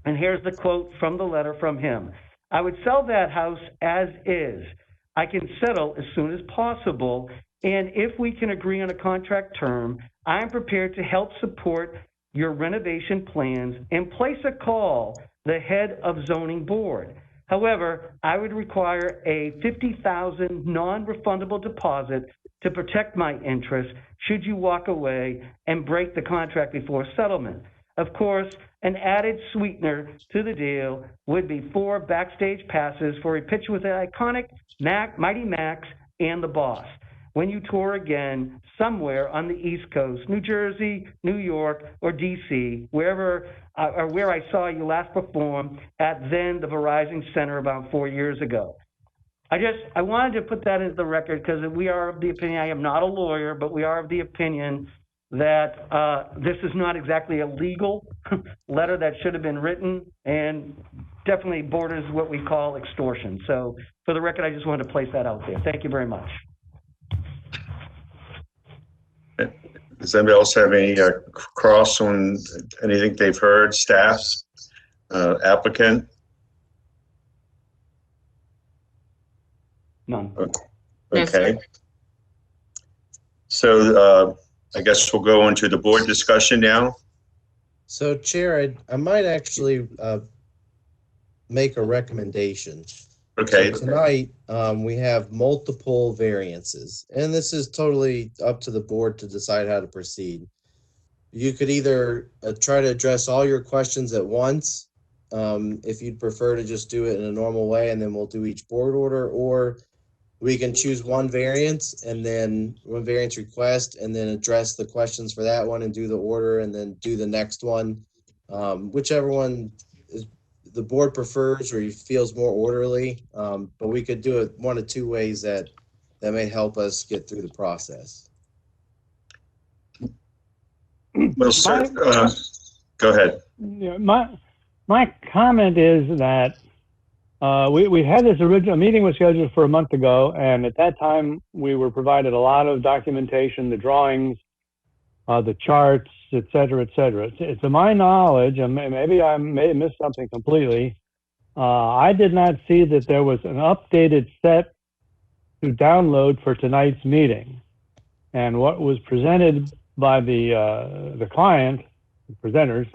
And here's the quote from the letter from him. I would sell that house as is. I can settle as soon as possible. And if we can agree on a contract term, I'm prepared to help support your renovation plans and place a call the head of zoning board. However, I would require a $50,000 non-refundable deposit to protect my interests should you walk away and break the contract before settlement. Of course, an added sweetener to the deal would be 4 backstage passes for a picture with the iconic Mighty Max and the boss when you tour again somewhere on the East Coast, New Jersey, New York, or DC, wherever or where I saw you last perform at then the Verizon Center about 4 years ago. I wanted to put that into the record because we are of the opinion, I am not a lawyer, but we are of the opinion that this is not exactly a legal letter that should have been written and definitely borders what we call extortion. So for the record, I just wanted to place that out there. Thank you very much. Does anybody else have any cross on anything they've heard? Staff, applicant? None. Okay. So I guess we'll go into the board discussion now. So, Chair, I might actually make a recommendation. Okay. So tonight, we have multiple variances, and this is totally up to the board to decide how to proceed. You could either try to address all your questions at once, if you'd prefer to just do it in a normal way, and then we'll do each board order, or we can choose one variance and then one variance request and then address the questions for that one and do the order and then do the next one. Whichever one the board prefers or feels more orderly, but we could do it one of two ways that may help us get through the process. Well, sir, go ahead. Yeah, my comment is that we had this original meeting was scheduled for a month ago, and at that time we were provided a lot of documentation, the drawings, the charts, et cetera, et cetera. To my knowledge, and maybe I may have missed something completely, I did not see that there was an updated set to download for tonight's meeting. And what was presented by the client, the presenters,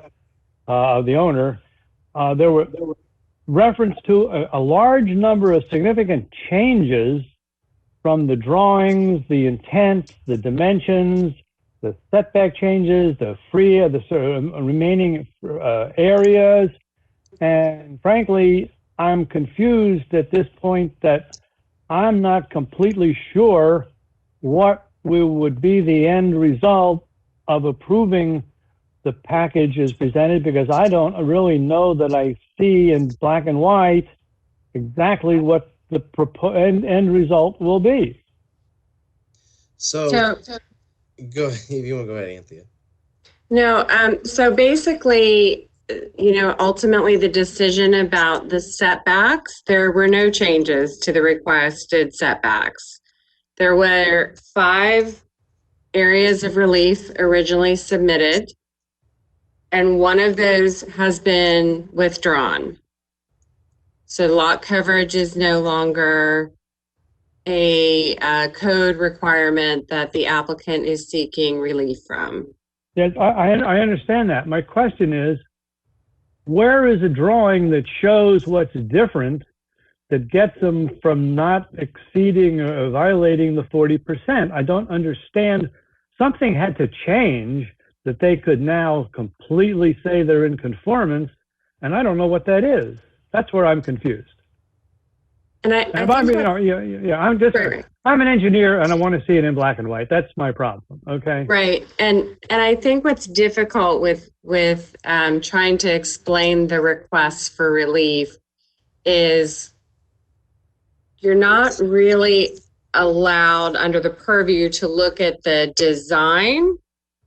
the owner, there were reference to a large number of significant changes from the drawings, the intent, the dimensions, the setback changes, the remaining areas. And frankly, I'm confused at this point that I'm not completely sure what would be the end result of approving the package as presented, because I don't really know that I see in black and white exactly what the end result will be. So go ahead, if you want to go ahead, Anthea. No, so basically, ultimately the decision about the setbacks, there were no changes to the requested setbacks. There were 5 areas of relief originally submitted, and one of those has been withdrawn. So lot coverage is no longer a code requirement that the applicant is seeking relief from. Yes, I understand that. My question is, where is a drawing that shows what's different that gets them from not exceeding or violating the 40%? I don't understand. Something had to change that they could now completely say they're in conformance, and I don't know what that is. That's where I'm confused. And I'm an engineer and I want to see it in black and white. That's my problem. Okay. Right. And I think what's difficult with trying to explain the requests for relief is you're not really allowed under the purview to look at the design,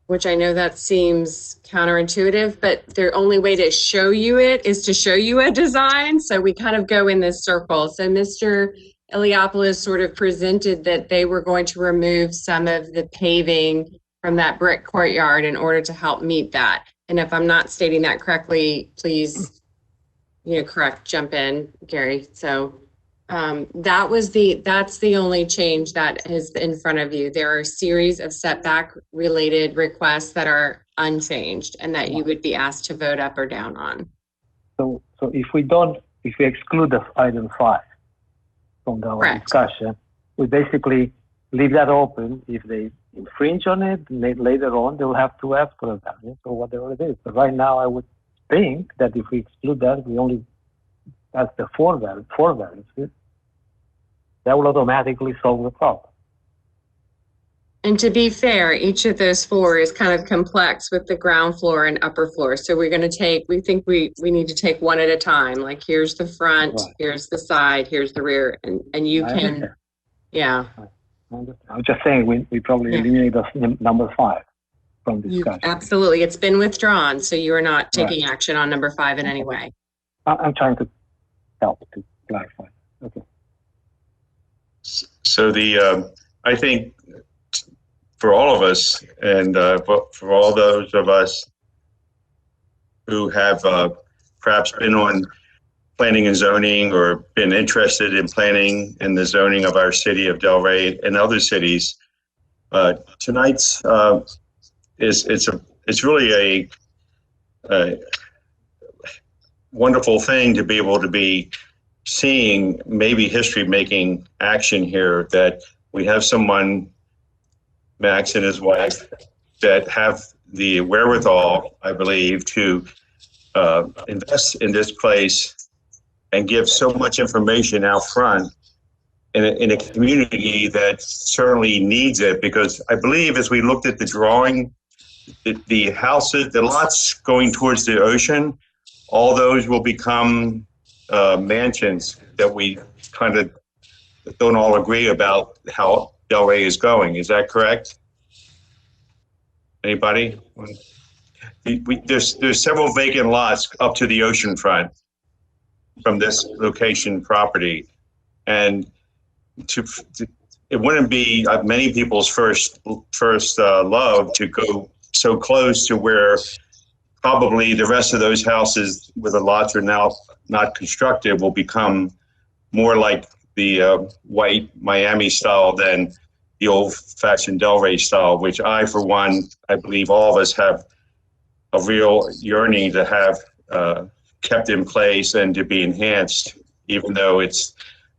which I know that seems counterintuitive, but the only way to show you it is to show you a design. So we kind of go in this circle. So Mr. Iliopoulos sort of presented that they were going to remove some of the paving from that brick courtyard in order to help meet that. And if I'm not stating that correctly, please correct, jump in, Gary. So that's the only change that is in front of you. There are a series of setback related requests that are unchanged and that you would be asked to vote up or down on. So if we exclude the item 5 from our discussion, we basically leave that open. If they infringe on it, later on they'll have to ask for a variance or whatever it is. But right now, I would think that if we exclude that, we only that's the four variances. That will automatically solve the problem. And to be fair, each of those 4 is kind of complex with the ground floor and upper floor. So we think we need to take one at a time. Like here's the front, here's the side, here's the rear, and you can, yeah. I'm just saying we probably eliminate the number 5 from discussion. Absolutely, it's been withdrawn, so you are not taking action on number 5 in any way. I'm trying to help to clarify. Okay. So I think for all of us, and for all those of us who have perhaps been on planning and zoning or been interested in planning and the zoning of our city of Delray and other cities, tonight's it's really a wonderful thing to be able to be seeing maybe history-making action here, that we have someone, Max and his wife, that have the wherewithal, I believe, to invest in this place and give so much information out front in a community that certainly needs it. Because I believe as we looked at the drawing, the houses, the lots going towards the ocean, all those will become mansions that we kind of don't all agree about how Delray is going. Is that correct? Anybody? There's several vacant lots up to the ocean front from this location property, and it wouldn't be many people's first love to go so close to where probably the rest of those houses where the lots are now not constructed will become more like the white Miami style than the old-fashioned Delray style, which I, for one, I believe all of us have a real yearning to have kept in place and to be enhanced, even though it's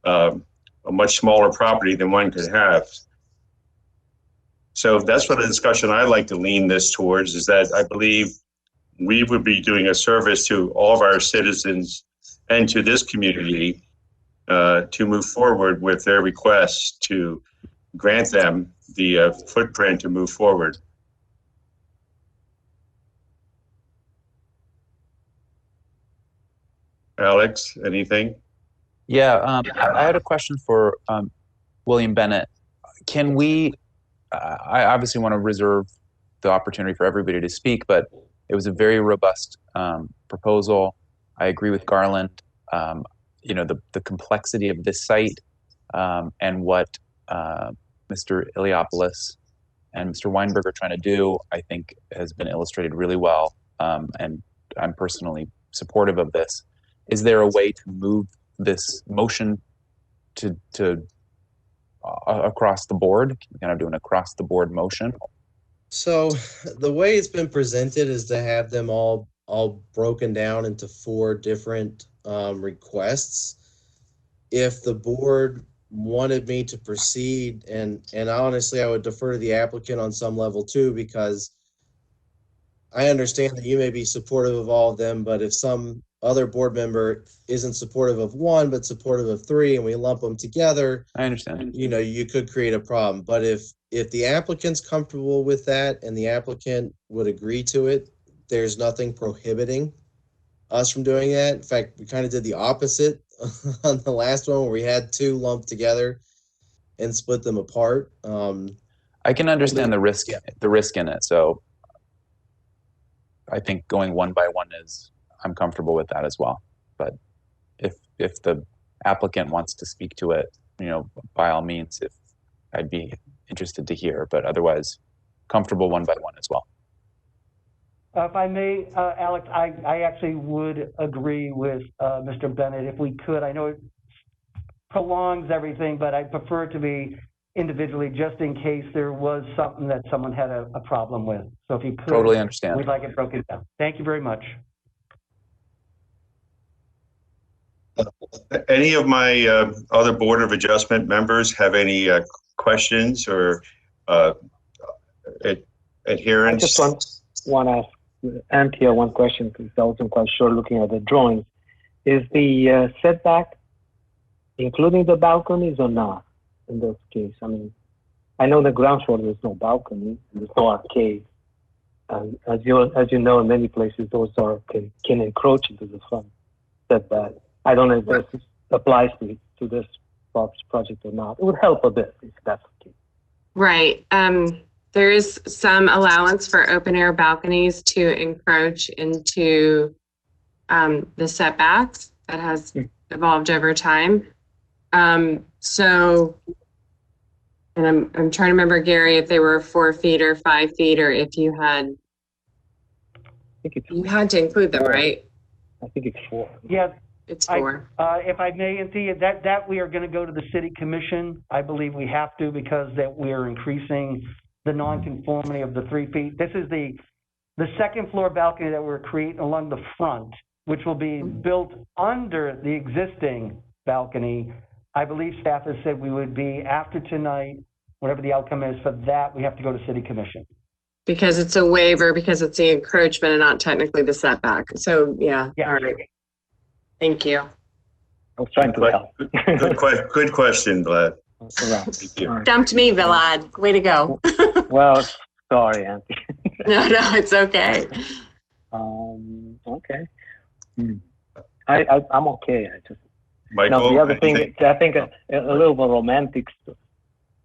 a much smaller property than one could have. So that's what the discussion I like to lean this towards, is that I believe we would be doing a service to all of our citizens and to this community to move forward with their requests to grant them the footprint to move forward. Alex, anything? Yeah, I had a question for William Bennett. Can we, I obviously want to reserve the opportunity for everybody to speak, but it was a very robust proposal. I agree with Garland. You know, the complexity of this site and what Mr. Iliopoulos and Mr. Weinberg are trying to do, I think has been illustrated really well. And I'm personally supportive of this. Is there a way to move this motion to across the board? Can we kind of do an across the board motion? So the way it's been presented is to have them all broken down into 4 different requests. If the board wanted me to proceed, and honestly, I would defer to the applicant on some level too, because I understand that you may be supportive of all of them, but if some other board member isn't supportive of one but supportive of 3 and we lump them together, I understand. You know, you could create a problem. But if the applicant's comfortable with that and the applicant would agree to it, there's nothing prohibiting us from doing that. In fact, we kind of did the opposite on the last one, where we had 2 lumped together and split them apart. I can understand the risk in it. So I think going one by one I'm comfortable with that as well. But if the applicant wants to speak to it, you know, by all means, I'd be interested to hear, but otherwise comfortable one by one as well. If I may, Alex, I actually would agree with Mr. Bennett if we could. I know it prolongs everything, but I prefer it to be individually just in case there was something that someone had a problem with. So if you could, Totally understand. we'd like it broken down. Thank you very much. Any of my other Board of Adjustment members have any questions or adherence? I just want to ask Anthea one question because I wasn't quite sure looking at the drawings. Is the setback including the balconies or not in this case? I mean, I know the ground floor there's no balcony, there's no arcade. And as you know, in many places those can encroach into the front setback. I don't know if this applies to this project or not. It would help a bit if that's the case. Right. There is some allowance for open air balconies to encroach into the setbacks that has evolved over time. So, and I'm trying to remember, Gary, if they were 4 feet or 5 feet, or if you had, you had to include them, right? I think it's 4. Yeah. It's 4. If I may, Anthea, that we are going to go to the City Commission. I believe we have to because that we are increasing the nonconformity of the 3 feet. This is the second floor balcony that we're creating along the front, which will be built under the existing balcony. I believe staff has said we would be, after tonight, whatever the outcome is for that, we have to go to City Commission. Because it's a waiver, because it's the encroachment and not technically the setback. So, yeah. All right. Thank you. I was trying to help. Good question, Vlad. Thank you. Stumped me, Vlad. Way to go. Well, sorry, Auntie. No, it's okay. Okay. I'm okay. I just. Michael, now, the other thing, I think a little bit romantic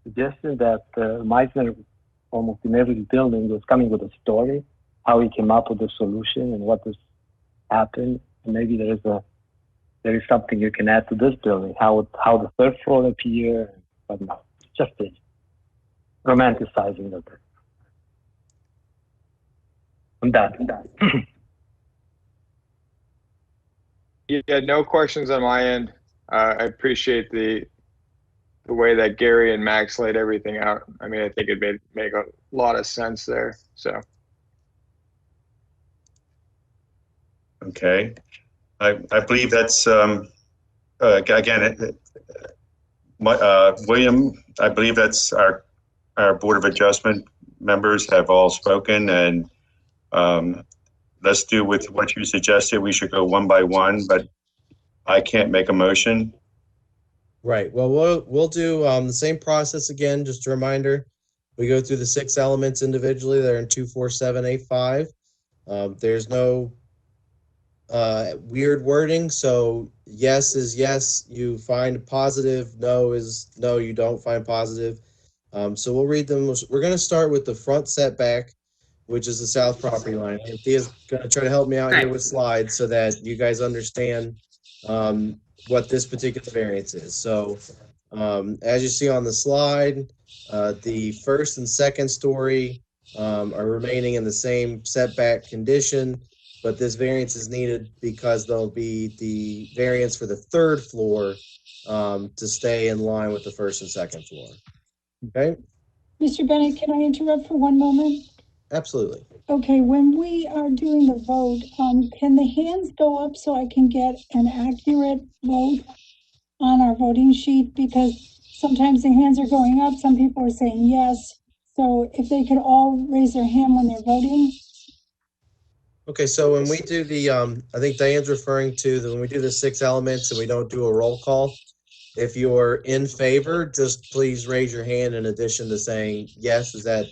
suggestion that Meisner, almost in every building, was coming with a story, how he came up with the solution and what has happened. And maybe there is something you can add to this building, how the third floor appeared, but no, just it. Romanticizing of it. I'm done. Yeah, no questions on my end. I appreciate the way that Gary and Max laid everything out. I mean, I think it make a lot of sense there. So. Okay. I believe that's, again, William, I believe that's our Board of Adjustment members have all spoken, and let's do with what you suggested. We should go one by one, but I can't make a motion. Right. Well, we'll do the same process again. Just a reminder, we go through the 6 elements individually. They're in 247A5. There's no weird wording. So yes is yes, you find positive. No is no, you don't find positive. So we'll read them. We're going to start with the front setback, which is the south property line. Thea's going to try to help me out here with slides so that you guys understand what this particular variance is. So as you see on the slide, the first and second story are remaining in the same setback condition, but this variance is needed because there'll be the variance for the third floor to stay in line with the first and second floor. Okay? Mr. Bennett, can I interrupt for one moment? Absolutely. Okay, when we are doing the vote, can the hands go up so I can get an accurate vote on our voting sheet? Because sometimes the hands are going up, some people are saying yes. So if they could all raise their hand when they're voting. Okay, so when we do the, I think Diane's referring to when we do the 6 elements and we don't do a roll call, if you're in favor, just please raise your hand in addition to saying yes. Does that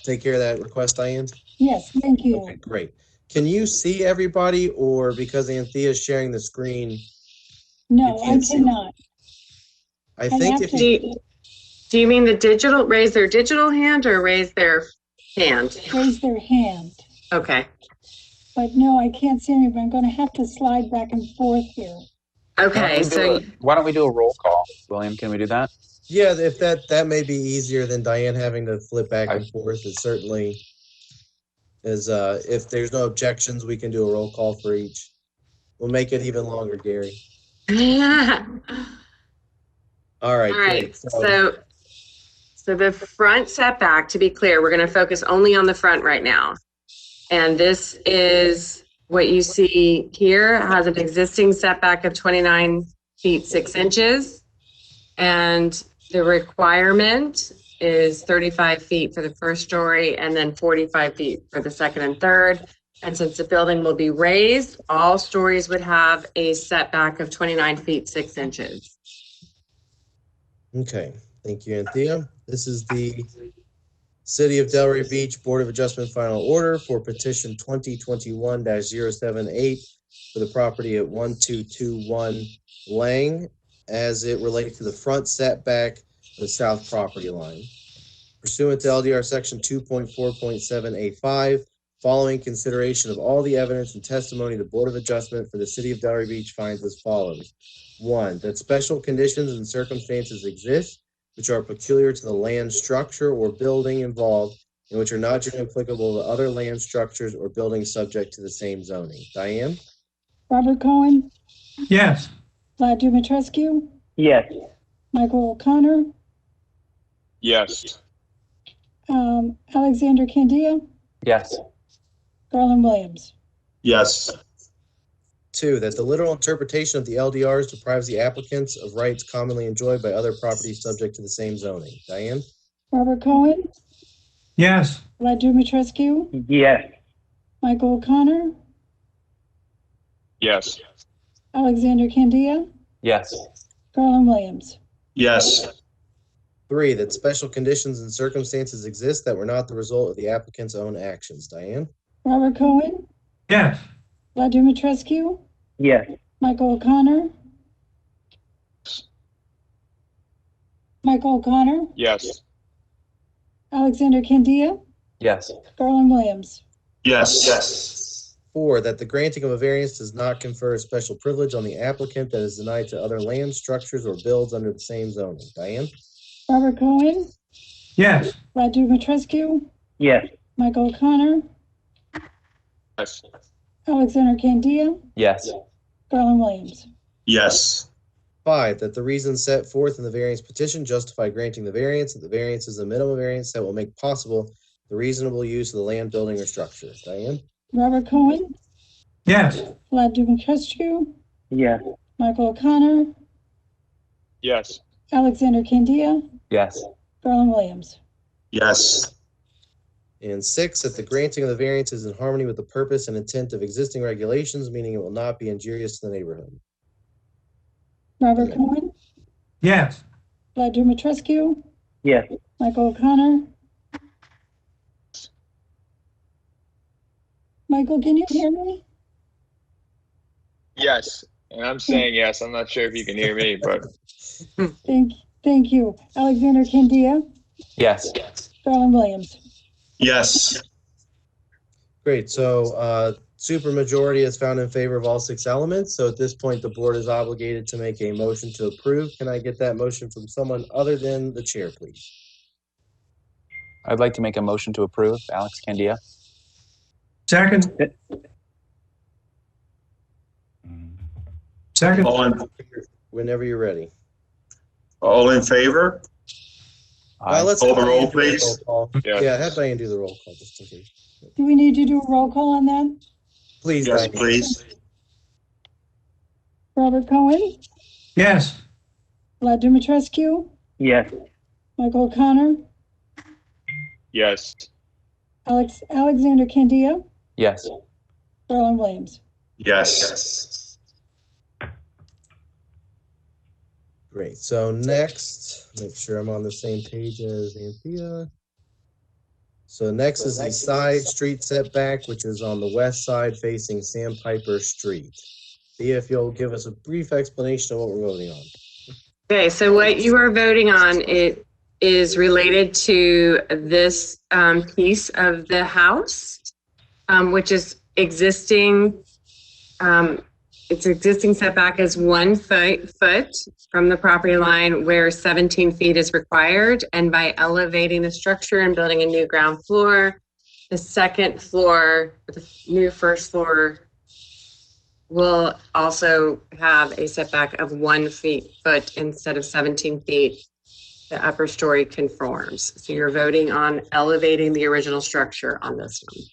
take care of that request, Diane? Yes, thank you. Okay, great. Can you see everybody, or because Anthea is sharing the screen? No, I cannot. I think if you, do you mean the digital, raise their digital hand or raise their hand? Raise their hand. Okay. But no, I can't see anybody. I'm going to have to slide back and forth here. Okay, why don't we do a roll call? William, can we do that? Yeah, if that may be easier than Diane having to flip back and forth. It certainly. Is if there's no objections, we can do a roll call for each. We'll make it even longer, Gary. All right, All right. great. So the front setback, to be clear, we're going to focus only on the front right now. And this is what you see here. It has an existing setback of 29 feet 6 inches. And the requirement is 35 feet for the first story and then 45 feet for the second and third. And since the building will be raised, all stories would have a setback of 29 feet 6 inches. Okay, thank you, Anthea. This is the City of Delray Beach Board of Adjustment final order for petition 2021-078 for the property at 1221 Lang as it relates to the front setback of the south property line. Pursuant to LDR section 2.4.7A5, following consideration of all the evidence and testimony, the Board of Adjustment for the City of Delray Beach finds as follows. 1, that special conditions and circumstances exist which are peculiar to the land structure or building involved and which are not generally applicable to other land structures or buildings subject to the same zoning. Diane? Robert Cohen, Yes. Vlad Dumitrescu, Yes. Michael O'Connor, Yes. Alexander Candia, Yes. Garland Williams. Yes. 2, that the literal interpretation of the LDRs deprives the applicants of rights commonly enjoyed by other properties subject to the same zoning. Diane? Robert Cohen, Yes. Vlad Dumitrescu, Yes. Michael O'Connor, Yes. Alexander Candia, Yes. Garland Williams. Yes. 3, that special conditions and circumstances exist that were not the result of the applicant's own actions. Diane? Robert Cohen, Yes. Vlad Dumitrescu, Yes. Michael O'Connor, Yes. Alexander Candia, Yes. Garland Williams. Yes. Yes. 4, that the granting of a variance does not confer a special privilege on the applicant that is denied to other land structures or builds under the same zoning. Diane? Robert Cohen, Yes. Vlad Dumitrescu, Yes. Michael O'Connor, Yes. Alexander Candia, Yes. Garland Williams. Yes. 5, that the reasons set forth in the variance petition justify granting the variance, that the variance is the minimum variance that will make possible the reasonable use of the land, building, or structure. Diane? Robert Cohen, Yes. Vlad Dumitrescu, Yes. Michael O'Connor, Yes. Alexander Candia, Yes. Garland Williams. Yes. And 6, that the granting of the variance is in harmony with the purpose and intent of existing regulations, meaning it will not be injurious to the neighborhood. Robert Cohen, Yes. Vlad Dumitrescu, Yes. Michael O'Connor. Michael, can you hear me? Yes. And I'm saying yes. I'm not sure if you can hear me, but Thank you. Alexander Candia, Yes. Garland Williams. Yes. Great. So super majority is found in favor of all 6 elements. So at this point, the board is obligated to make a motion to approve. Can I get that motion from someone other than the chair, please? I'd like to make a motion to approve. Alex Candia. Second. Second. Whenever you're ready. All in favor? Let's call the have roll, Diane do the please. roll call. Yeah. Yeah, have Diane do the roll call just in case. Do we need to do a roll call on that? Please, Yes, Diane. please. Robert Cohen, Yes. Vlad Dumitrescu, Yes. Michael O'Connor, yes. Alexander Candia, Yes. Garland Williams. Yes. Great. So next, make sure I'm on the same page as Anthea. So next is the side street setback, which is on the west side facing Sandpiper Street. Thea, if you'll give us a brief explanation of what we're voting on. Okay, so what you are voting on, it is related to this piece of the house, which is existing. Its existing setback is 1 foot from the property line where 17 feet is required. And by elevating the structure and building a new ground floor, The second floor, the new first floor, will also have a setback of 1 foot instead of 17 feet. The upper story conforms. So you're voting on elevating the original structure on this one.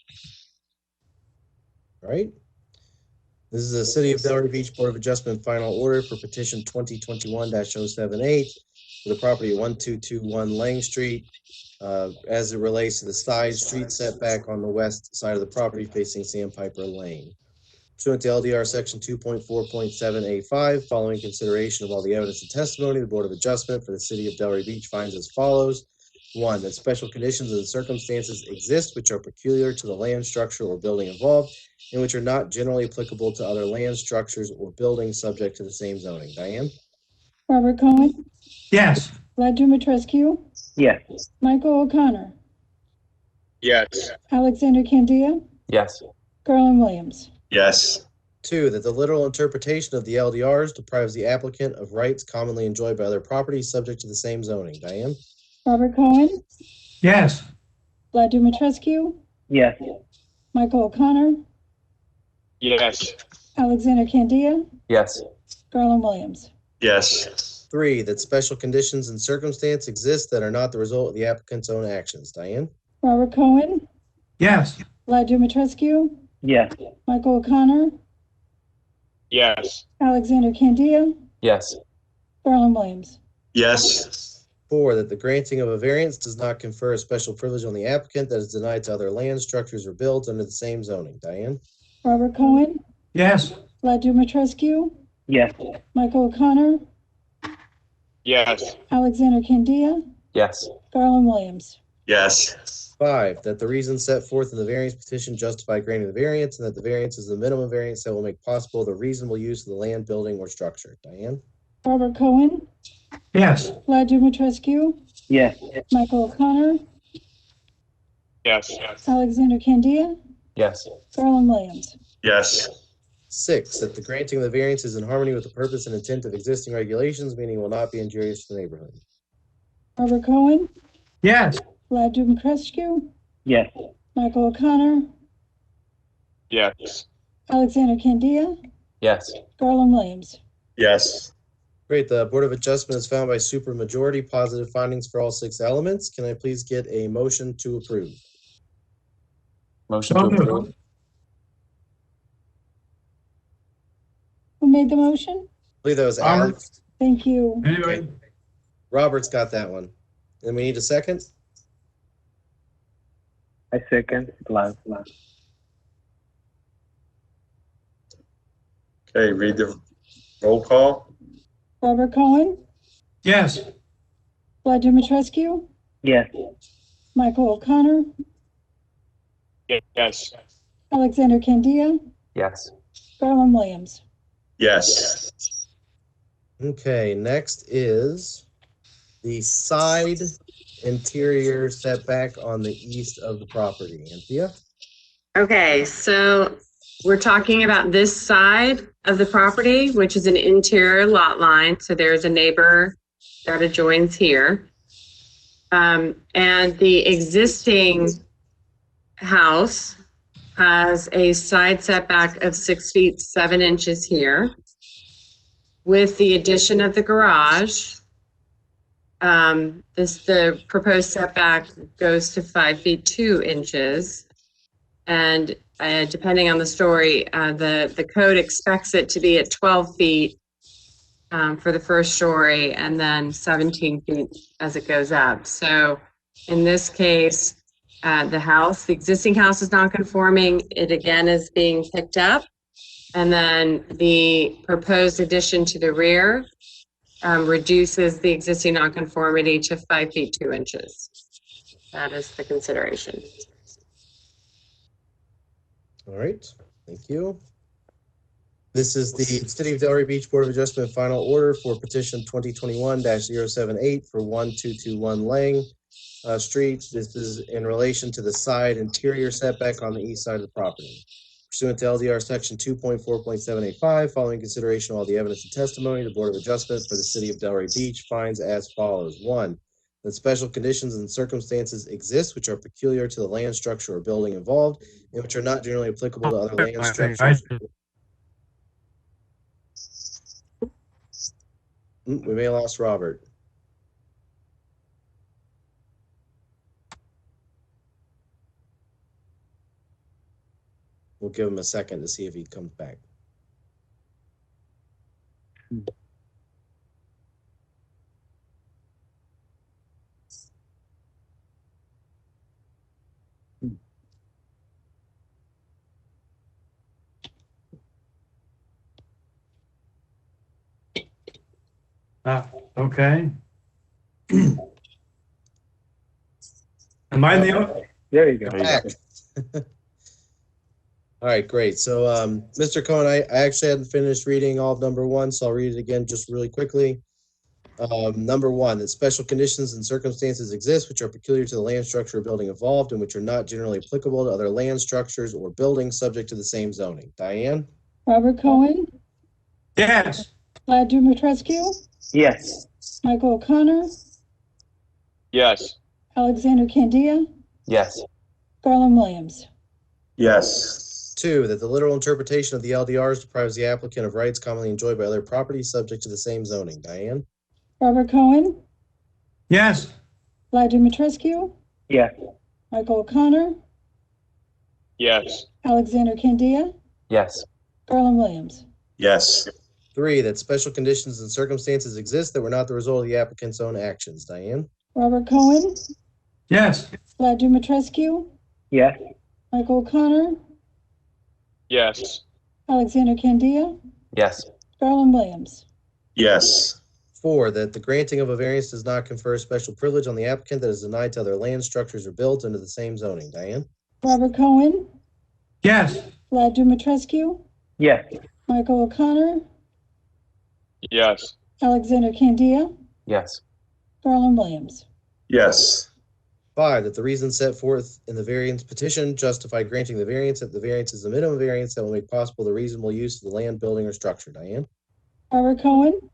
All right. This is the City of Delray Beach Board of Adjustment final order for petition 2021-078 for the property at 1221 Lang Street, as it relates to the side street setback on the west side of the property facing Sandpiper Lane. Pursuant to LDR section 2.4.7A5, following consideration of all the evidence and testimony, the Board of Adjustment for the City of Delray Beach finds as follows. 1, that special conditions and circumstances exist which are peculiar to the land structure or building involved and which are not generally applicable to other land structures or buildings subject to the same zoning. Diane? Robert Cohen, Yes. Vlad Dumitrescu, Yes. Michael O'Connor, Yes. Alexander Candia, Yes. Garland Williams. Yes. 2, that the literal interpretation of the LDRs deprives the applicant of rights commonly enjoyed by other properties subject to the same zoning. Diane? Robert Cohen, Yes. Vlad Dumitrescu, Yes. Michael O'Connor, Yes. Alexander Candia, Yes. Garland Williams. Yes. 3, that special conditions and circumstances exist that are not the result of the applicant's own actions. Diane? Robert Cohen, Yes. Vlad Dumitrescu, Yes. Michael O'Connor, Yes. Alexander Candia, Yes. Garland Williams. Yes. 4, that the granting of a variance does not confer a special privilege on the applicant that is denied to other land structures or built under the same zoning. Diane? Robert Cohen, Yes. Vlad Dumitrescu, Yes. Michael O'Connor, Yes. Alexander Candia, Yes. Garland Williams. Yes. 5, that the reasons set forth in the variance petition justify granting the variance and that the variance is the minimum variance that will make possible the reasonable use of the land, building, or structure. Diane? Robert Cohen, Yes. Vlad Dumitrescu, Yes. Michael O'Connor, Yes. Alexander Candia, Yes. Garland Williams. Yes. 6, that the granting of the variance is in harmony with the purpose and intent of existing regulations, meaning it will not be injurious to the neighborhood. Robert Cohen, Yes. Vlad Dumitrescu, Yes. Michael O'Connor, Yes. Alexander Candia, Yes. Garland Williams. Yes. Great. The Board of Adjustment is found by supermajority positive findings for all 6 elements. Can I please get a motion to approve? Motion to approve. Who made the motion? I believe that was Alex. Thank you. Anyway. Robert's got that one. And we need a second? I second. Vlad. Okay, read the roll call. Robert Cohen, Yes. Vlad Dumitrescu, Yes. Michael O'Connor, Yes. Alexander Candia, Yes. Garland Williams. Yes. Okay, next is the side interior setback on the east of the property. Anthea? Okay, so we're talking about this side of the property, which is an interior lot line. So there's a neighbor that adjoins here. And the existing house has a side setback of 6 feet 7 inches here. With the addition of the garage, the proposed setback goes to 5 feet 2 inches. And depending on the story, the code expects it to be at 12 feet for the first story and then 17 feet as it goes up. So in this case, the existing house is non-conforming. It again is being picked up. And then the proposed addition to the rear reduces the existing nonconformity to 5 feet 2 inches. That is the consideration. All right, thank you. This is the City of Delray Beach Board of Adjustment final order for petition 2021-078 for 1221 Lang Street. This is in relation to the side interior setback on the east side of the property. Pursuant to LDR section 2.4.785, following consideration of all the evidence and testimony, the Board of Adjustment for the City of Delray Beach finds as follows. 1, that special conditions and circumstances exist which are peculiar to the land structure or building involved and which are not generally applicable to other land structures. We may have lost Robert. We'll give him a second to see if he comes back. Okay. Am I the? There you go. Back. All right, great. So, Mr. Cohen, I actually hadn't finished reading all of number one, so I'll read it again just really quickly. Number one, that special conditions and circumstances exist which are peculiar to the land structure or building involved and which are not generally applicable to other land structures or buildings subject to the same zoning. Diane? Robert Cohen, Yes. Vlad Dumitrescu, Yes. Michael O'Connor, Yes. Alexander Candia, Yes. Garland Williams. Yes. Two, that the literal interpretation of the LDRs deprives the applicant of rights commonly enjoyed by other properties subject to the same zoning. Diane? Robert Cohen, Yes. Vlad Dumitrescu, Yes. Michael O'Connor, Yes. Alexander Candia, Yes. Garland Williams. Yes. Three, that special conditions and circumstances exist that were not the result of the applicant's own actions. Diane? Robert Cohen, Yes. Vlad Dumitrescu, Yes. Michael O'Connor, Yes. Alexander Candia, Yes. Garland Williams. Yes. Four, that the granting of a variance does not confer special privilege on the applicant that is denied to other land structures or built under the same zoning. Diane? Robert Cohen, Yes. Vlad Dumitrescu, Yes. Michael O'Connor, Yes. Alexander Candia, Yes. Garland Williams. Yes. Five, that the reasons set forth in the variance petition justify granting the variance, that the variance is the minimum variance that will make possible the reasonable use of the land, building, or structure. Diane? Robert Cohen,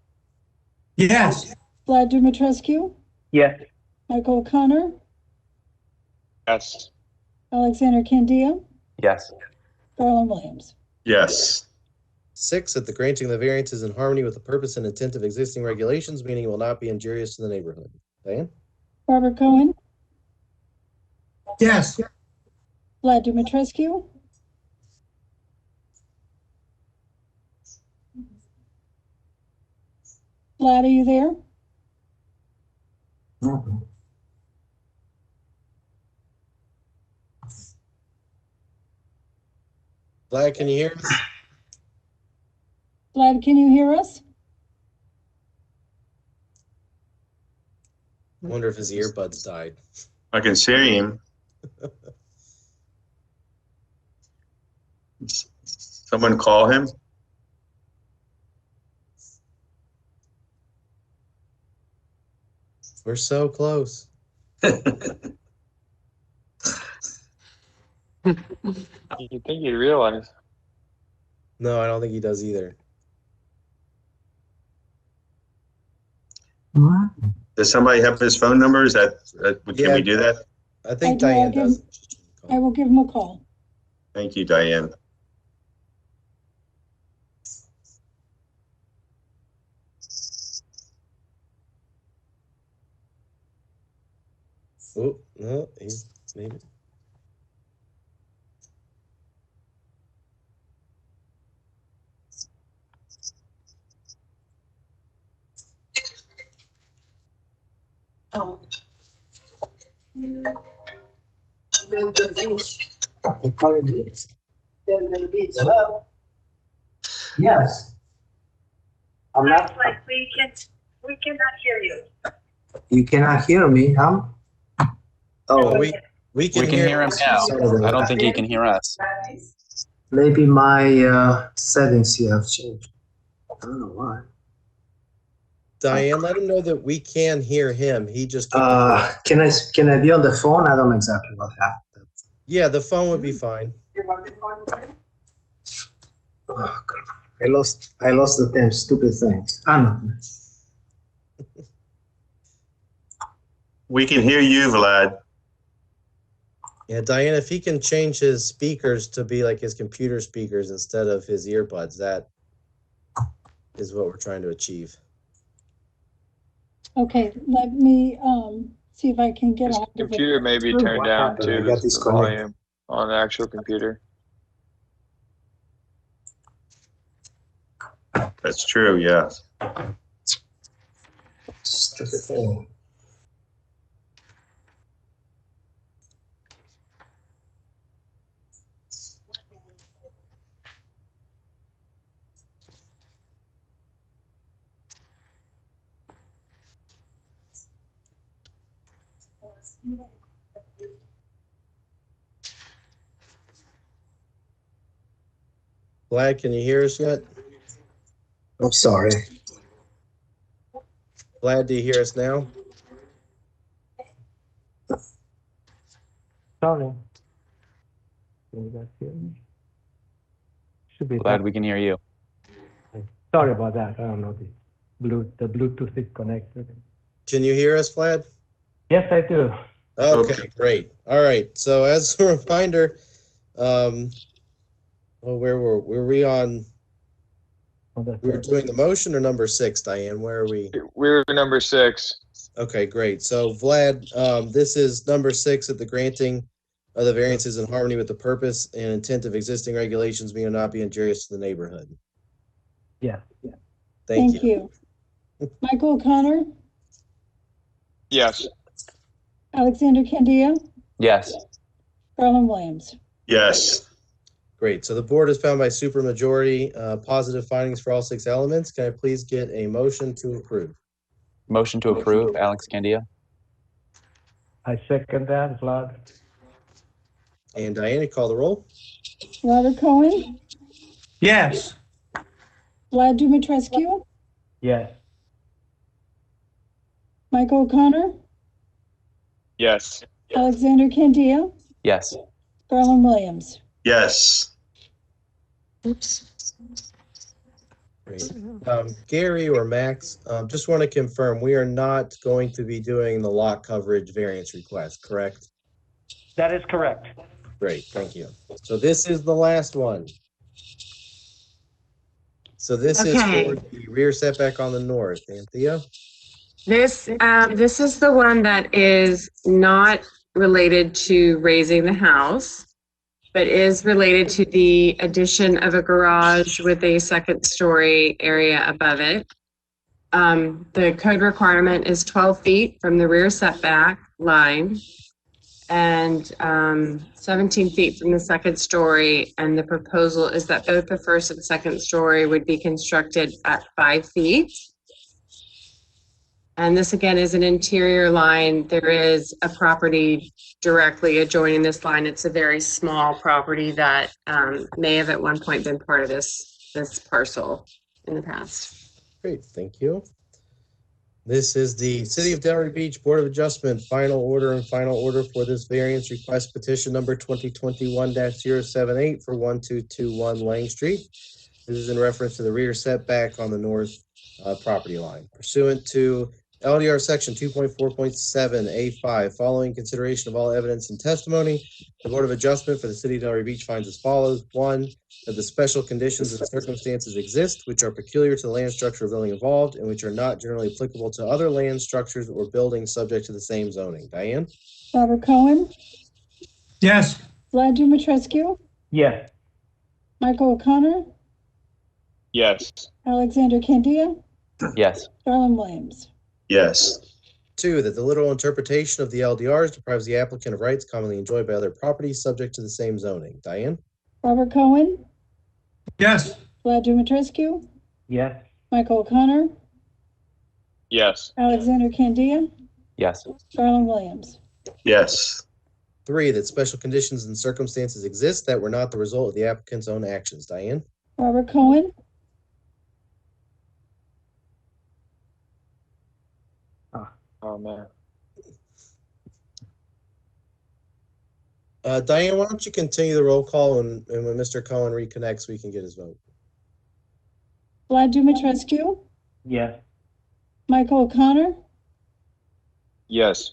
Yes. Vlad Dumitrescu, Yes. Michael O'Connor, Yes. Alexander Candia, Yes. Garland Williams. Yes. Six, that the granting of the variance is in harmony with the purpose and intent of existing regulations, meaning it will not be injurious to the neighborhood. Diane? Robert Cohen, Yes. Vlad Dumitrescu, Vlad, are you there? Vlad, can you hear us? Vlad, can you hear us? I wonder if his earbuds died. I can see him. Someone call him? We're so close. You think you'd realize? No, I don't think he does either. Does somebody have his phone number? Is that, can we do that? I think Diane does. I will give him a call. Thank you, Diane. Oh, no, he's maybe. Oh. Hello? Yes. I'm not. We cannot hear you. You cannot hear me, huh? Oh, we can hear him now. I don't think he can hear us. Maybe my settings here have changed. I don't know why. Diane, let him know that we can hear him. He just Can I be on the phone? I don't know exactly what happened. Yeah, the phone would be fine. Oh, God. I lost the damn stupid things. I don't know. We can hear you, Vlad. Yeah, Diane, if he can change his speakers to be like his computer speakers instead of his earbuds, that is what we're trying to achieve. Okay, let me, see if I can get His on. computer may be turned What down happened? I too, got the disconnected. volume on the actual computer. That's true, yeah. Stupid thing. Vlad, can you hear us yet? I'm sorry. Vlad, do you hear us now? Sorry. Can you guys hear me? Should be Glad we can hear you. Sorry about that. I don't know. The Bluetooth is connected. Can you hear us, Vlad? Yes, I do. Okay, great. All right. So as a reminder, well, where were we on? We were doing the motion or number 6, Diane? Where are we? We're number 6. Okay, great. So Vlad, this is number 6 at the granting of the variances in harmony with the purpose and intent of existing regulations being or not be injurious to the neighborhood. Yeah. Thank you. Michael O'Connor, Yes. Alexander Candia, Yes. Garland Williams. Yes. Great. So the board has found by supermajority positive findings for all 6 elements. Can I please get a motion to approve? Motion to approve, Alex Candia. I second that, Vlad. And Diana, call the roll. Robert Cohen, Yes. Vlad Dumitrescu, Yes. Michael O'Connor, Yes. Alexander Candia, Yes. Garland Williams. Yes. Oops. Great. Gary or Max, just want to confirm, we are not going to be doing the lot coverage variance request, correct? That is correct. Great, thank you. So this is the last one. So this is for the rear setback on the north. Anthea? This is the one that is not related to raising the house, but is related to the addition of a garage with a second story area above it. The code requirement is 12 feet from the rear setback line and 17 feet from the second story. And the proposal is that both the first and second story would be constructed at 5 feet. And this again is an interior line. There is a property directly adjoining this line. It's a very small property that may have at one point been part of this parcel in the past. Great, thank you. This is the City of Delray Beach Board of Adjustment final order for this variance request petition number 2021-078 for 1221 Lang Street. This is in reference to the rear setback on the north property line. Pursuant to LDR section 2.4.7 A5, following consideration of all evidence and testimony, the Board of Adjustment for the City of Delray Beach finds as follows. 1, that the special conditions and circumstances exist which are peculiar to the land structure or building involved and which are not generally applicable to other land structures or buildings subject to the same zoning. Diane? Robert Cohen, Yes. Vlad Dumitrescu, Yes. Michael O'Connor, Yes. Alexander Candia, Yes. Garland Williams. Yes. 2, that the literal interpretation of the LDRs deprives the applicant of rights commonly enjoyed by other properties subject to the same zoning. Diane? Robert Cohen, Yes. Vlad Dumitrescu, Yes. Michael O'Connor, Yes. Alexander Candia, Yes. Garland Williams. Yes. 3, that special conditions and circumstances exist that were not the result of the applicant's own actions. Diane? Robert Cohen, Oh, man. Diane, why don't you continue the roll call and when Mr. Cohen reconnects, we can get his vote. Vlad Dumitrescu, Yes. Michael O'Connor, Yes.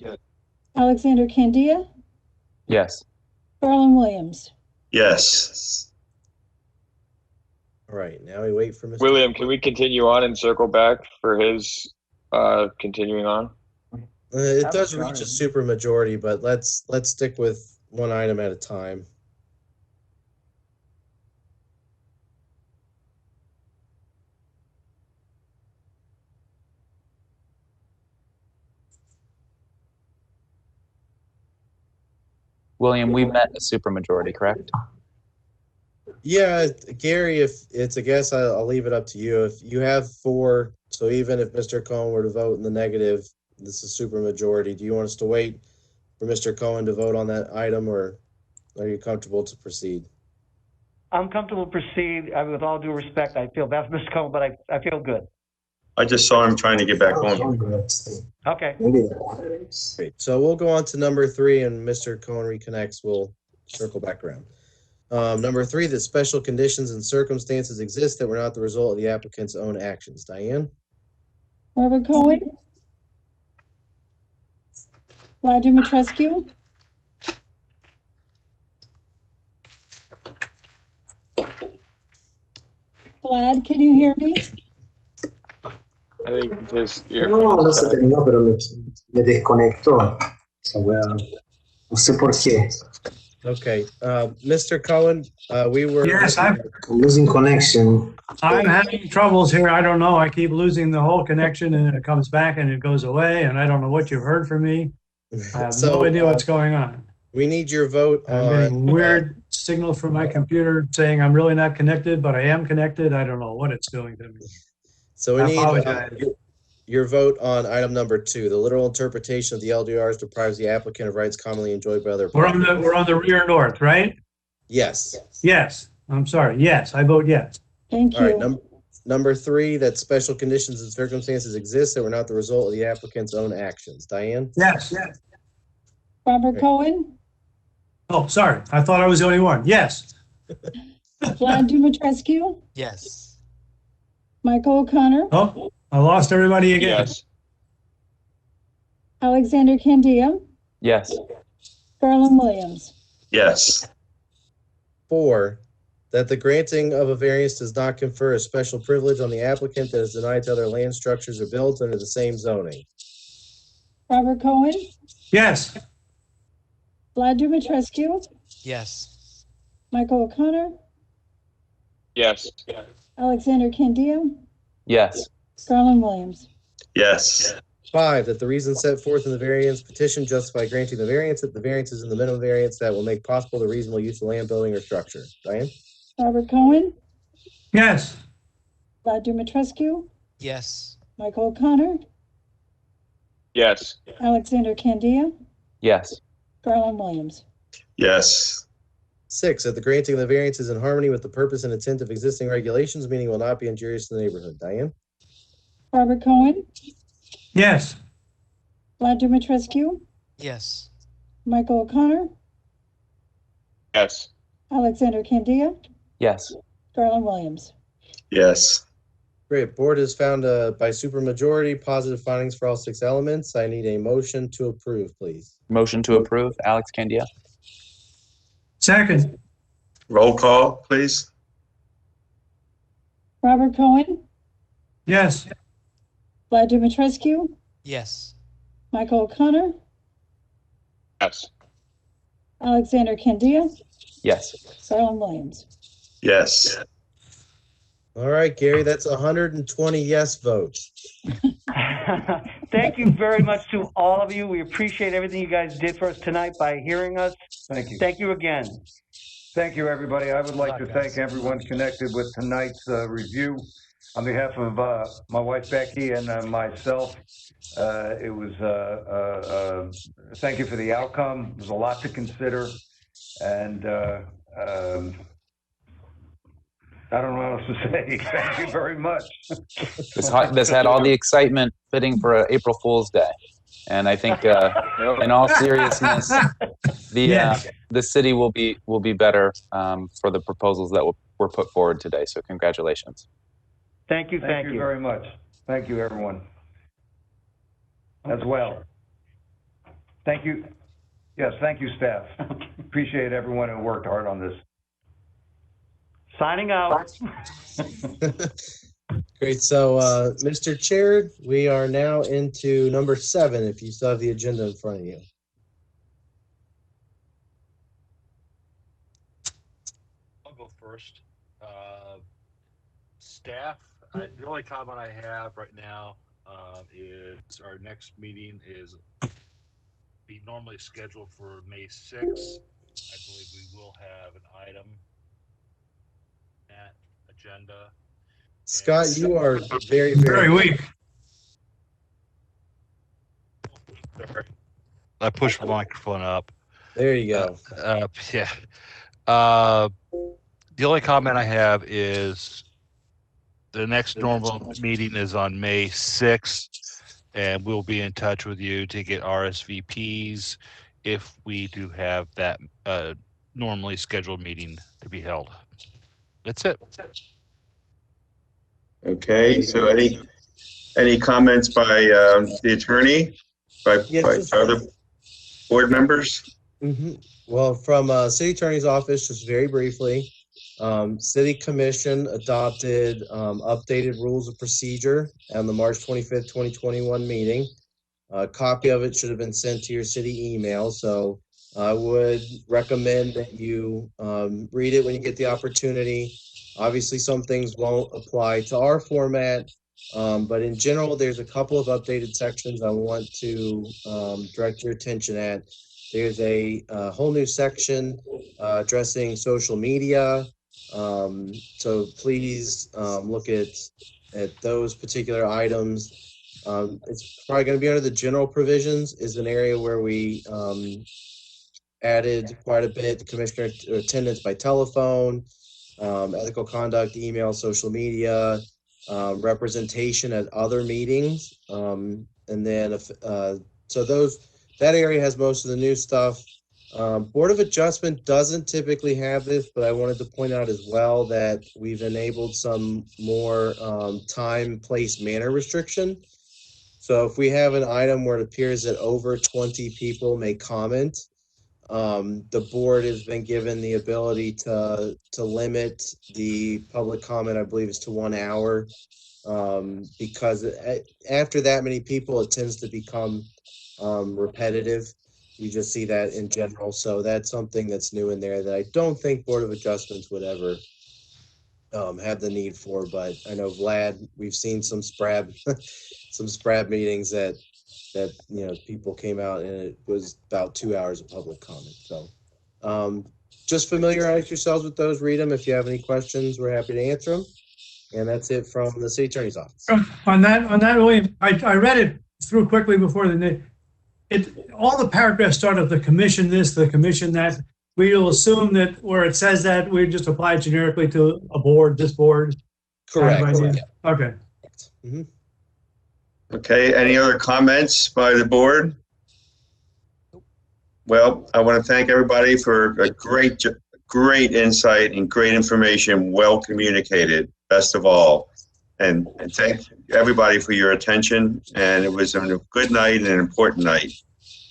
Alexander Candia, Yes. Garland Williams. Yes. All right, now we wait for Mr. William, can we continue on and circle back for his continuing on? It does reach a super majority, but let's stick with one item at a time. William, we met a supermajority, correct? Yeah, Gary, if it's a guess, I'll leave it up to you. If you have 4, so even if Mr. Cohen were to vote in the negative, this is super majority. Do you want us to wait for Mr. Cohen to vote on that item, or are you comfortable to proceed? I'm comfortable to proceed. With all due respect, I feel bad for Mr. Cohen, but I feel good. I just saw him trying to get back on. Okay. Great. So we'll go on to number 3, and Mr. Cohen reconnects. We'll circle back around. Number 3, that special conditions and circumstances exist that were not the result of the applicant's own actions. Diane? Robert Cohen, Vlad Dumitrescu, Vlad, can you hear me? I think his No, no se terminó, pero me desconectó. Esa wea, no sé por qué. Okay. Mr. Cohen, we were... Yes, I'm losing connection. I'm having troubles here. I don't know. I keep losing the whole connection and it comes back and it goes away. And I don't know what you've heard from me. I have no idea what's going on. We need your vote I'm getting weird signal from my computer saying I'm really not connected, but I am connected. I don't know what it's doing to me. So we I need apologize. your vote on item number 2. The literal interpretation of the LDRs deprives the applicant of rights commonly enjoyed by other parties. We're on the rear north, right? Yes. Yes. I'm sorry. Yes, I vote yes. Thank All you. right. Number 3, that special conditions and circumstances exist that were not the result of the applicant's own actions. Diane? Yes. Robert Cohen, Oh, sorry. I thought I was the only one. Yes. Vlad Dumitrescu, Yes. Michael O'Connor, Oh, I lost everybody again. Yes. Alexander Candia, Yes. Garland Williams. Yes. 4, that the granting of a variance does not confer a special privilege on the applicant that is denied to other land structures or built under the same zoning. Robert Cohen, Yes. Vlad Dumitrescu, Yes. Michael O'Connor, Yes. Alexander Candia, Yes. Garland Williams. Yes. 5, that the reasons set forth in the variance petition justify granting the variance, that the variance is in the minimum variance that will make possible the reasonable use of land, building, or structure. Diane? Robert Cohen, Yes. Vlad Dumitrescu, Yes. Michael O'Connor, Yes. Alexander Candia, Yes. Garland Williams. Yes. 6, that the granting of the variance is in harmony with the purpose and intent of existing regulations, meaning will not be injurious to the neighborhood. Diane? Robert Cohen, Yes. Vlad Dumitrescu, Yes. Michael O'Connor, Yes. Alexander Candia, Yes. Garland Williams. Yes. Great. Board has found by supermajority positive findings for all 6 elements. I need a motion to approve, please. Motion to approve, Alex Candia. Second. Roll call, please. Robert Cohen, Yes. Vlad Dumitrescu, Yes. Michael O'Connor, Yes. Alexander Candia, Yes. Garland Williams. Yes. All right, Gary, that's 120 yes votes. Thank you very much to all of you. We appreciate everything you guys did for us tonight by hearing us. Thank you. Thank you again. Thank you, everybody. I would like to thank everyone connected with tonight's review. On behalf of my wife Becky and myself, it was thank you for the outcome. There's a lot to consider, and I don't know what else to say. Thank you very much. This had all the excitement fitting for an April Fool's Day. And I think, in all seriousness, the city will be better for the proposals that were put forward today. So congratulations. Thank you. Thank you very much. Thank you, everyone. As well. Thank you. Yes, thank you, staff. Appreciate everyone who worked hard on this. Signing out. Great. So, Mr. Chair, we are now into number 7, if you still have the agenda in front of you. I'll go first. Staff, the only comment I have right now is our next meeting is be normally scheduled for May 6th. I believe we will have an item at agenda. Scott, you are very weak. Sorry. I pushed my microphone up. There you go. Yeah. The only comment I have is the next normal meeting is on May 6th, and we'll be in touch with you to get RSVPs if we do have that normally scheduled meeting to be held. That's it. Okay, so any comments by the attorney, by other board members? Well, from City Attorney's Office, just very briefly, City Commission adopted updated rules of procedure on the March 25th, 2021 meeting. A copy of it should have been sent to your city email, so I would recommend that you read it when you get the opportunity. Obviously, some things won't apply to our format, but in general, there's a couple of updated sections I want to direct your attention at. There's a whole new section addressing social media. So please look at those particular items. It's probably going to be under the general provisions, is an area where we added quite a bit: commissioner attendance by telephone, ethical conduct, email, social media, representation at other meetings, and then so that area has most of the new stuff. Board of Adjustment doesn't typically have this, but I wanted to point out as well that we've enabled some more time, place, manner restriction. So if we have an item where it appears that over 20 people may comment, the board has been given the ability to limit the public comment, I believe, is to 1 hour, because after that many people, it tends to become repetitive. You just see that in general. So that's something that's new in there that I don't think Board of Adjustments would ever have the need for. But I know Vlad, we've seen some SPRAB some SPRAB meetings that people came out and it was about 2 hours of public comment. So just familiarize yourselves with those, read them. If you have any questions, we're happy to answer them. And that's it from the City Attorney's Office. On that, William, I read it through quickly before all the paragraphs start with the commission this, the commission that. We'll assume that where it says that, we just apply it generically to a board, this board. Correct. Okay. Okay, any other comments by the board? Well, I want to thank everybody for a great insight and great information, well communicated, best of all. And thank everybody for your attention. And it was a good night and an important night.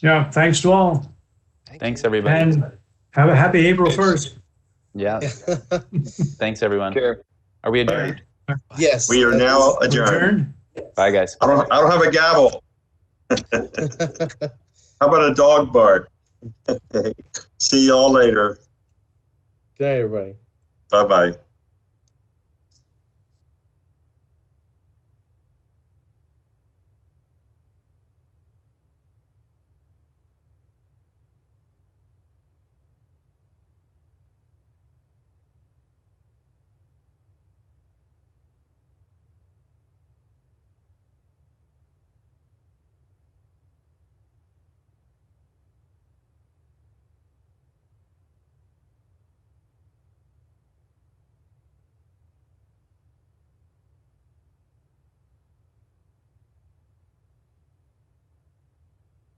Yeah, thanks to all. Thanks, everybody. And have a happy April 1st. Yeah. Thanks, everyone. Are we adjourned? Yes. We are now adjourned. Bye, guys. I don't have a gavel. How about a dog bark? See y'all later. Good night, everybody. Bye-bye.